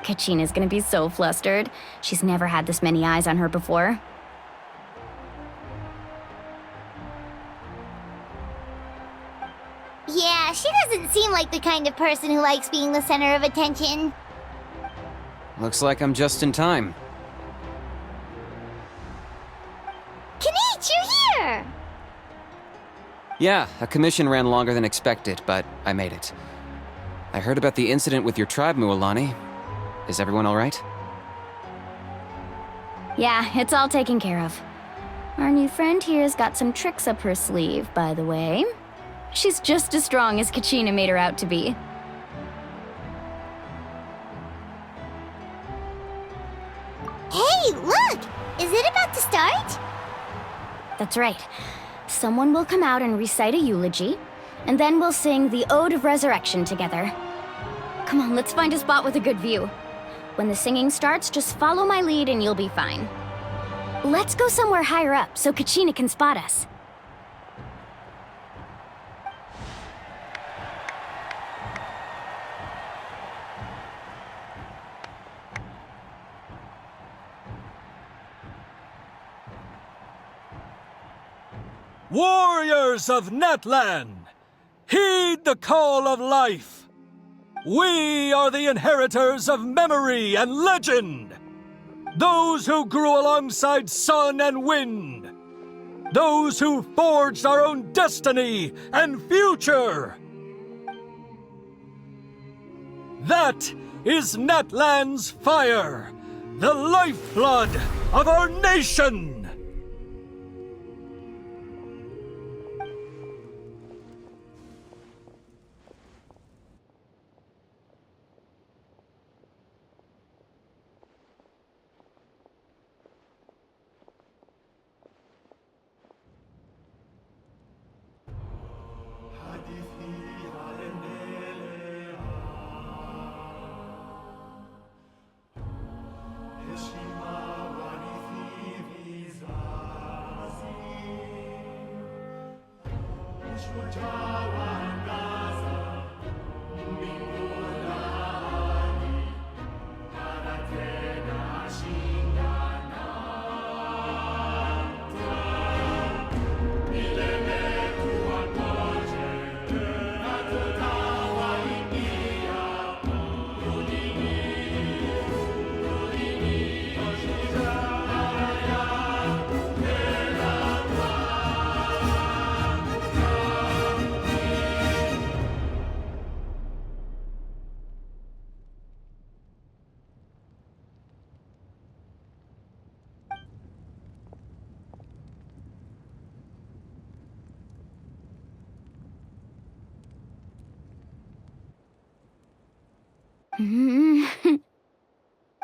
K: Kachina's gonna be so flustered. She's never had this many eyes on her before.
A: Yeah, she doesn't seem like the kind of person who likes being the center of attention.
E: Looks like I'm just in time.
A: Kanich, you're here!
E: Yeah, a commission ran longer than expected, but I made it. I heard about the incident with your tribe, Mualani. Is everyone all right?
K: Yeah, it's all taken care of. Our new friend here's got some tricks up her sleeve, by the way. She's just as strong as Kachina made her out to be.
A: Hey, look! Is it about to start?
K: That's right. Someone will come out and recite a eulogy, and then we'll sing the Ode of Resurrection together. Come on, let's find a spot with a good view. When the singing starts, just follow my lead and you'll be fine. Let's go somewhere higher up so Kachina can spot us.
T: Warriors of Natlan, heed the call of life. We are the inheritors of memory and legend. Those who grew alongside sun and wind. those who forged our own destiny and future. That is Natlan's fire, the lifeblood of our nation!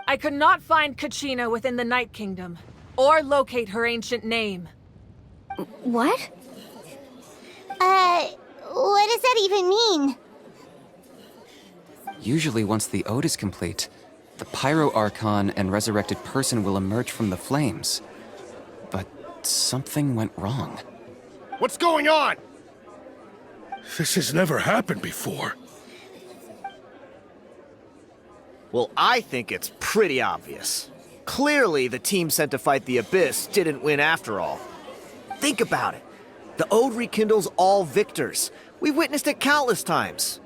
N: I could not find Kachina within the Night Kingdom, or locate her ancient name.
K: What?
A: What does that even mean?
E: Usually once the ode is complete, the Pyro Archon and resurrected person will emerge from the flames. But something went wrong.
R: What's going on? This has never happened before.
P: Well, I think it's pretty obvious. Clearly, the team sent to fight the Abyss didn't win after all. Think about it. The Ode rekindles all victors. We've witnessed it countless times.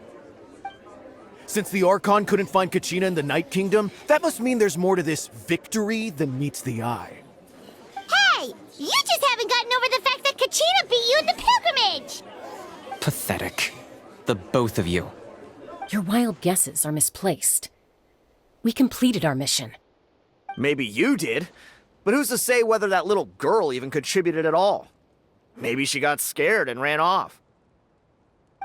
P: Since the Archon couldn't find Kachina in the Night Kingdom, that must mean there's more to this victory than meets the eye.
A: Hey! You just haven't gotten over the fact that Kachina beat you in the pilgrimage!
E: Pathetic. The both of you.
G: Your wild guesses are misplaced. We completed our mission.
P: Maybe you did, but who's to say whether that little girl even contributed at all? Maybe she got scared and ran off.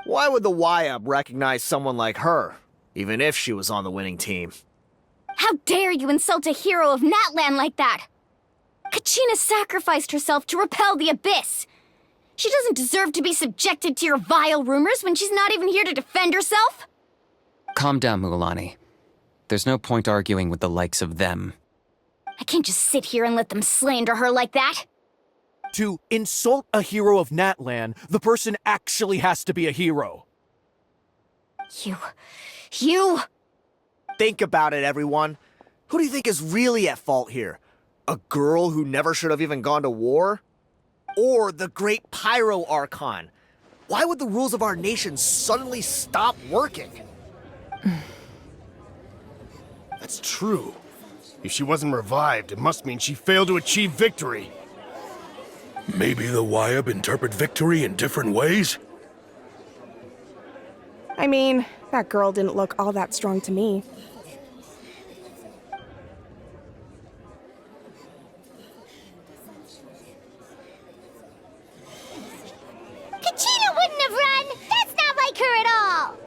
P: Why would the YUB recognize someone like her, even if she was on the winning team?
K: How dare you insult a hero of Natlan like that? Kachina sacrificed herself to repel the Abyss. She doesn't deserve to be subjected to your vile rumors when she's not even here to defend herself.
E: Calm down, Mualani. There's no point arguing with the likes of them.
K: I can't just sit here and let them slander her like that.
P: To insult a hero of Natlan, the person actually has to be a hero.
K: You...
P: Think about it, everyone. Who do you think is really at fault here? A girl who never should have even gone to war? Or the great Pyro Archon? Why would the rules of our nation suddenly stop working?
J: That's true. If she wasn't revived, it must mean she failed to achieve victory.
R: Maybe the YUB interpret victory in different ways?
L: I mean, that girl didn't look all that strong to me.
A: Kachina wouldn't have run! That's not like her at all!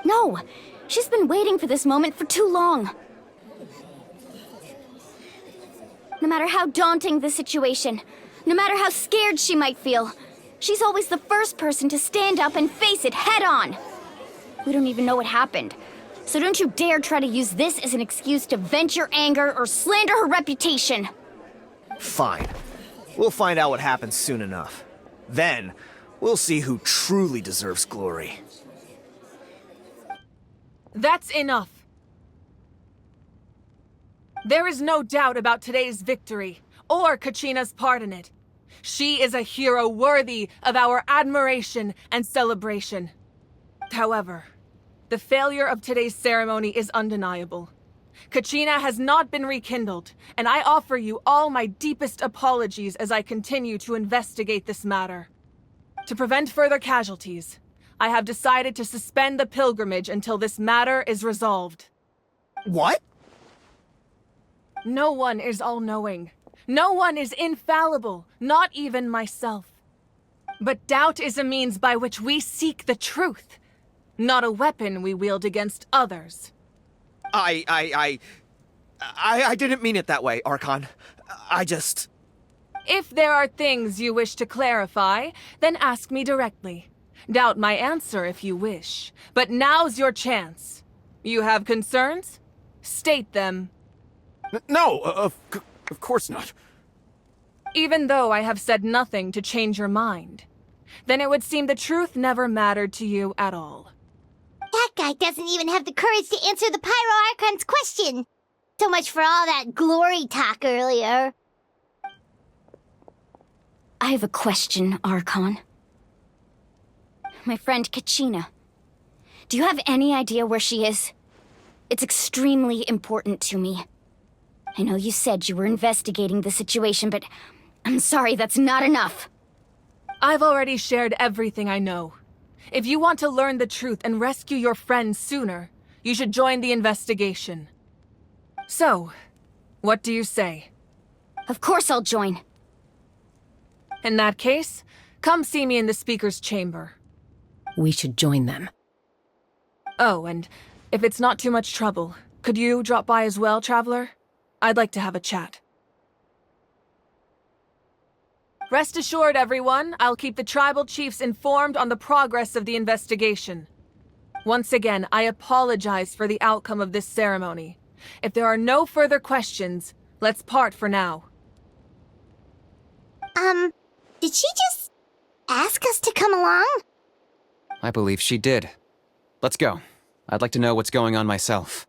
K: No, she's been waiting for this moment for too long. No matter how daunting the situation, no matter how scared she might feel, she's always the first person to stand up and face it head on. We don't even know what happened, so don't you dare try to use this as an excuse to vent your anger or slander her reputation.
P: Fine. We'll find out what happens soon enough. Then, we'll see who truly deserves glory.
N: That's enough. There is no doubt about today's victory, or Kachina's part in it. She is a hero worthy of our admiration and celebration. However, the failure of today's ceremony is undeniable. Kachina has not been rekindled, and I offer you all my deepest apologies as I continue to investigate this matter. To prevent further casualties, I have decided to suspend the pilgrimage until this matter is resolved.
P: What?
N: No one is all-knowing. No one is infallible, not even myself. But doubt is a means by which we seek the truth, not a weapon we wield against others.
P: I didn't mean it that way, Archon. I just...
N: If there are things you wish to clarify, then ask me directly. Doubt my answer if you wish. But now's your chance. You have concerns? State them.
Q: No, of course not.
N: Even though I have said nothing to change your mind, then it would seem the truth never mattered to you at all.
A: That guy doesn't even have the courage to answer the Pyro Archon's question. So much for all that glory talk earlier.
K: I have a question, Archon. My friend Kachina. Do you have any idea where she is? It's extremely important to me. I know you said you were investigating the situation, but I'm sorry, that's not enough.
N: I've already shared everything I know. If you want to learn the truth and rescue your friend sooner, you should join the investigation. So, what do you say?
K: Of course I'll join.
N: In that case, come see me in the speaker's chamber.
G: We should join them.
N: Oh, and if it's not too much trouble, could you drop by as well, Traveler? I'd like to have a chat. Rest assured, everyone, I'll keep the tribal chiefs informed on the progress of the investigation. Once again, I apologize for the outcome of this ceremony. If there are no further questions, let's part for now.
A: Did she just ask us to come along?
E: I believe she did. Let's go. I'd like to know what's going on myself.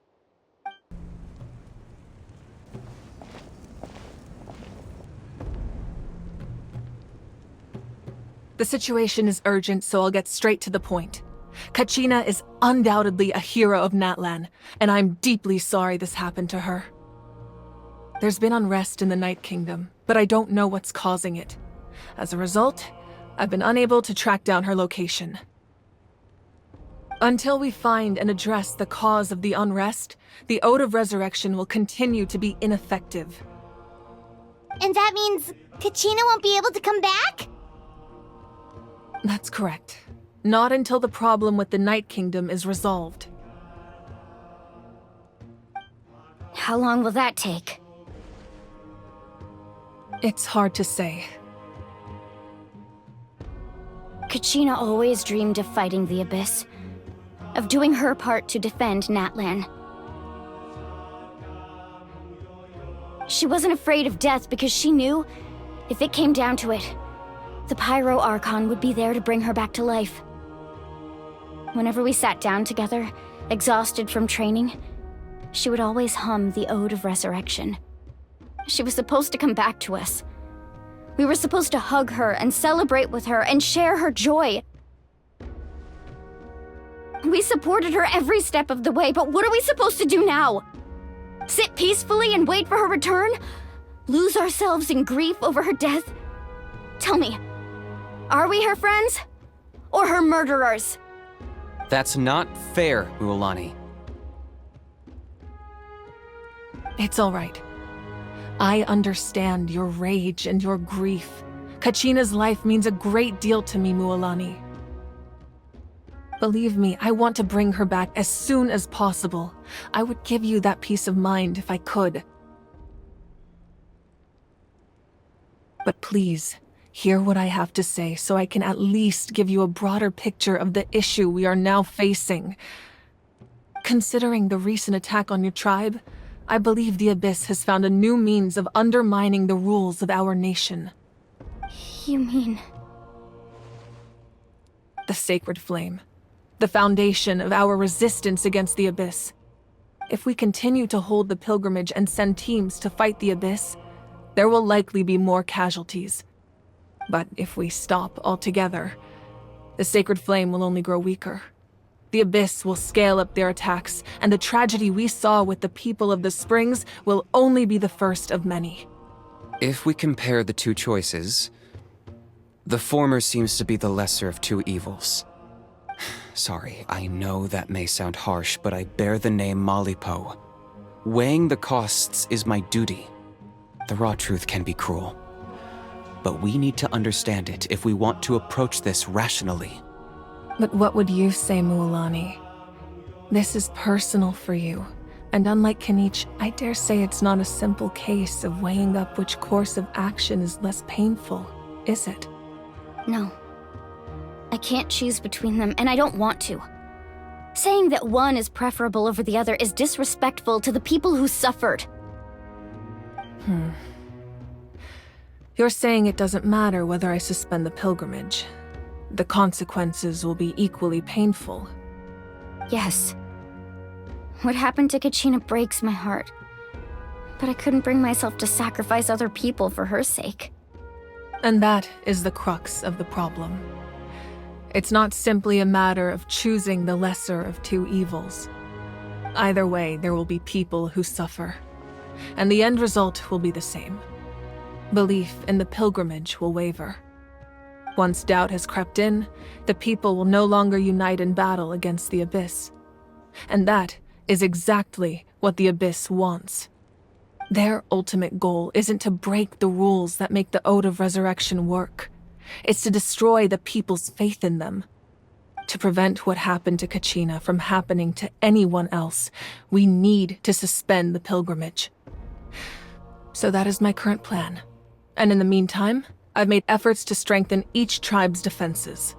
N: The situation is urgent, so I'll get straight to the point. Kachina is undoubtedly a hero of Natlan, and I'm deeply sorry this happened to her. There's been unrest in the Night Kingdom, but I don't know what's causing it. As a result, I've been unable to track down her location. Until we find and address the cause of the unrest, the Ode of Resurrection will continue to be ineffective.
A: And that means Kachina won't be able to come back?
N: That's correct. Not until the problem with the Night Kingdom is resolved.
K: How long will that take?
N: It's hard to say.
K: Kachina always dreamed of fighting the Abyss, of doing her part to defend Natlan. She wasn't afraid of death because she knew, if it came down to it, the Pyro Archon would be there to bring her back to life. Whenever we sat down together, exhausted from training, she would always hum the Ode of Resurrection. She was supposed to come back to us. We were supposed to hug her and celebrate with her and share her joy. We supported her every step of the way, but what are we supposed to do now? Sit peacefully and wait for her return? Lose ourselves in grief over her death? Tell me, are we her friends? Or her murderers?
E: That's not fair, Mualani.
N: It's all right. I understand your rage and your grief. Kachina's life means a great deal to me, Mualani. Believe me, I want to bring her back as soon as possible. I would give you that peace of mind if I could. But please, hear what I have to say so I can at least give you a broader picture of the issue we are now facing. Considering the recent attack on your tribe, I believe the Abyss has found a new means of undermining the rules of our nation.
K: You mean...
N: The Sacred Flame. The foundation of our resistance against the Abyss. If we continue to hold the pilgrimage and send teams to fight the Abyss, there will likely be more casualties. But if we stop altogether, the Sacred Flame will only grow weaker. The Abyss will scale up their attacks, and the tragedy we saw with the people of the Springs will only be the first of many.
E: If we compare the two choices, the former seems to be the lesser of two evils. Sorry, I know that may sound harsh, but I bear the name Malipo. Weighing the costs is my duty. The raw truth can be cruel, but we need to understand it if we want to approach this rationally.
N: But what would you say, Mualani? This is personal for you, and unlike Kanich, I dare say it's not a simple case of weighing up which course of action is less painful, is it?
K: No. I can't choose between them, and I don't want to. Saying that one is preferable over the other is disrespectful to the people who suffered.
N: You're saying it doesn't matter whether I suspend the pilgrimage. The consequences will be equally painful.
K: Yes. What happened to Kachina breaks my heart. But I couldn't bring myself to sacrifice other people for her sake.
N: And that is the crux of the problem. It's not simply a matter of choosing the lesser of two evils. Either way, there will be people who suffer, and the end result will be the same. Belief in the pilgrimage will waver. Once doubt has crept in, the people will no longer unite in battle against the Abyss. And that is exactly what the Abyss wants. Their ultimate goal isn't to break the rules that make the Ode of Resurrection work. It's to destroy the people's faith in them. To prevent what happened to Kachina from happening to anyone else, we need to suspend the pilgrimage. So that is my current plan. And in the meantime, I've made efforts to strengthen each tribe's defenses.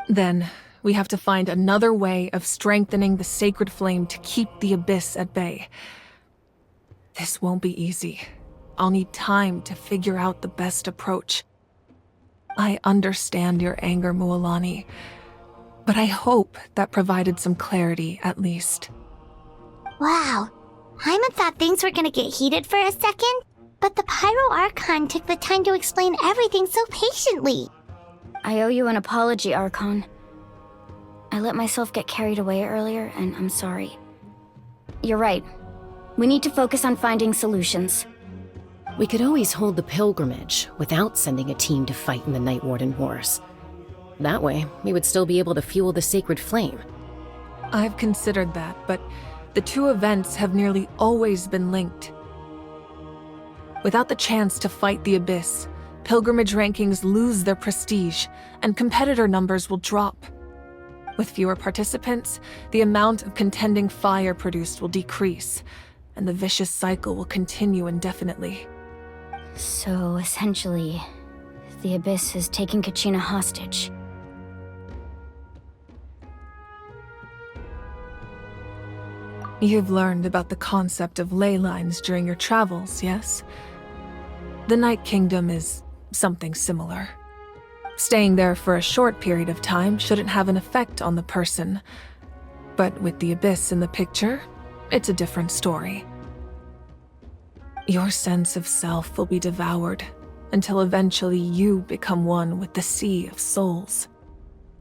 N: Then, we have to find another way of strengthening the sacred flame to keep the Abyss at bay. This won't be easy. I'll need time to figure out the best approach. I understand your anger, Mualani, but I hope that provided some clarity at least.
A: Wow. Hyman thought things were gonna get heated for a second, but the Pyro Archon took the time to explain everything so patiently.
K: I owe you an apology, Archon. I let myself get carried away earlier, and I'm sorry. You're right. We need to focus on finding solutions.
G: We could always hold the pilgrimage without sending a team to fight in the Night Warden Wars. That way, we would still be able to fuel the sacred flame.
N: I've considered that, but the two events have nearly always been linked. Without the chance to fight the Abyss, pilgrimage rankings lose their prestige, and competitor numbers will drop. With fewer participants, the amount of contending fire produced will decrease, and the vicious cycle will continue indefinitely.
K: So, essentially, the Abyss is taking Kachina hostage.
N: You've learned about the concept of ley lines during your travels, yes? The Night Kingdom is something similar. Staying there for a short period of time shouldn't have an effect on the person. But with the Abyss in the picture, it's a different story. Your sense of self will be devoured until eventually you become one with the sea of souls.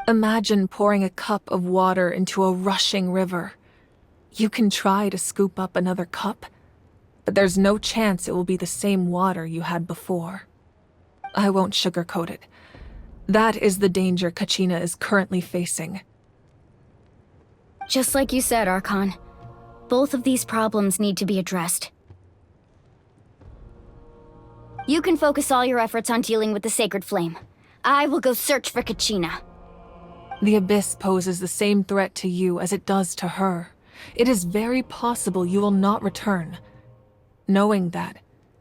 N: Imagine pouring a cup of water into a rushing river. You can try to scoop up another cup, but there's no chance it will be the same water you had before. I won't sugarcoat it. That is the danger Kachina is currently facing.
K: Just like you said, Archon. Both of these problems need to be addressed. You can focus all your efforts on dealing with the sacred flame. I will go search for Kachina.
N: The Abyss poses the same threat to you as it does to her. It is very possible you will not return. Knowing that,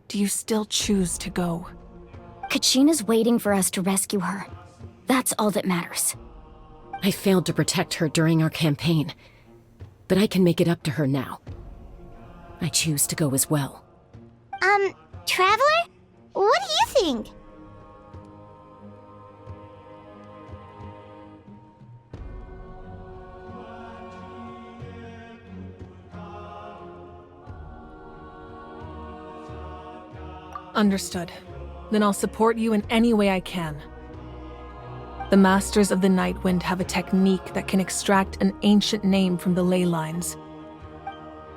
N: do you still choose to go?
K: Kachina's waiting for us to rescue her. That's all that matters.
G: I failed to protect her during our campaign, but I can make it up to her now. I choose to go as well.
A: Traveler? What do you think?
N: Understood. Then I'll support you in any way I can. The Masters of the Nightwind have a technique that can extract an ancient name from the ley lines.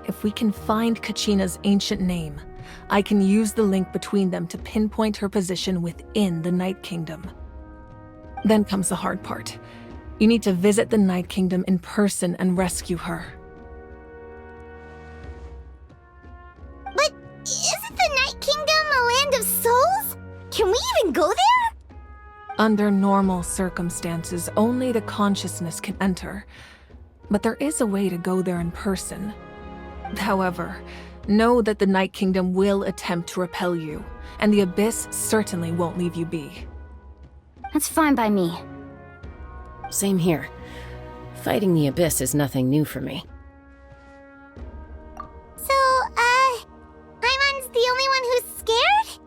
N: If we can find Kachina's ancient name, I can use the link between them to pinpoint her position within the Night Kingdom. Then comes the hard part. You need to visit the Night Kingdom in person and rescue her.
A: But isn't the Night Kingdom a land of souls? Can we even go there?
N: Under normal circumstances, only the consciousness can enter. But there is a way to go there in person. However, know that the Night Kingdom will attempt to repel you, and the Abyss certainly won't leave you be.
K: That's fine by me.
G: Same here. Fighting the Abyss is nothing new for me.
A: So, Paimon's the only one who's scared?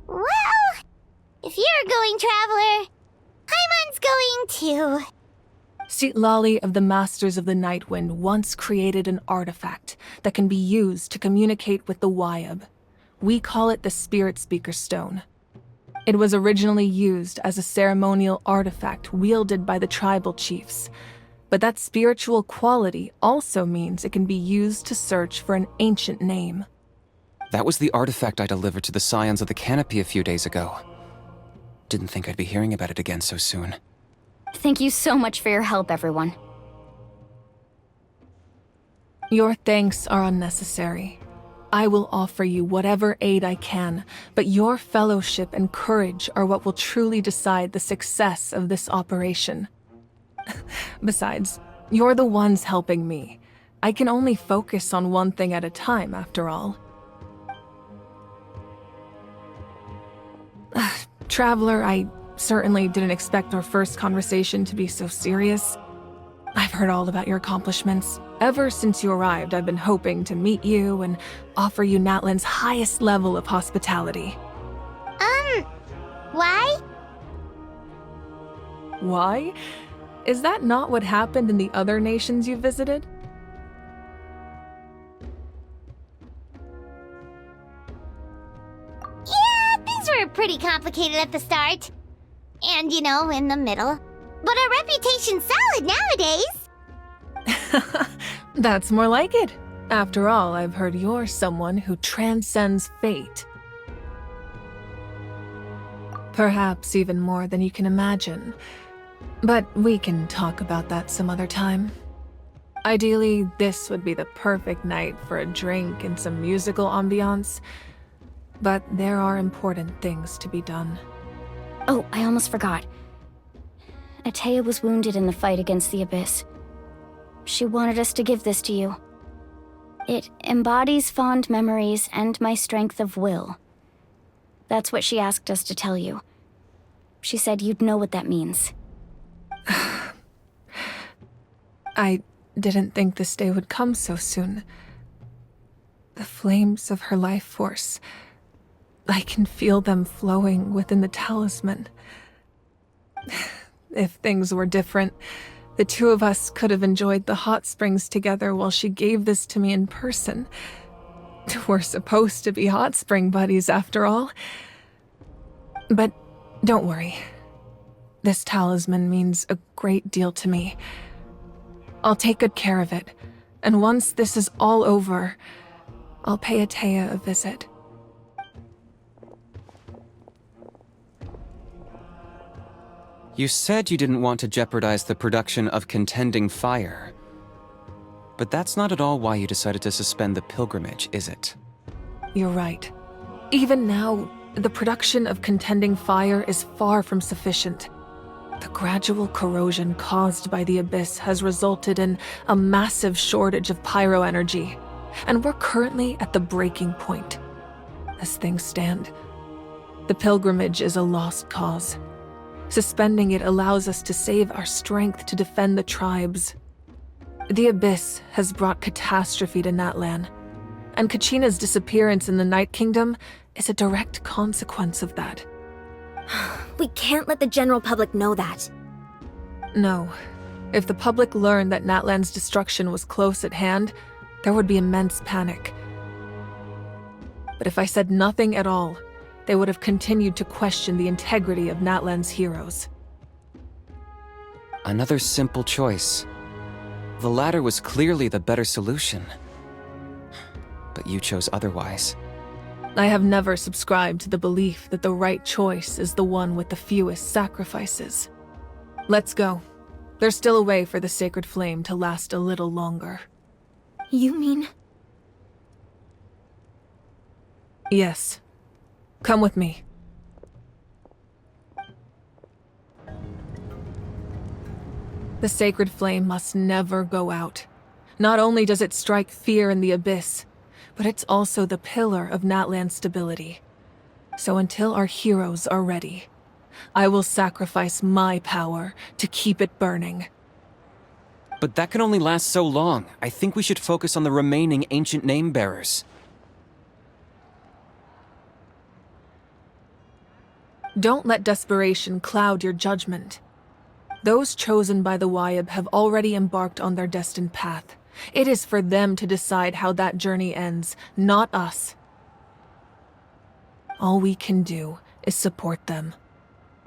A: Well, if you're going, Traveler, Paimon's going too.
N: Citlali of the Masters of the Nightwind once created an artifact that can be used to communicate with the Wyab. We call it the Spirit Speaker Stone. It was originally used as a ceremonial artifact wielded by the tribal chiefs, but that spiritual quality also means it can be used to search for an ancient name.
E: That was the artifact I delivered to the Scions of the Canopy a few days ago. Didn't think I'd be hearing about it again so soon.
K: Thank you so much for your help, everyone.
N: Your thanks are unnecessary. I will offer you whatever aid I can, but your fellowship and courage are what will truly decide the success of this operation. Besides, you're the ones helping me. I can only focus on one thing at a time, after all. Traveler, I certainly didn't expect our first conversation to be so serious. I've heard all about your accomplishments. Ever since you arrived, I've been hoping to meet you and offer you Natlan's highest level of hospitality.
A: Why?
N: Why? Is that not what happened in the other nations you visited?
A: Yeah, things were pretty complicated at the start. And, in the middle. But our reputation's solid nowadays.
N: That's more like it. After all, I've heard you're someone who transcends fate. Perhaps even more than you can imagine. But we can talk about that some other time. Ideally, this would be the perfect night for a drink and some musical ambiance. But there are important things to be done.
K: Oh, I almost forgot. Atea was wounded in the fight against the Abyss. She wanted us to give this to you. It embodies fond memories and my strength of will. That's what she asked us to tell you. She said you'd know what that means.
N: I didn't think this day would come so soon. The flames of her life force. I can feel them flowing within the talisman. If things were different, the two of us could have enjoyed the hot springs together while she gave this to me in person. We're supposed to be hot spring buddies after all. But don't worry. This talisman means a great deal to me. I'll take good care of it, and once this is all over, I'll pay Atea a visit.
E: You said you didn't want to jeopardize the production of Contending Fire. But that's not at all why you decided to suspend the pilgrimage, is it?
N: You're right. Even now, the production of Contending Fire is far from sufficient. The gradual corrosion caused by the Abyss has resulted in a massive shortage of pyro energy, and we're currently at the breaking point. As things stand, the pilgrimage is a lost cause. Suspending it allows us to save our strength to defend the tribes. The Abyss has brought catastrophe to Natlan, and Kachina's disappearance in the Night Kingdom is a direct consequence of that.
U: We can't let the general public know that.
N: No. If the public learned that Natlan's destruction was close at hand, there would be immense panic. But if I said nothing at all, they would have continued to question the integrity of Natlan's heroes.
E: Another simple choice. The latter was clearly the better solution. But you chose otherwise.
N: I have never subscribed to the belief that the right choice is the one with the fewest sacrifices. Let's go. There's still a way for the sacred flame to last a little longer.
K: You mean?
N: Yes. Come with me. The sacred flame must never go out. Not only does it strike fear in the abyss, but it's also the pillar of Natlan's stability. So until our heroes are ready, I will sacrifice my power to keep it burning.
E: But that can only last so long. I think we should focus on the remaining ancient name-bearers.
N: Don't let desperation cloud your judgment. Those chosen by the Wyab have already embarked on their destined path. It is for them to decide how that journey ends, not us. All we can do is support them.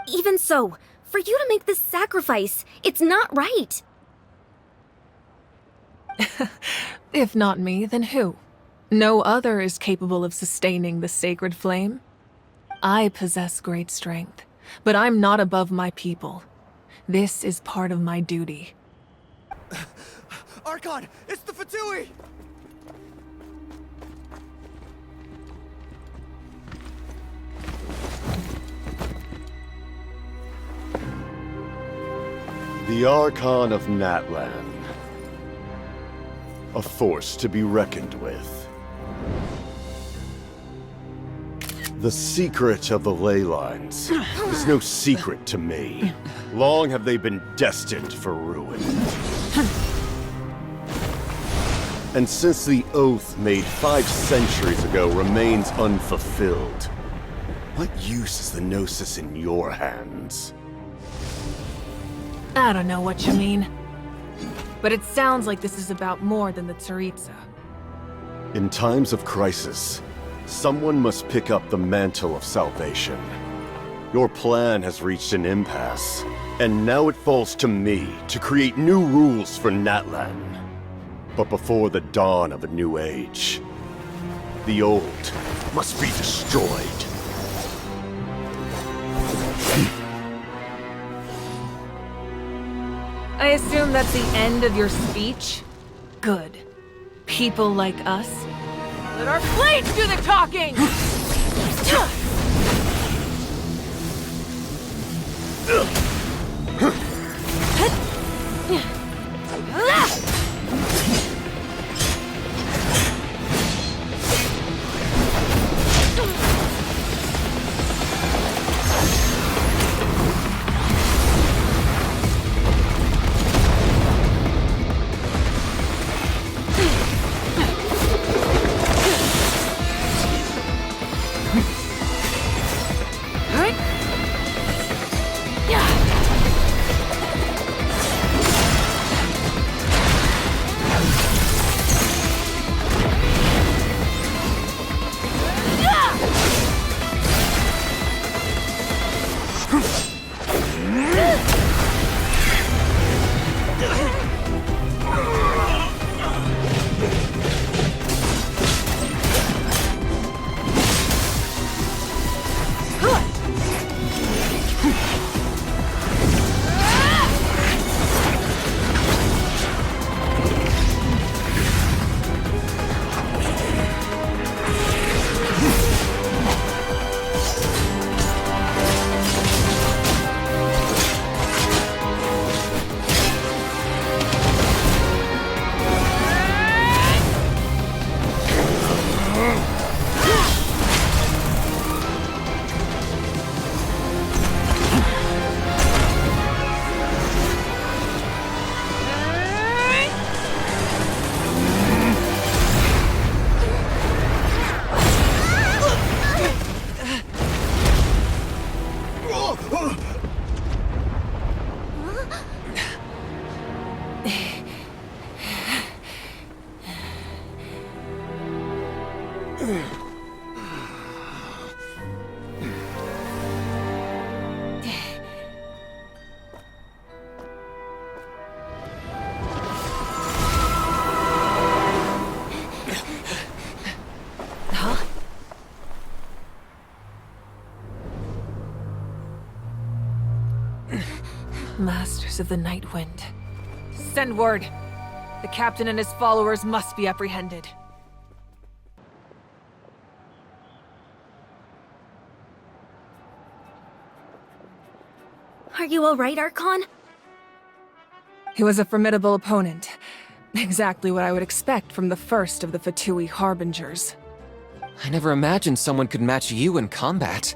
K: Even so, for you to make this sacrifice, it's not right.
N: If not me, then who? No other is capable of sustaining the sacred flame. I possess great strength, but I'm not above my people. This is part of my duty.
P: Archon, it's the Fatui!
J: The Archon of Natlan. A force to be reckoned with. The secret of the ley lines is no secret to me. Long have they been destined for ruin. And since the oath made 5 centuries ago remains unfulfilled, what use is the Gnosis in your hands?
N: I don't know what you mean. But it sounds like this is about more than the Tsaritsa.
J: In times of crisis, someone must pick up the mantle of salvation. Your plan has reached an impasse, and now it falls to me to create new rules for Natlan. But before the dawn of a new age, the old must be destroyed.
N: I assume that's the end of your speech? Good. People like us. Let our blades do the talking! Masters of the Night Wind. Send word. The captain and his followers must be apprehended.
C: Are you alright, Archon?
N: He was a formidable opponent. Exactly what I would expect from the first of the Fatui Harbingers.
E: I never imagined someone could match you in combat.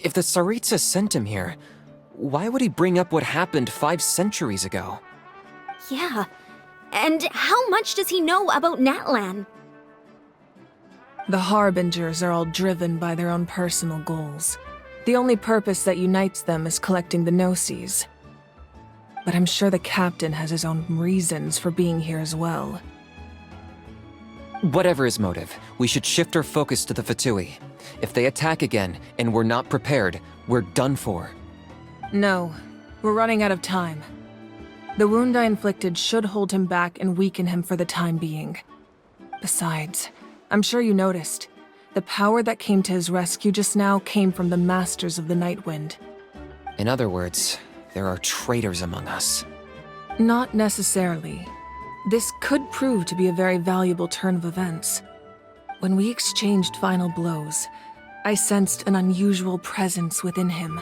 E: If the Tsaritsa sent him here, why would he bring up what happened 5 centuries ago?
C: Yeah. And how much does he know about Natlan?
N: The Harbingers are all driven by their own personal goals. The only purpose that unites them is collecting the Gnosis. But I'm sure the captain has his own reasons for being here as well.
E: Whatever his motive, we should shift our focus to the Fatui. If they attack again, and we're not prepared, we're done for.
N: No, we're running out of time. The wound I inflicted should hold him back and weaken him for the time being. Besides, I'm sure you noticed, the power that came to his rescue just now came from the Masters of the Night Wind.
E: In other words, there are traitors among us.
N: Not necessarily. This could prove to be a very valuable turn of events. When we exchanged final blows, I sensed an unusual presence within him.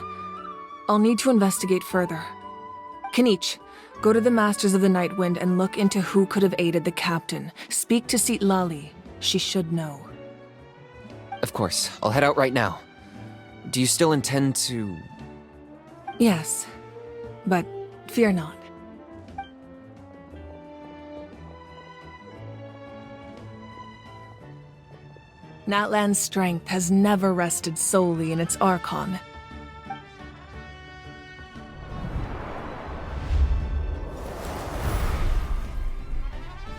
N: I'll need to investigate further. Kinich, go to the Masters of the Night Wind and look into who could have aided the captain. Speak to Sitlali. She should know.
E: Of course, I'll head out right now. Do you still intend to...
N: Yes, but fear not. Natlan's strength has never rested solely in its Archon.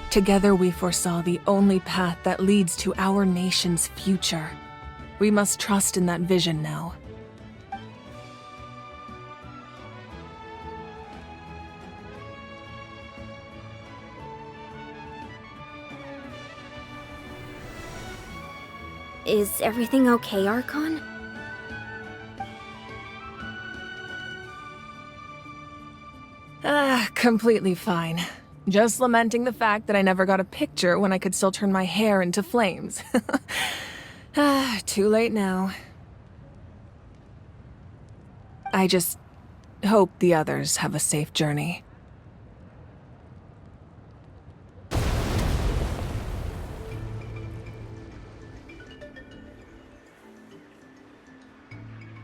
N: Together we foresaw the only path that leads to our nation's future. We must trust in that vision now.
C: Is everything okay, Archon?
N: Completely fine. Just lamenting the fact that I never got a picture when I could still turn my hair into flames. Too late now. I just hope the others have a safe journey.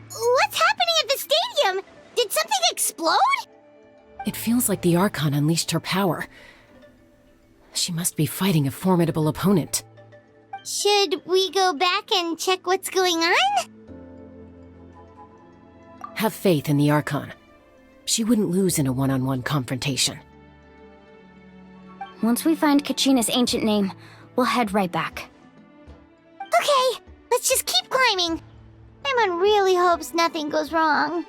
A: What's happening at the stadium? Did something explode?
G: It feels like the Archon unleashed her power. She must be fighting a formidable opponent.
A: Should we go back and check what's going on?
G: Have faith in the Archon. She wouldn't lose in a one-on-one confrontation.
K: Once we find Kachina's ancient name, we'll head right back.
A: Okay, let's just keep climbing. Paimon really hopes nothing goes wrong.